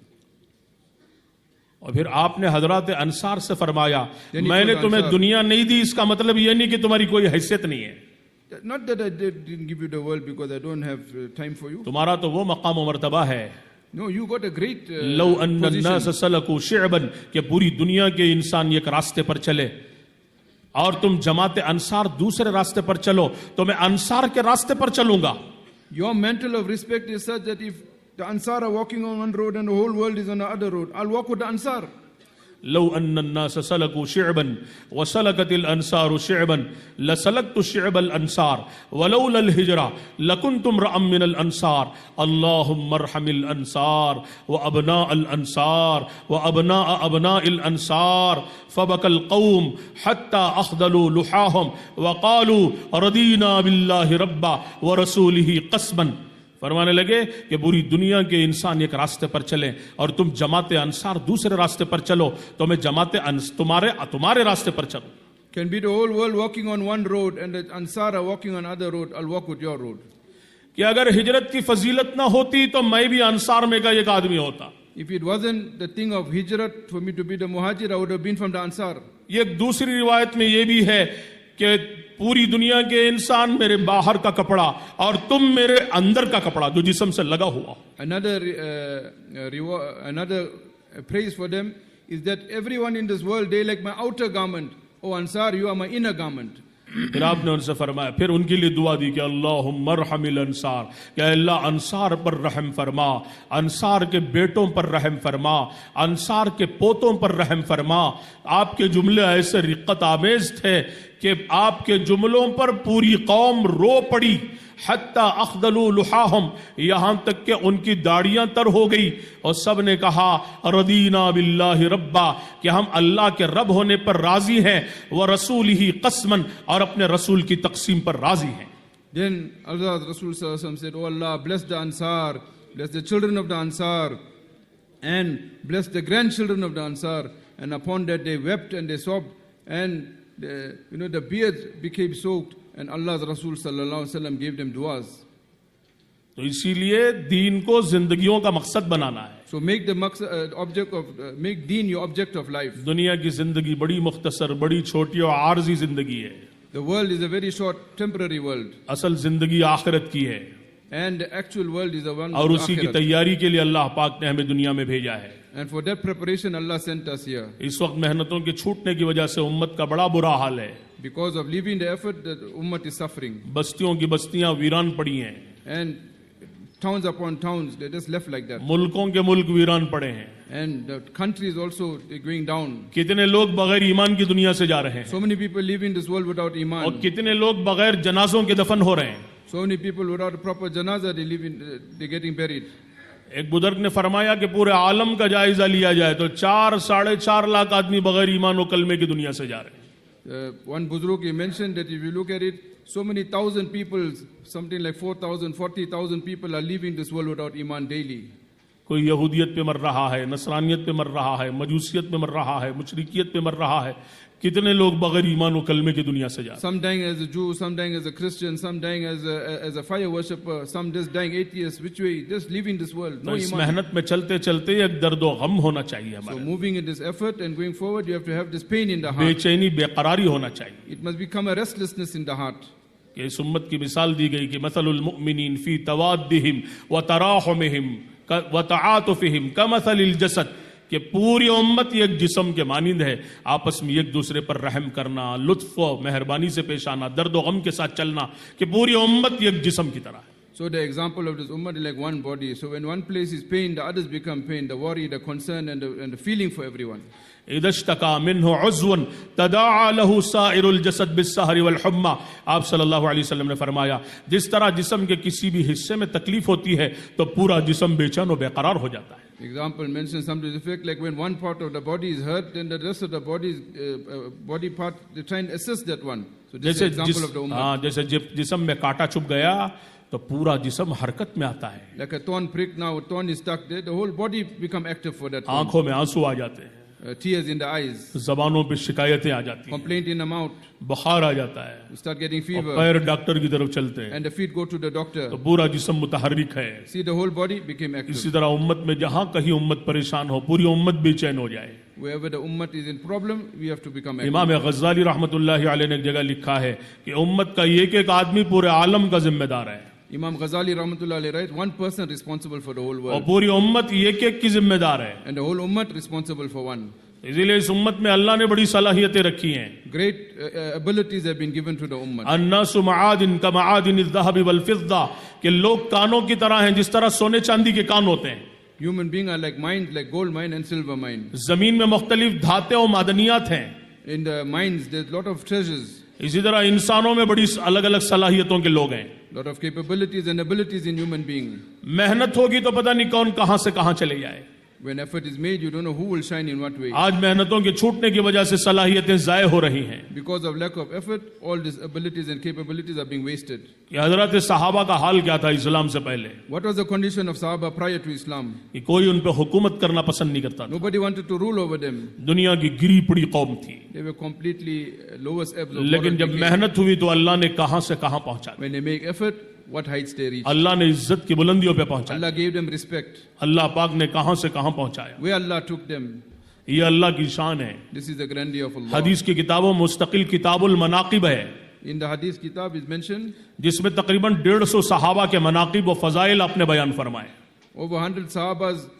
और फिर आपने हजरत अंसार से फरमाया मैंने तुम्हें दुनिया नहीं दी, इसका मतलब ये नहीं कि तुम्हारी कोई हैसियत नहीं है। Not that I didn't give you the world because I don't have time for you. तुम्हारा तो वो मकाम और मर्तबा है। No, you got a great लो अन्नास सलकू शिअबन, कि पूरी दुनिया के इंसान एक रास्ते पर चले और तुम जमात अंसार दूसरे रास्ते पर चलो तो मैं अंसार के रास्ते पर चलूंगा। Your mantle of respect is such that if the Ansar are walking on one road and the whole world is on the other road, I'll walk with the Ansar. लो अन्नास सलकू शिअबन व सलकतिल अंसारु शिअबन लसलकतु शिअबल अंसार वलौलल हिजरा लकुंतुम रअम मिनल अंसार अल्लाहुम्मा अर्हमिल अंसार व अबनाअल अंसार व अबनाअ अबनाइल अंसार फबकल कौम हत्ता अखदलू लुहाहुम व क़ालू रदीना बिल्लाहि रब्बा व रसूलिही क़स्मन। फरमाने लगे कि पूरी दुनिया के इंसान एक रास्ते पर चलें और तुम जमात अंसार दूसरे रास्ते पर चलो तो मैं जमात तुम्हारे रास्ते पर चलूं। Can be the whole world walking on one road and the Ansar are walking on other road, I'll walk with your road. कि अगर हिजरत की फजीलत ना होती तो मैं भी अंसार में का एक आदमी होता। If it wasn't the thing of hijrat for me to be the muhajir, I would have been from the Ansar. एक दूसरी रिवायत में ये भी है कि पूरी दुनिया के इंसान मेरे बाहर का कपड़ा और तुम मेरे अंदर का कपड़ा जो जिस्म से लगा हुआ। Another praise for them is that everyone in this world, they like my outer garment. Oh Ansar, you are my inner garment. फिर आपने उनसे फरमाया, फिर उनके लिए दुआ दी कि अल्लाहुम्मा अर्हमिल अंसार, कि अल्लाह अंसार पर रहम फरमा, अंसार के बेटों पर रहम फरमा, अंसार के पोतों पर रहम फरमा। आपके जुमले ऐसे रिक्कत आमेज थे कि आपके जुमलों पर पूरी कौम रो पड़ी। हत्ता अखदलू लुहाहुम, यहां तक कि उनकी दाढ़ियां तर हो गई और सब ने कहा रदीना बिल्लाहि रब्बा, कि हम अल्लाह के रब होने पर राजी हैं, व रसूलिही क़स्मन, और अपने रसूल की तक़सीम पर राजी हैं। Then Allah Rasul sallallahu alaihi wasallam said, "Oh Allah, bless the Ansar, bless the children of the Ansar, and blessed the grandchildren of the Ansar, and upon that they wept and they sobbed, and the beards became soaked, and Allah's Rasul sallallahu alaihi wasallam gave them duas. तो इसीलिए दीन को जिंदगियों का मकसद बनाना है. So make the make deen your object of life. दुनिया की जिंदगी बड़ी मुख्तसर, बड़ी छोटी और आर्जी जिंदगी है. The world is a very short, temporary world. असल जिंदगी आखिरत की है. And the actual world is the one. और उसी की तैयारी के लिए अल्लाह पाक ने हमें दुनिया में भेजा है. And for that preparation Allah sent us here. इस वक्त मेहनतों के छूटने की वजह से उम्मत का बड़ा बुरा हाल है. Because of leaving the effort, the ummah is suffering. बस्तियों की बस्तियां वीरान पड़ी हैं. And towns upon towns, they just left like that. मुल्कों के मुल्क वीरान पड़े हैं. And the country is also going down. कितने लोग बगैर ईमान की दुनिया से जा रहे हैं. So many people live in this world without iman. और कितने लोग बगैर जनाजों के दफन हो रहे हैं. So many people without a proper janaza, they're getting buried. एक बुजुर्ग ने फरमाया कि पूरे आलम का जायजा लिया जाए तो 4-4.5 लाख आदमी बगैर ईमान और कलमे की दुनिया से जा रहे हैं. One Buzurg, he mentioned that if you look at it, so many thousand people, something like 4,000, 40,000 people are leaving this world without iman daily. कोई यहूदियत पे मर रहा है, नसरानियत पे मर रहा है, मजूसियत पे मर रहा है, मुशरिकियत पे मर रहा है. कितने लोग बगैर ईमान और कलमे की दुनिया से जा रहे हैं. Some dying as a Jew, some dying as a Christian, some dying as a fire worshipper, some just dying atheists. Which way? Just leaving this world. No इस iman. मेहनत में चलते चलते एक दर्द और गम होना चाहिए So हमारे. moving in this effort and going forward, you have to have this pain in the heart. बेचैनी बेकरारी होना चाहिए. It must become a restlessness in the heart. कि इस उम्मत की मिसाल दी गई कि मसलुल मुमिनीन फी तवाद्दिहिम व तराहुमिहिम व तआतुफिहिम कमसलिल जसद, कि पूरी उम्मत एक जिस्म के मानिंद है. आपस में एक दूसरे पर रहम करना, लुत्फ और मेहरबानी से पेश आना, दर्द और गम के साथ चलना, कि पूरी उम्मत एक जिस्म की तरह है. So the example of this ummah is like one body. So when one place is pain, the others become pain, the worry, the concern, and the feeling for everyone. इदश्तका मिन्हु उज़्वन तदाअ लहु साइरुल जसद बिस्सहरी वल हुम्मा. आप सल्लल्लाहु अलैहि वसल्लम ने फरमाया, जिस तरह जिस्म के किसी भी हिस्से में तकलीफ होती है तो पूरा जिस्म बेचैन और बेकरार हो जाता है. Example mentions some to the effect like when one part of the body is hurt, then the rest of the body part they try and assess that one. So this is an example of the ummah. जैसे जिस्म में कांटा चुभ गया तो पूरा जिस्म हरकत में आता है. Like a thorn prick, now a thorn is stuck there, the whole body become active for that. आंखों में आंसू आ जाते हैं. Tears in the eyes. जबानों पे शिकायतें आ जाती हैं. Complaint in the mouth. बुखार आ जाता है. You start getting fever. पैर डॉक्टर की तरफ चलते हैं. And the feet go to the doctor. तो पूरा जिस्म मुतहर्रिक है. See, the whole body became active. इसी तरह उम्मत में जहां कहीं उम्मत परेशान हो, पूरी उम्मत बेचैन हो जाए. Wherever the ummah is in problem, we have to become active. इमाम गज़ाली रहमतुल्लाहि अलैह ने एक जगह लिखा है कि उम्मत का एक एक आदमी पूरे आलम का जिम्मेदार है. Imam Ghazali Rahmatullah alayhi writes, one person responsible for the whole और world. पूरी उम्मत एक एक की जिम्मेदार है. And the whole ummah responsible for one. इसीलिए इस उम्मत में अल्लाह ने बड़ी सलाहियतें रखी हैं. Great abilities have been given to the ummah. अन्नासु मआदिन कमआदिन ज़हब वल फिज़्ज़ा, कि लोग कानों की तरह हैं जिस तरह सोने चांदी के कान होते हैं. Human beings are like mines, like gold mine and silver mine. जमीन में मुख्तलिफ धातें और मादनियात हैं. In the mines, there's a lot of treasures. इसी तरह इंसानों में बड़ी अलग अलग सलाहियतों के लोग हैं. Lot of capabilities and abilities in human being. मेहनत होगी तो पता नहीं कौन कहां से कहां चले जाए. When effort is made, you don't know who will shine in what way. आज मेहनतों के छूटने की वजह से सलाहियतें ज़ाय हो रही हैं. Because of lack of effort, all these abilities and capabilities are being wasted. कि हजरत सहाबा का हाल क्या था इस्लाम से पहले. What was the condition of Sahaba prior to Islam? कि कोई उन पे हुकूमत करना पसंद नहीं करता था. Nobody wanted to rule over them. दुनिया की गिरी पड़ी कौम थी. They were completely lowest ebbs of लेकिन moral जब decay. मेहनत हुई तो अल्लाह ने कहां से कहां पहुंचा दिया. When they make effort, what heights they reach. अल्लाह ने इज्जत की बुलंदियों पे पहुंचा दिया. Allah gave them respect. अल्लाह पाक ने कहां से कहां पहुंचाया. Where Allah took them. ये अल्लाह की शान है. This is the grandeur of Allah. हदीस की किताबों मुस्तकिल किताबुल मनाकिब है, In the Hadith Kitab is mentioned, जिसमें तकरीबन 150 सहाबा के मनाकिब व फजाइल आपने बयान फरमाए. over 100 Sahabas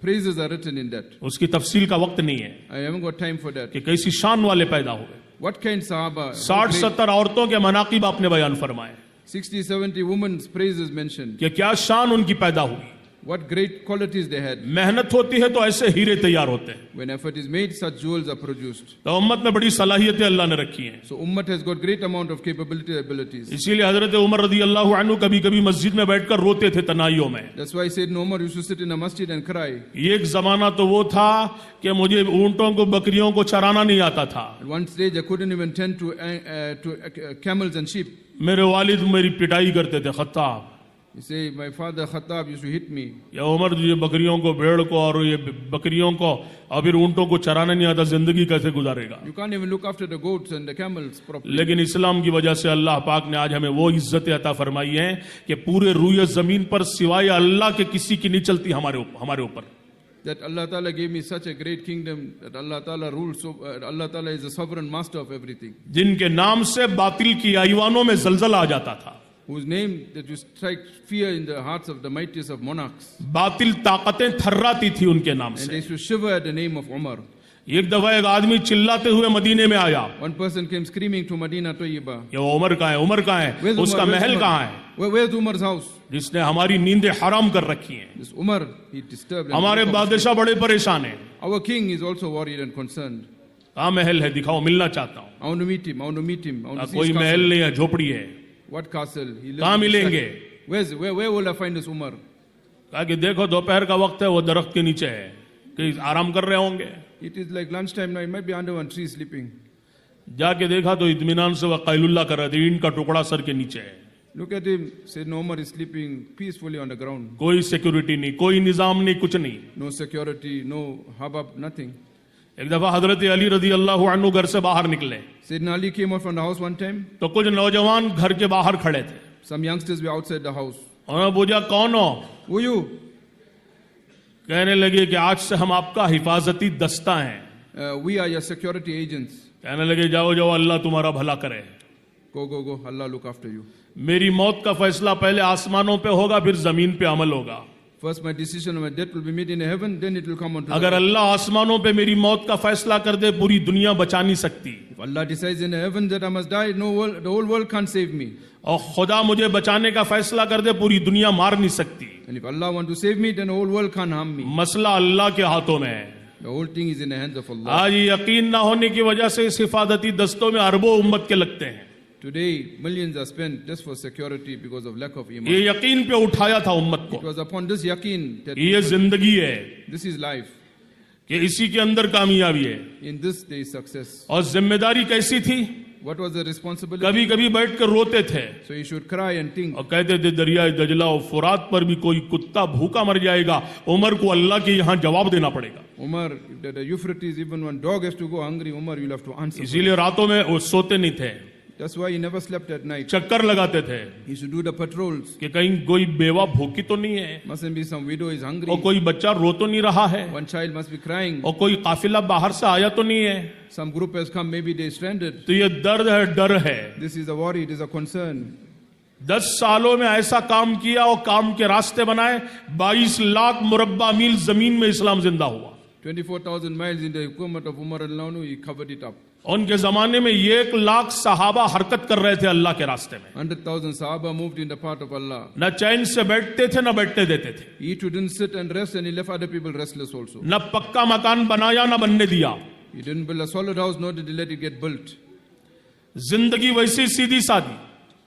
praises are written in that. उसकी तफसील का वक्त नहीं है I haven't got time for that. कि कैसी शान वाले पैदा हुए. What kind Sahaba? 60-70 औरतों के मनाकिब आपने बयान फरमाए 60-70 women's praises mentioned. कि क्या शान उनकी पैदा हुई. What great qualities they had. मेहनत होती है तो ऐसे हीरे तैयार होते हैं. When effort is made, such jewels are produced. तो उम्मत में बड़ी सलाहियतें अल्लाह ने रखी हैं. So Ummah has got great amount of capability and abilities. इसीलिए हजरत उमर रदी अल्लाह अन्हु कभी कभी मस्जिद में बैठकर रोते थे तनाइयों में. That's why Sayyidina Umar used to sit in a masjid and cry. एक जमाना तो वो था कि मुझे ऊंटों को बकरियों को चराना नहीं आता था. At one stage, I couldn't even tend to camels and sheep. मेरे वालिद मेरी पिटाई करते थे. Khattab He say, my father Khattab used to hit me. या उमर तुझे बकरियों को, भेड़ को और ये बकरियों को और फिर ऊंटों को चराना नहीं आता, जिंदगी कैसे गुजारेगा? You can't even look after the goats and the camels properly. लेकिन इस्लाम की वजह से अल्लाह पाक ने आज हमें वो इज्जत अता फरमाई है कि पूरे रूए जमीन पर सिवाय अल्लाह के किसी की नहीं चलती हमारे ऊपर। That Allah Ta'ala gave me such a great kingdom, that Allah Ta'ala rules, so Allah Ta'ala is the sovereign master of everything. जिनके नाम से बातिल की आईवानों में जलजला आ जाता था, Whose name that you strike fear in the hearts of the mightiest of monarchs. बातिल ताकतें थर्राती थी उनके नाम And से। they used to shiver at the name of Umar. एक दफा एक आदमी चिल्लाते हुए मदीने में आया, One person came screaming to Medina Tayyiba. ये वो उमर कहाँ है, उमर कहाँ है, Where's उसका Umar? महल कहाँ है, Where's Umar's house? जिसने हमारी नींदें हराम कर रखी हैं। This Umar, he disturbed. हमारे बादशाह बड़े परेशान हैं। Our king is also worried and concerned. कहाँ महल है, दिखाओ, मिलना चाहता हूँ। I want to meet him. I want to meet him. I want to see कोई his महल castle. नहीं है, झोपड़ी है। What castle? He lives कहाँ in this मिलेंगे? castle. Where will I find this Umar? कहा कि देखो दोपहर का वक्त है, वो दरख्त के नीचे है, कहीं आराम कर रहे होंगे। It is like lunchtime now. He might be under one tree sleeping. जाके देखा तो इत्मीनान से वह कैलुल्ला कर रहे थे, ईंट का टुकड़ा सर के नीचे है। Look at him. Said no, Umar is sleeping peacefully on the ground. कोई सिक्योरिटी नहीं, कोई निजाम नहीं, कुछ नहीं। No security, no hubbub, nothing. एक दफा हजरत अली रजी अल्लाह अन्हु घर से बाहर निकले Sayyidina Ali came out from the house one time. तो कुछ नौजवान घर के बाहर खड़े थे। Some youngsters were outside the house. उन्होंने पूछा कौन हो? Who you? कहने लगे कि आज से हम आपका हिफाजती दस्ता हैं। We are your security agents. कहने लगे जाओ जाओ, अल्लाह तुम्हारा भला करे। Go, go, go. Allah look after you. मेरी मौत का फैसला पहले आसमानों पे होगा, फिर जमीन पे अमल होगा। First, my decision on my death will be made in heaven, then it will come on to अगर the earth. अल्लाह आसमानों पे मेरी मौत का फैसला कर दे, पूरी दुनिया बचा नहीं सकती। If Allah decides in heaven that I must die, no world, the whole world can't save me. और खुदा मुझे बचाने का फैसला कर दे, पूरी दुनिया मार नहीं सकती। And if Allah want to save me, then the whole world can't harm me. मसला अल्लाह के हाथों में है। The whole thing is in the hands of Allah. आज ये यकीन ना होने की वजह से इस हिफाजती दस्तों में अरबों उम्मत के लगते हैं। Today, millions are spent just for security because of lack of ये iman. यकीन पे उठाया था उम्मत It को। was upon this yaqeen that ये जिंदगी है this is life. कि इसी के अंदर कामयाबी है। In this there is success. और जिम्मेदारी कैसी थी? What was the responsibility? कभी कभी बैठ कर रोते थे So you should cry and think. और कहते थे दरियाए दजला और फुरात पर भी कोई कुत्ता भूखा मर जाएगा, उमर को अल्लाह के यहाँ जवाब देना पड़ेगा। Umar, if the Euphrates, even one dog has to go hungry, Umar, you'll have to answer. इसीलिए रातों में वो सोते नहीं थे, That's why he never slept at night. चक्कर लगाते थे He should do the patrols. कि कहीं कोई बेवा भूखी तो नहीं है, Mustn't be some widow is hungry. और कोई बच्चा रो तो नहीं रहा है, One child must be crying. और कोई काफिला बाहर से आया तो नहीं है। Some group has come, maybe they stranded. तो ये दर्द है, डर है। This is a worry, it is a concern. 10 सालों में ऐसा काम किया और काम के रास्ते बनाए, 22 लाख मुरब्बा मील जमीन में इस्लाम जिंदा हुआ। 24,000 miles in the hukumat of Umar al-Lanu, he covered it up. उनके जमाने में 1 लाख सहाबा हरकत कर रहे थे अल्लाह के रास्ते में। 100,000 Sahaba moved in the path of Allah. न चैन से बैठते थे, न बैठने देते थे। He too didn't sit and rest, and he left other people restless also. न पक्का मकान बनाया, न बनने दिया। He didn't build a solid house, nor did he let it get built. जिंदगी वैसी सीधी सादी।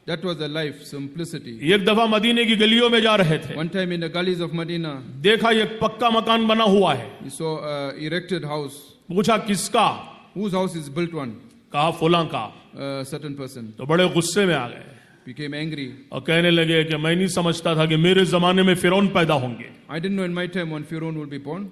That was the life, simplicity. एक दफा मदीने की गलियों में जा रहे थे, One time in the gullies of Medina, देखा एक पक्का मकान बना हुआ है। he saw a erected house. पूछा किसका? Whose house is built one? कहा फुलां का। A certain person तो बड़े गुस्से में आ गए became angry. और कहने लगे कि मैं नहीं समझता था कि मेरे जमाने में फिरौन पैदा होंगे। I didn't know in my time when Pharaoh would be born.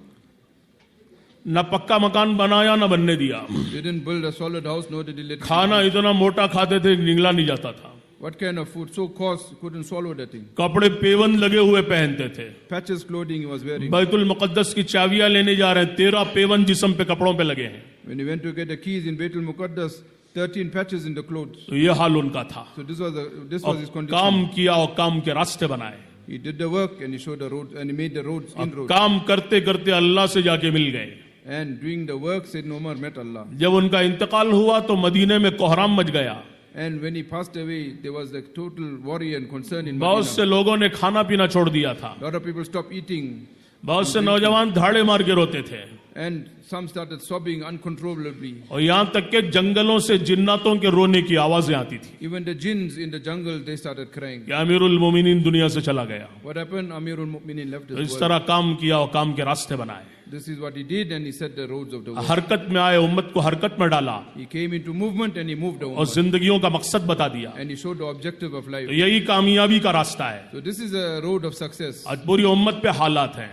न पक्का मकान बनाया, न बनने दिया। He didn't build a solid house, nor did he let it खाना इतना मोटा खाते थे निगला नहीं जाता था। What kind of food? So coarse, he couldn't swallow that thing. कपड़े पेवन लगे हुए पहनते थे। Patches clothing he was wearing. Betul मुकद्दस की चाबियां लेने जा रहे हैं, 13 पेवन जिस्म पे कपड़ों पे लगे हैं। When he went to get the keys in Baitul Muqaddas, 13 patches in the clothes. तो ये हाल उनका था। So this was और his condition. काम किया और काम के रास्ते बनाए। He did the work and he showed the road and he made the roads और in roads. काम करते करते अल्लाह से जाके मिल गए। And doing the work, Sayyidina Umar met Allah. जब उनका इंतकाल हुआ तो मदीने में कोहराम मच गया। And when he passed away, there was like total worry and concern in बहुत Medina. से लोगों ने खाना पीना छोड़ दिया था। A lot of people stopped eating. बहुत से नौजवान धाड़े मार के रोते थे। and some started sobbing uncontrollably. और यहां तक के जंगलों से जिन्नातों के रोने की आवाजें आती थी Even the jinns in the jungle, they started crying. कि अमीरुल मोमिनीन दुनिया से चला गया। What happened? Amirul Mu'minin left तो his इस world. तरह काम किया और काम के रास्ते बनाए, This is what he did, and he set the roads of the world. हरकत में आए, उम्मत को हरकत में डाला He came into movement and he moved the और ummah. जिंदगियों का मकसद बता दिया। And he showed the objective of life. तो यही कामयाबी का रास्ता है। So this is a road of success. आज पूरी उम्मत पे हालात हैं।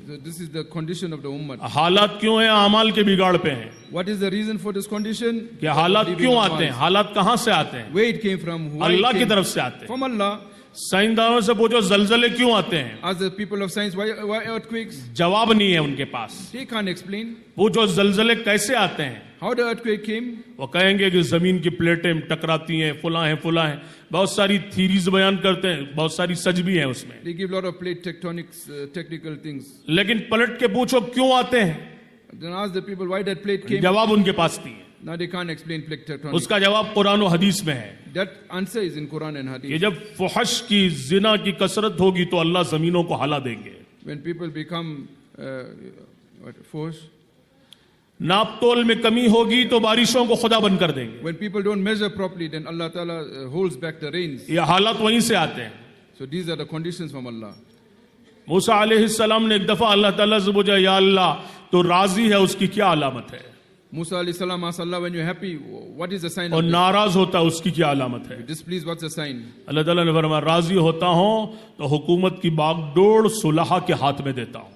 So this is the condition of the ummah. हालात क्यों हैं? अमाल के बिगाड़ पे हैं। What is the reason for this condition? कि हालात Believing क्यों in आते हैं? Allah. हालात कहां से आते हैं? Where it came from? Why it अल्लाह की came तरफ से आते हैं। from Allah. साइंसदानों से पूछो जलजले क्यों आते हैं? Ask the people of science, why earthquakes? जवाब नहीं है उनके पास। They can't explain. पूछो जलजले कैसे आते हैं? How the earthquake came? वो कहेंगे कि जमीन की प्लेटें टकराती हैं, फुला हैं, बहुत सारी थीरीज बयान करते हैं, बहुत सारी सच भी है उसमें। They give a lot of plate tectonics, technical things. लेकिन पलट के पूछो क्यों आते हैं? Then ask the people why that plate came. जवाब उनके पास नहीं है। Now they can't explain plate tectonics. उसका जवाब कुरान और हदीस में है That answer is in Quran and कि Hadith. जब फुहश की, जिना की कसरत होगी तो अल्लाह जमीनों को हाला देंगे। When people become force, नापतोल में कमी होगी तो बारिशों को खुदा बंद कर देंगे। when people don't measure properly, then Allah Ta'ala holds back the rains. ये हालात वहीं से आते हैं। So these are the conditions from Allah. मूसा अलैहिस्सलाम ने एक दफा अल्लाह ताला से पूछा, या अल्लाह तो राजी है उसकी क्या अलामत है? Musa alayhi salam asked Allah, when you're happy, what is the sign और of this? नाराज होता है उसकी क्या अलामत है? Displeased, what's the sign? अल्लाह ताला ने फरमाया, राजी होता हूं तो हुकूमत की बागडोर सुलहा के हाथ में देता हूं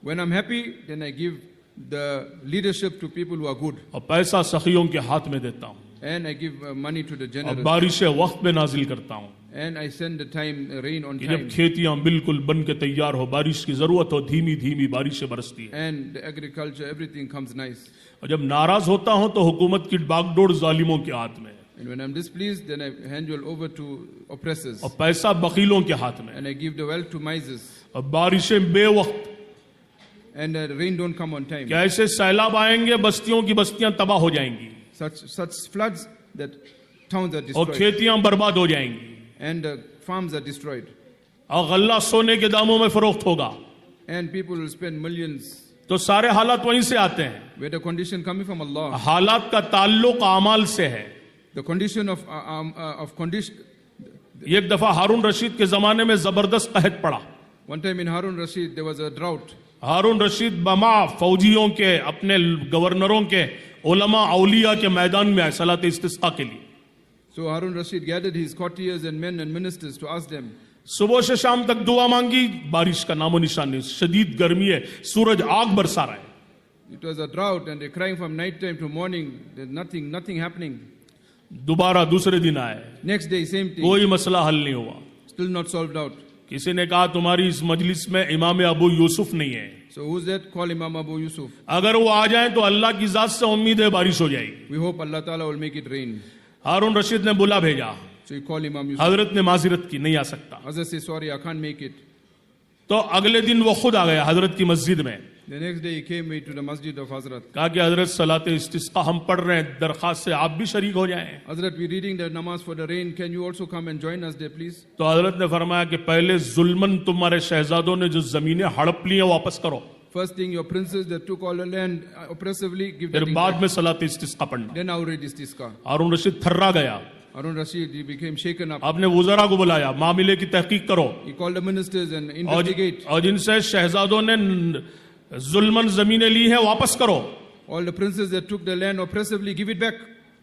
When I'm happy, then I give the leadership to people who are good. और पैसा सखियों के हाथ में देता हूं And I give money to the और generous. बारिशें वक्त में नाजिल करता हूं And I send the time, rain on कि जब time. खेतियां बिल्कुल बन के तैयार हो, बारिश की जरूरत हो, धीमी धीमी बारिशें बरसती है। And the agriculture, everything comes nice. और जब नाराज होता हूं तो हुकूमत की बागडोर जालिमों के हाथ में And when I'm displeased, then I hand you over to oppressors. और पैसा बकीलों के हाथ में And I give the wealth to misers. और बारिशें बेवक्त। And the rain don't come on time. क्या ऐसे सैलाब आएंगे, बस्तियों की बस्तियां तबाह हो जाएंगी Such floods that towns are और destroyed. खेतियां बर्बाद हो जाएंगी And the farms are destroyed. और गल्ला सोने के दामों में फरोख्त होगा। And people will spend millions. तो सारे हालात वहीं से आते हैं। Where the condition coming from Allah. हालात का ताल्लुक अमाल से है। The condition of condition. एक दफा हारून रशीद के जमाने में जबरदस्त कहत पड़ा। One time in Harun Rashid, there was a drought. हारून रशीद बमा फौजियों के, अपने गवर्नरों के, उलमा औलिया के मैदान में आए सलात इस्तिस्का के लिए। So Harun Rashid gathered his courtiers and men and ministers to ask them. सुबह से शाम तक दुआ मांगी, बारिश का नामो निशान नहीं, शदीद गर्मी है, सूरज आग बरसा रहा है। It was a drought and they're crying from night time to morning. There's nothing happening. दोबारा दूसरे दिन आए, Next day, same thing. कोई मसला हल नहीं हुआ। Still not solved out. किसी ने कहा तुम्हारी इस मजलिस में इमाम अबू यूसुफ नहीं है, So who's that? Call Imam Abu Yusuf. अगर वो आ जाए तो अल्लाह की जात से उम्मीद है बारिश हो जाएगी। We hope Allah Ta'ala will make it rain. हारून रशीद ने बुला भेजा, So you call Imam Yusuf. हजरत ने माजिरत की, नहीं आ सकता। Hazrat says, sorry, I can't make it. तो अगले दिन वो खुद आ गया हजरत की मस्जिद में, The next day he came to the masjid of Hazrat. कहा कि हजरत सलात इस्तिस्का हम पढ़ रहे हैं, दरख्वास्त से आप भी शरीक हो जाएं। Hazrat, we're reading the namaz for the rain. Can you also come and join us there, please? तो हजरत ने फरमाया कि पहले जुल्मन तुम्हारे शहजादों ने जो जमीनें हड़प ली हैं वापस करो, First thing, your princes that took all the land oppressively, give फिर that बाद back. में सलात इस्तिस्का पढ़ना। Then I will read istisqa. हारून रशीद थर्रा गया। Harun Rashid, he became shaken up. आपने वुज़रा को बुलाया, मामले की तहकीक करो He called the ministers and investigate. और जिनसे शहजादों ने जुल्मन जमीनें ली हैं वापस करो। All the princes that took the land oppressively, give it back.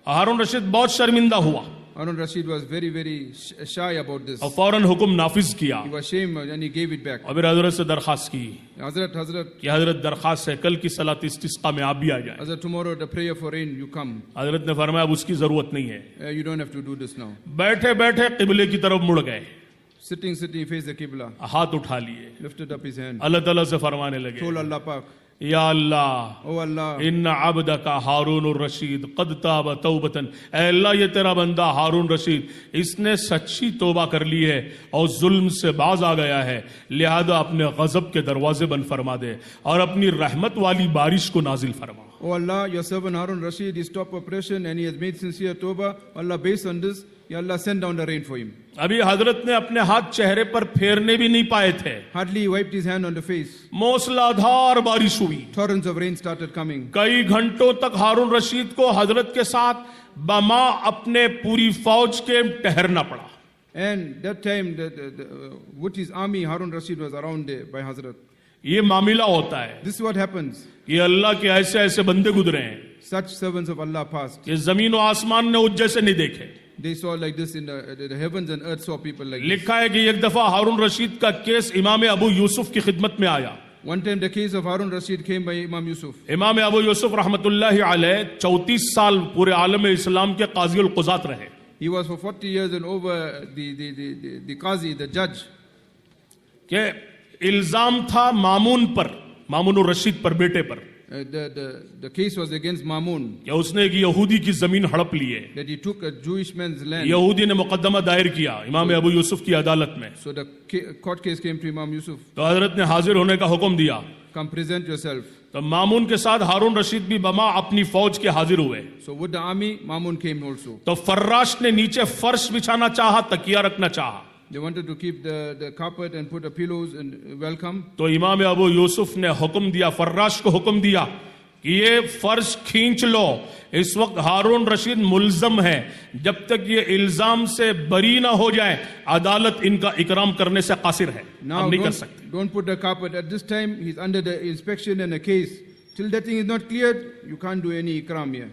हारून रशीद बहुत शर्मिंदा हुआ Harun Rashid was very, very shy about this. और फौरन हुक्म नाफिज किया He was ashamed and he gave it back. और फिर हजरत से दरख्वास्त की Hazrat, कि हजरत दरख्वास्त है कल की सलात इस्तिस्का में आप भी आ जाए। Hazrat, tomorrow the prayer for rain, you come. हजरत ने फरमाया अब उसकी जरूरत नहीं है। You don't have to do this now. बैठे बैठे किबले की तरफ मुड़ गए, Sitting, he faced the Qibla. हाथ उठा लिए, Lifted up his hand. अल्लाह ताला से फरमाने लगे, Told Allah Pak, या अल्लाह oh Allah, इन अब्द का हारून रशीद कद ताब तौबतन, ऐ अल्लाह ये तेरा बंदा हारून रशीद इसने सच्ची तौबा कर ली है और जुल्म से बाज आ गया है, लिहाजा अपने गजब के दरवाजे बंद फरमा दे और अपनी रहमत वाली बारिश को नाजिल फरमा। oh Allah, your servant Harun Rashid, he stopped oppression and he has made sincere tawbah. Allah, based on this, Ya Allah sent down the rain for him. अभी हजरत ने अपने हाथ चेहरे पर फेरने भी नहीं पाए थे, Hardly he wiped his hand on the face. मूसलाधार बारिश हुई। Torrents of rain started coming. कई घंटों तक हारून रशीद को हजरत के साथ बमा अपने पूरी फौज के ठहरना पड़ा। And that time, with his army, Harun Rashid was around there by Hazrat. ये मामला होता है, This is what happens. ये अल्लाह के ऐसे ऐसे बंदे गुजरे हैं, Such servants of Allah passed. ये जमीन और आसमान ने उस जैसे नहीं देखे। They saw like this in the heavens and earth saw people like this. लिखा है कि एक दफा हारून रशीद का केस इमाम अबू यूसुफ की खिदमत में आया। One time the case of Harun Rashid came by Imam Yusuf. इमाम अबू यूसुफ रहमतुल्लाहि अलैह 34 साल पूरे आलम इस्लाम के काजी उल कुज़ात रहे। He was for 40 years and over the Qazi, the judge. कि इल्जाम था मामून पर, मामून रशीद पर, बेटे पर, The case was against Mamun, कि उसने एक यहूदी की जमीन हड़प ली है। that he took a Jewish man's land. यहूदी ने मुकदमा दायर किया इमाम अबू यूसुफ की अदालत में। So the court case came to Imam Yusuf. तो हजरत ने हाजिर होने का हुक्म दिया। Come present yourself. तो मामून के साथ हारून रशीद भी बमा अपनी फौज के हाजिर हुए। So with the army, Mamun came also. तो फर्राश ने नीचे फर्श बिछाना चाहा, तकिया रखना चाहा। They wanted to keep the carpet and put the pillows and welcome. तो इमाम अबू यूसुफ ने हुक्म दिया, फर्राश को हुक्म दिया कि ये फर्श खींच लो। इस वक्त हारून रशीद मुल्जम है, जब तक ये इल्जाम से बरी ना हो जाए अदालत इनका इकराम करने से कासिर है, Now हम नहीं कर सकते। don't put the carpet. At this time, he's under the inspection and a case. Till that thing is not cleared, you can't do any ikram here.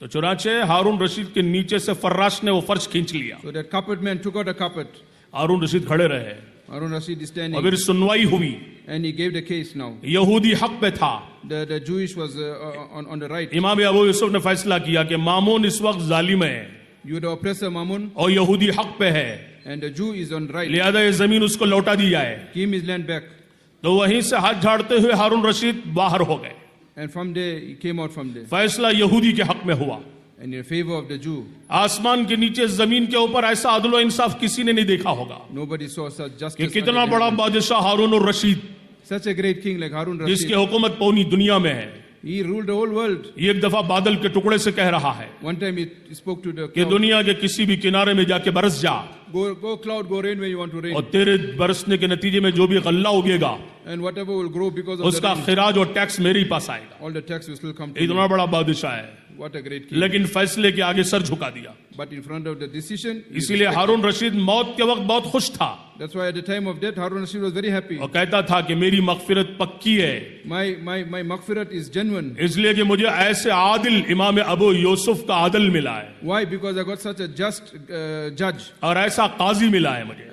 तो चुनाचे हारून रशीद के नीचे से फर्राश ने वो फर्श खींच लिया। So that carpet man took out a carpet. हारून रशीद खड़े रहे Harun Rashid is और standing फिर सुनवाई हुई। and he gave the case now. यहूदी हक पे था। The Jewish was on the right. इमाम अबू यूसुफ ने फैसला किया कि मामून इस वक्त जालिम है You the oppressor Mamun और यहूदी हक पे है, and the Jew is on right. लिहाजा ये जमीन उसको लौटा दी जाए। Give him his land back. तो वहीं से हाथ झाड़ते हुए हारून रशीद बाहर हो गए। And from there, he came out from there. फैसला यहूदी के हक में हुआ। And in favor of the Jew. आसमान के नीचे जमीन के ऊपर ऐसा अदल इंसाफ किसी ने नहीं देखा होगा Nobody saw such कि justice. कितना under बड़ा heaven. बादशाह हारून Rashid, Such a great king like Harun जिसकी Rashid. हुकूमत पूरी दुनिया में है, He ruled the whole world. ये एक दफा बादल के टुकड़े से कह रहा है One time he spoke to the कि cloud. दुनिया के किसी भी किनारे में जाके बरस जा, Go cloud, go rain when you want to rain. और तेरे बरसने के नतीजे में जो भी गल्ला उगेगा And whatever will grow because of the उसका rain, खिराज और टैक्स मेरे ही पास आएगा। all the tax will still come to you. इतना बड़ा बादशाह है, What a great king. लेकिन फैसले के आगे सर झुका दिया। But in front of the decision, he इसीलिए respected. हारून रशीद मौत के वक्त बहुत खुश था That's why at the time of death, Harun Rashid was very happy. और कहता था कि मेरी मगफिरत पक्की है, My maghfirat is genuine. इसलिए कि मुझे ऐसे आदिल इमाम अबू यूसुफ का आदल मिला है Why? Because I got such a just judge, और ऐसा काजी मिला है मुझे।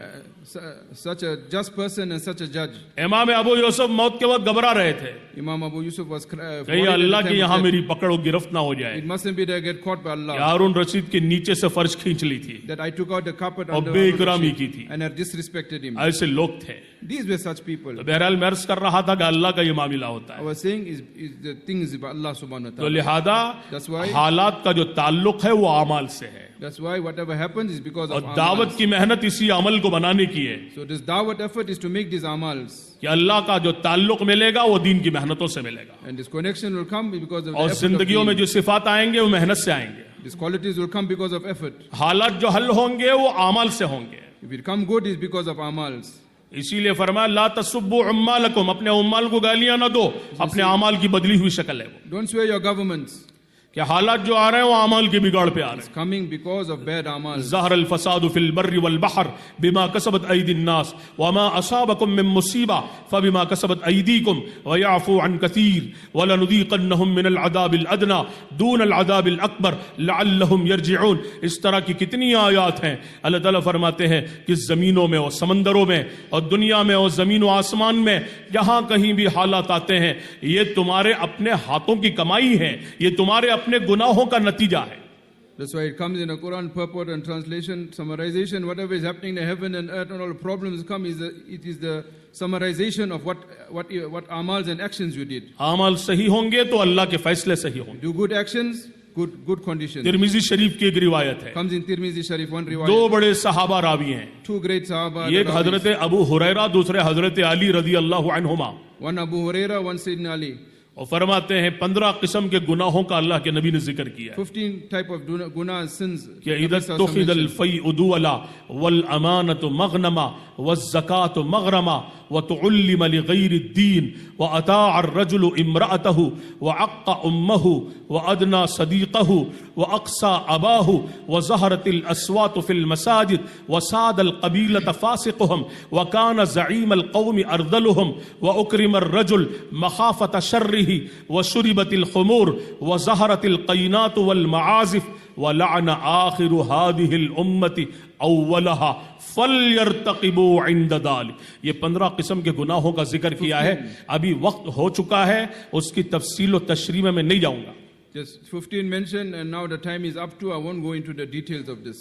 such a just person and such a judge. इमाम अबू यूसुफ मौत के वक्त घबरा रहे थे, Imam Abu Yusuf was कहीं worried at the Allah time की of यहाँ death. मेरी पकड़ और गिरफ्त ना हो जाए। It mustn't be that I get caught by कि Allah. हारून रशीद के नीचे से फर्श खींच ली थी, That I took out the carpet और under Harun बेइकरामी Rashid की थी। and I disrespected him. ऐसे लोग थे। These were such people. तो बहरहाल मैं अर्ज कर रहा था कि अल्लाह का ये मामला होता I है, was saying is the thing is by Allah subhanahu wa तो ta'ala. लिहाजा That's why- हालात का जो ताल्लुक है वो अमाल से है, That's why whatever happens is because और of दावत amals. की मेहनत इसी अमल को बनाने की है So this dawat effort is to make these amals. कि अल्लाह का जो ताल्लुक मिलेगा वो दीन की मेहनतों से मिलेगा, And this connection will come because of the और effort of जिंदगियों में deen. जो सिफात आएंगे वो मेहनत से आएंगे। These qualities will come because of effort. हालात जो हल होंगे वो अमाल से होंगे। If it come good, it's because of amals. इसीलिए फरमाया ला तसुब्बु उम्मालकुम, अपने उम्माल को गालियां ना दो, अपने अमाल की बदली हुई शक्ल है वो। Don't swear your governments. कि हालात जो आ रहे हैं वो अमाल के बिगाड़ पे आ रहे हैं। Coming because of bad amals. ज़हर अल फसादु फिल बर्रि वल बहर बिमा कसबत ऐदिन नास वमा असाबकुम मिन मुसीबा फबिमा कसबत ऐदीकुम व याफू अन कसीर वलनुज़ीक़न्नहुम मिनल अज़ाबिल अदना दूनल अज़ाबिल अकबर लअल्लहुम यरजिऊन। इस तरह की कितनी आयत हैं। अल्लाह ताला फरमाते हैं कि ज़मीनों में और समंदरों में और दुनिया में और ज़मीन व आसमान में जहाँ कहीं भी हालात आते हैं, ये तुम्हारे अपने हाथों की कमाई है, ये तुम्हारे अपने गुनाहों का नतीजा है। That's why it comes in the Quran purport and translation, summarization. Whatever is happening in heaven and earth and all the problems come, it is the summarization of what amals and actions you did. अमाल सही होंगे तो अल्लाह के फैसले सही होंगे। Do good actions, good conditions. Tirmizi शरीफ की एक रिवायत है, Comes in Tirmizi Sharif, one दो riwayat. बड़े सहाबा रावी हैं, Two great Sahaba. एक the Rawis. हजरत अबू हुरैरा, दूसरे हजरत अली रजी अल्लाह अन्हुमा। One Abu Huraira, one Sayyidina Ali. और फरमाते हैं 15 किस्म के गुनाहों का अल्लाह के नबी ने जिक्र किया है 15 type of gunas, sins. कि Nabi इदत Sallallahu Alaihi Wasallam तुखिदल mentioned. Fai उदुअला वल अमानतु मगनमा वज़्ज़कातु मगरमा वतुअल्लिम लिगैरिद्दीन वअताअ अर्रजुलु इम्रअतहु वअक्क़ उम्महु वअदना सदीक़हु वअक़सा अबाहु वज़हरतिल अस्वातु फिल मसाजिद वसादल क़बीलत फ़ासिक़ुहुम वकान ज़ईमल क़ौमि अर्दलुहुम वउक्रिम अर्रजुल मख़ाफ़त शर्रिही वशुरिबतिल ख़ुमूर वज़हरतिल क़ैनातु वल मआज़िफ़ वलअन आखिरु हादिहिल उम्मति अव्वलहा फल्यर्तक़िबू इंद दालिक। ये 15 किस्म के गुनाहों का जिक्र किया है। अभी वक्त हो चुका है, उसकी तफसील और तशरीह में मैं नहीं जाऊंगा। Just 15 mentioned, and now the time is up to. I won't go into the details of this.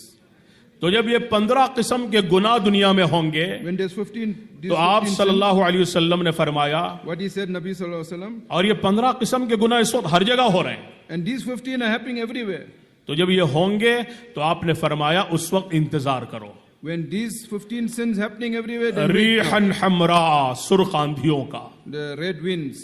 तो जब ये 15 किस्म के गुनाह दुनिया में होंगे When there's 15, तो आप सल्लल्लाहु अलैहि वसल्लम ने फरमाया, what he said, Nabi Sallallahu Alaihi Wasallam, और ये 15 किस्म के गुनाह इस वक्त हर जगह हो रहे हैं। and these 15 are happening everywhere. तो जब ये होंगे तो आपने फरमाया उस वक्त इंतजार करो। When these 15 sins happening everywhere, then wait now. रीहन हमरा, सुर्ख आंधियों का, The red winds,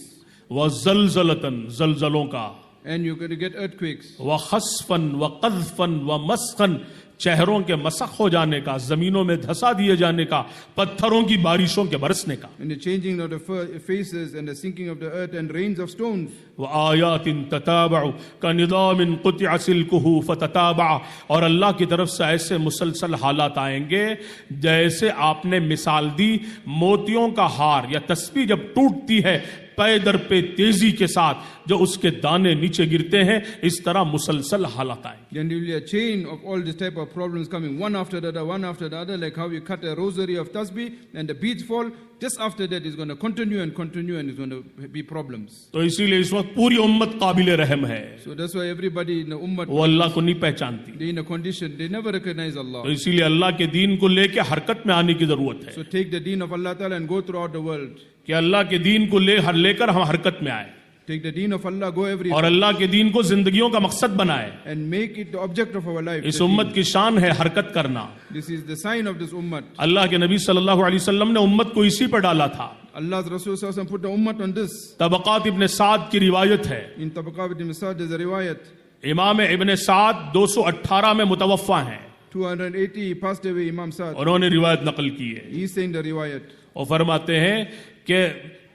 व जलजलतन, जलजलों का, and you're going to get earthquakes, व खस्फन व कज़फन व मस्खन, चेहरों के मसख हो जाने का, जमीनों में धसा दिए जाने का, पत्थरों की बारिशों के बरसने का, and the changing of the faces and the sinking of the earth and rains of stones. व आयातिन तताबअ कनिदामिन कुतिअ सिल्कुहु फतताबअ, और अल्लाह की तरफ से ऐसे मुसलसल हालात आएंगे जैसे आपने मिसाल दी मोतियों का हार या तस्बीह जब टूटती है पे दर पे तेजी के साथ जो उसके दाने नीचे गिरते हैं, इस तरह मुसलसल हालात आएंगे। Then there will be a chain of all this type of problems coming one after the other, one after the other, like how you cut a rosary of tasbih and the beads fall. Just after that, it's going to continue and continue, and it's going to be problems. तो इसीलिए इस वक्त पूरी उम्मत काबिल रहम है, So that's why everybody in the ummah, वो अल्लाह को नहीं पहचानती। they're in a condition, they never recognize Allah. तो इसीलिए अल्लाह के दीन को लेके हरकत में आने की जरूरत है So take the deen of Allah Ta'ala and go throughout the world. कि अल्लाह के दीन को लेकर हम हरकत में आए Take the deen of Allah, go और everywhere, अल्लाह के दीन को जिंदगियों का मकसद बनाए। and make it the object of our life. इस the उम्मत deen. की शान है हरकत करना। This is the sign of this ummah. अल्लाह के नबी सल्लल्लाहु अलैहि वसल्लम ने उम्मत को इसी पर डाला था। Allah's Rasul Sallallahu Alaihi Wasallam put the ummah on this. तबक़ात इब्न साद की रिवायत है, In Tabaqat ibn Sa'd, there's a riwayat. इमाम इब्न साद 218 में मुतवफ़ा हैं, 280, he passed away, Imam Sa'd. उन्होंने रिवायत नकल की है He's saying the riwayat. और फरमाते हैं कि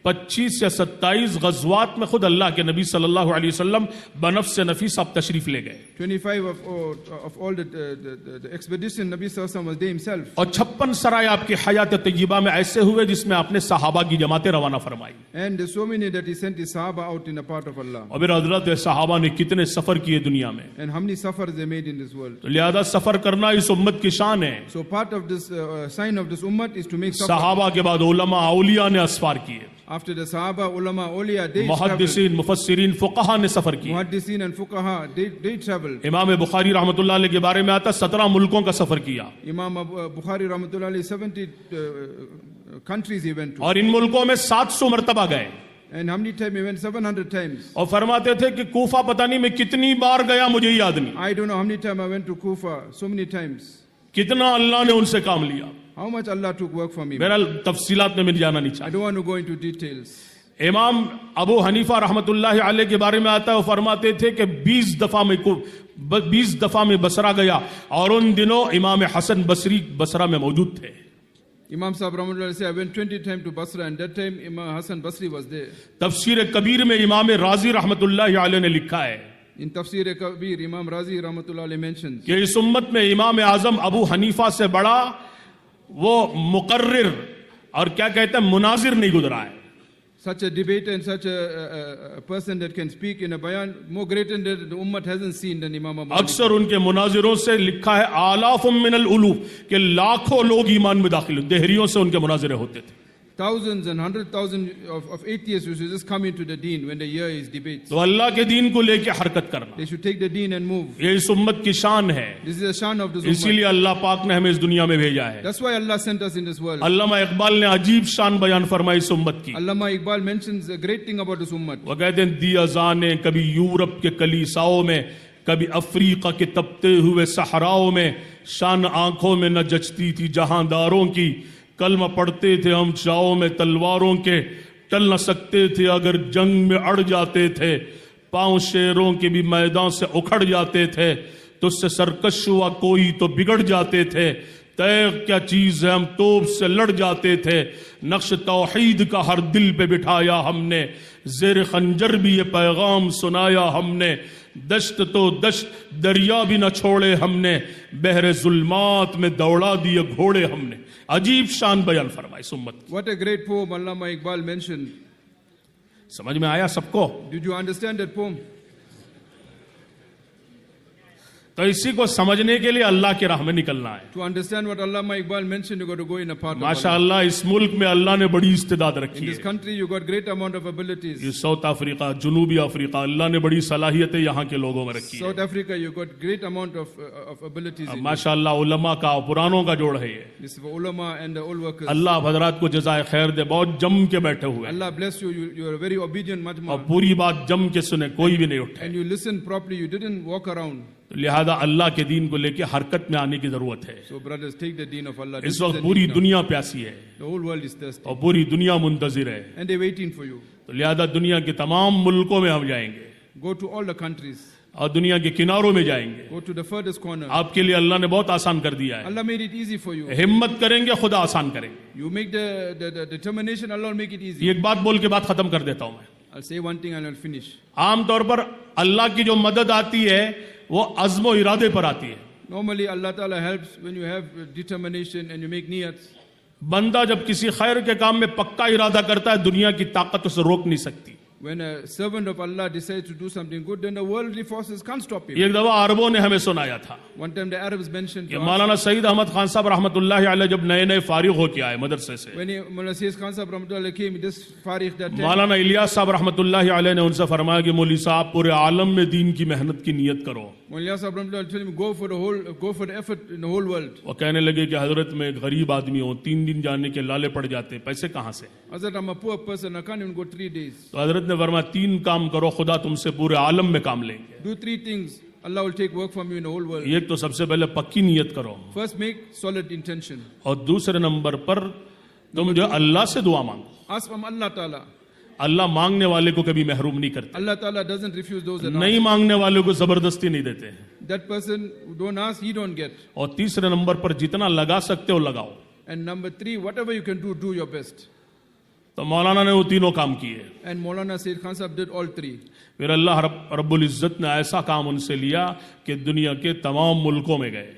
25 या 27 गज़वात में खुद अल्लाह के नबी सल्लल्लाहु अलैहि वसल्लम बनफ्स नफीस आप तशरीफ ले गए 25 of all the expedition, Nabi Sallallahu Alaihi Wasallam was there himself. और 56 सराय आपकी हयात तय्यबा में ऐसे हुए जिसमें आपने सहाबा की जमातें रवाना फरमाई। And there's so many that he sent his Sahaba out in the path of Allah. और फिर हजरत सहाबा ने कितने सफर किए दुनिया में, And how many safars they made in this world. तो लिहाजा सफर करना इस उम्मत की शान है। So part of this sign of this ummah is to make safar. सहाबा के बाद उलमा औलिया ने असफार किए, After the Sahaba, ulama, awliya, they traveled. मुहद्दिसीन मुफस्सिरीन फुक़हा ने सफर किए। Muhaddisin and fuqaha, they traveled. इमाम बुखारी रहमतुल्लाह अलैह के बारे में आता 17 मुल्कों का सफर किया, Imam Bukhari Rahmatullah alayhi, 70 countries he went to. और इन मुल्कों में 700 मरतबा गए। And how many times he went? 700 times. और फरमाते थे कि कूफा पता नहीं मैं कितनी बार गया, मुझे याद नहीं, I don't know how many times I went to Kufa, so many times. कितना अल्लाह ने उनसे काम लिया। How much Allah took work from me. बहरहाल तफसीलात में मैं जाना नहीं I चाहता। don't want to go into details. इमाम अबू हनीफा रहमतुल्लाह अलैह के बारे में आता है, वो फरमाते थे कि 20 दफा में बसरा गया, और उन दिनों इमाम हसन बसरी बसरा में मौजूद थे। Imam Sahib Rahmatullah said, I went 20 times to Basra, and that time Imam Hassan Basri was there. तफसीर कबीर में इमाम राजी रहमतुल्लाह अलैह ने लिखा है In Tafsir Kabir, Imam Razi Rahmatullah alayhi mentions, कि इस उम्मत में इमाम आजम अबू हनीफा से बड़ा वो मुकर्रिर और क्या कहते हैं मुनाजिर नहीं गुजरा है। such a debater and such a person that can speak in a bayan, more greater than the ummah hasn't seen than Imam Abu Hanifa. अक्सर उनके मुनाजिरों से लिखा है आलाफुम मिनल उलूफ कि लाखों लोग ईमान में दाखिल हुए, देहरियों से उनके मुनाजिरे होते थे। Thousands and 100,000 of atheists who should just come into the deen when they hear his debates. तो अल्लाह के दीन को लेके हरकत करना They should take the deen and move. ये इस उम्मत की शान है, This is the shan of this ummah. इसीलिए अल्लाह पाक ने हमें इस दुनिया में भेजा है। That's why Allah sent us in this world. अल्लामा इकबाल ने अजीब शान बयान फरमाई इस उम्मत की। Allama Iqbal mentions a great thing about this ummah. वो कहते हैं दी अजाने कभी यूरोप के कलीसाओं में, कभी अफ्रीका के तपते हुए सहराओं में, शान आंखों में न जचती थी जहांदारों की, कलमा पढ़ते थे हम चाओं में तलवारों के, टल न सकते थे अगर जंग में अड़ जाते थे, पांव शेरों के भी मैदान से उखड़ जाते थे, तुझसे सरकश हुआ कोई तो बिगड़ जाते थे, तय क्या चीज है हम तोप से लड़ जाते थे, नक्श तौहीद का हर दिल पे बिठाया हमने, जेर खंजर भी ये पैगाम सुनाया हमने, दश्त तो दश्त दरिया भी न छोड़े हमने, बहरे जुल्मात में दौड़ा दिए घोड़े हमने। अजीब शान बयान फरमाई सुम्मत। What a great poem Allama Iqbal mentioned. समझ में आया सबको? Did you understand that poem? तो इसी को समझने के लिए अल्लाह की राह में निकलना है। To understand what Allama Iqbal mentioned, you got to go in a path of Allah. माशाअल्लाह इस मुल्क में अल्लाह ने बड़ी इस्तेदाद रखी In this है। country, you got great amount of abilities. ये साउथ अफ्रीका, जनूबी अफ्रीका, अल्लाह ने बड़ी सलाहियतें यहाँ के लोगों में रखी है। South Africa, you got great amount of abilities. In it. माशाअल्लाह उलमा का पुरानों का जोड़ है ये। This is for ulama and the old workers. अल्लाह आप हजरात को जज़ाए खैर दे, बहुत जम के बैठे हुए हैं Allah bless you. You are a very obedient और majma. पूरी बात जम के सुने, कोई भी नहीं उठे। And you listen properly. You didn't walk around. तो लिहाजा अल्लाह के दीन को लेके हरकत में आने की जरूरत है। So brothers, take the deen of Allah. इस This is वक्त the पूरी deen of- दुनिया प्यासी है The whole world is thirsty. और पूरी दुनिया मुंतजिर है। And they're waiting for you. तो लिहाजा दुनिया के तमाम मुल्कों में हम जाएंगे Go to all the countries. और दुनिया के किनारों में जाएंगे। Go to the furthest corner. आपके लिए अल्लाह ने बहुत आसान कर दिया है। Allah made it easy for you. हिम्मत करेंगे खुदा आसान करेंगे। You make the determination, Allah will make it easy. एक बात बोल के बात खत्म कर देता हूं मैं। I'll say one thing and I'll finish. आमतौर पर अल्लाह की जो मदद आती है वो अज़्म और इरादे पर आती है। Normally, Allah Ta'ala helps when you have determination and you make niyats. बंदा जब किसी खैर के काम में पक्का इरादा करता है, दुनिया की ताकत उसे रोक नहीं सकती। When a servant of Allah decides to do something good, then the worldly forces can't stop him. एक दफा अरबों ने हमें सुनाया था One time the Arabs mentioned कि to us, मौलाना सईद अहमद खान साहब रहमतुल्लाहि अलैह जब नए नए फारिग होके आए मदरसे से, when Mullah Sayyid Khan Sahib Rahmatullah came, this Farikh that time, मौलाना इलियास साहब रहमतुल्लाहि अलैह ने उनसे फरमाया कि मौली साहब पूरे आलम में दीन की मेहनत की नियत करो। Mullah Sahib Rahmatullah told him, go for the effort in the whole world. वो कहने लगे कि हजरत मैं एक गरीब आदमी हूँ, 3 दिन जाने के लाले पड़ जाते, पैसे कहाँ से? Hazrat, I'm a poor person, I can't even go 3 days. तो हजरत ने फरमाया 3 काम करो, खुदा तुमसे पूरे आलम में काम लेंगे। Do 3 things, Allah will take work from you in the whole world. एक तो सबसे पहले पक्की नियत करो First, make solid intention. और दूसरे नंबर पर तुम जो अल्लाह से दुआ मांगो। Ask from Allah Ta'ala. अल्लाह मांगने वाले को कभी महरूम नहीं करते, Allah Ta'ala doesn't refuse those that नहीं ask. मांगने वाले को जबरदस्ती नहीं देते। That person who don't ask, he don't get. और तीसरे नंबर पर जितना लगा सकते हो लगाओ। And number 3, whatever you can do your best. तो मौलाना ने वो तीनों काम किए। And Maulana Sayyid Khan Sahib did all 3. फिर अल्लाह रब्बुल इज्जत ने ऐसा काम उनसे लिया कि दुनिया के तमाम मुल्कों में गए।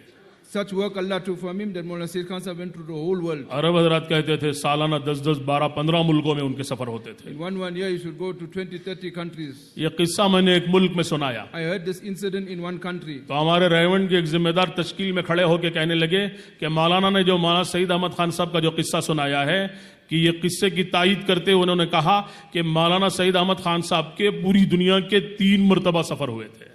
Such work Allah took from him that Maulana Sayyid Khan Sahib went to the whole world. अरब हजरात कहते थे सालाना 10-10, 12-15 मुल्कों में उनके सफर होते थे। In one year, you should go to 20-30 countries. ये किस्सा मैंने एक मुल्क में सुनाया। I heard this incident in one country. तो हमारे रेवंड के एक जिम्मेदार तश्कील में खड़े होकर कहने लगे कि मौलाना ने जो मौलाना सईद अहमद खान साहब का जो किस्सा सुनाया है कि ये किस्से की तायीद करते हुए उन्होंने कहा कि मौलाना सईद अहमद खान साहब के पूरी दुनिया के 3 मरतबा सफर हुए थे।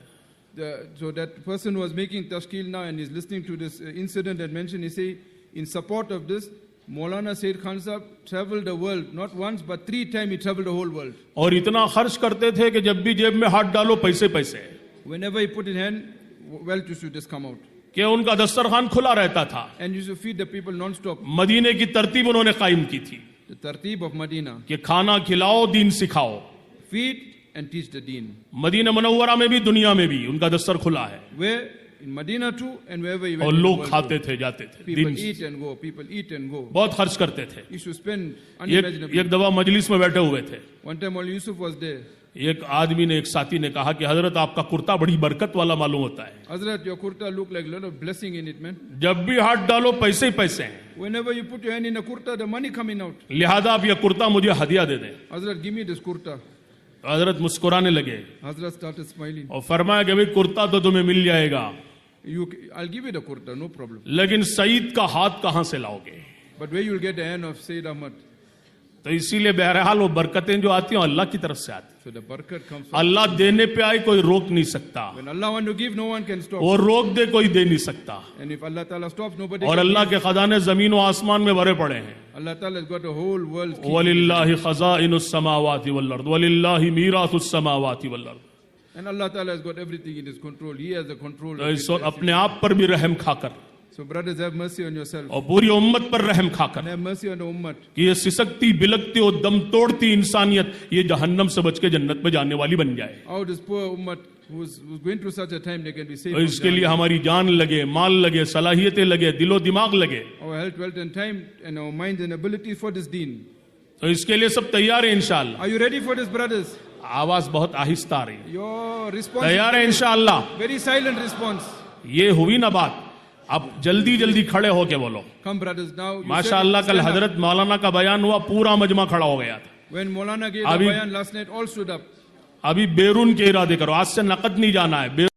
So that person was making tashkil now and is listening to this incident and mentioned, he say, in support of this, Maulana Sayyid Khan Sahib traveled the world, not once but 3 times he traveled the whole world. और इतना खर्च करते थे कि जब भी जेब में हाथ डालो पैसे पैसे, Whenever he put in hand, wealth used to just come out. कि उनका दस्तरखान खुला रहता था। And used to feed the people non-stop. मदीने की तरतीब उन्होंने कायम की थी The tartib of Medina. कि खाना खिलाओ दीन सिखाओ। Feed and teach the deen. Madina Munawwara में भी दुनिया में भी उनका दस्तर खुला है Where? In Medina too and wherever he went. और in the लोग world खाते too. थे जाते थे, People दिन eat and go. People eat and go. बहुत खर्च करते थे। He used to spend एक unimaginably. दफा मजलिस में बैठे हुए थे, One time Maulana Yusuf was there. एक आदमी ने, एक साथी ने कहा कि हजरत आपका कुर्ता बड़ी बरकत वाला मालूम होता है, Hazrat, your kurta look like a lot of blessing in it, man. जब भी हाथ डालो पैसे ही पैसे हैं, Whenever you put your hand in a kurta, the money coming out. लिहाजा आप ये कुर्ता मुझे हदिया दे दें। Hazrat, give me this kurta. तो हजरत मुस्कुराने लगे Hazrat started smiling. और फरमाया कि भाई कुर्ता तो तुम्हें मिल जाएगा, I'll give you the kurta, no problem. लेकिन सईद का हाथ कहां से लाओगे? But where you'll get the hand of Sayyid Ahmad? तो इसीलिए बहरहाल वो बरकतें जो आती हैं अल्लाह की तरफ से आती So the barakat comes हैं। from. अल्लाह देने पे आए कोई रोक नहीं सकता, When Allah want to give, no one can stop. और रोक दे कोई दे नहीं सकता। And if Allah Ta'ala stops, nobody और can अल्लाह give. के खजाने जमीन और आसमान में भरे पड़े हैं। Allah Ta'ala has got a whole world. वलिल्लाहि खज़ाइनुस समावाति वल अर्द वलिल्लाहि मीराथुस समावाति वल अर्द। And Allah Ta'ala has got everything in His control. He has the control. तो of इस it. वक्त अपने आप पर भी रहम खाकर So So brothers, have mercy on yourself और पूरी उम्मत पर रहम खाकर and have mercy on the ummah. कि ये सिसकती बिलकती और दम तोड़ती इंसानियत ये जहन्नम से बच के जन्नत में जाने वाली बन जाए। How this poor ummah who's going through such a time, they can be saved और from इसके लिए Jahannam. हमारी जान लगे, माल लगे, सलाहियतें लगे, दिलो दिमाग लगे। Our health, wealth and time and our minds and abilities for this deen. तो इसके लिए सब तैयार है इंशाअल्लाह। Are you ready for this, brothers? आवाज बहुत आहिस्ता आ रही है। Your response तैयार है इंशाअल्लाह। very silent response. ये हुई ना बात, अब जल्दी जल्दी खड़े होके बोलो। Come brothers, now you माशाअल्लाह कल stand up. हजरत मौलाना का बयान हुआ, पूरा मजमा खड़ा हो गया था। When Maulana gave the अभी- bayan last night, all stood up. अभी बैरून के इरादे करो, आज से नकद नहीं जाना है।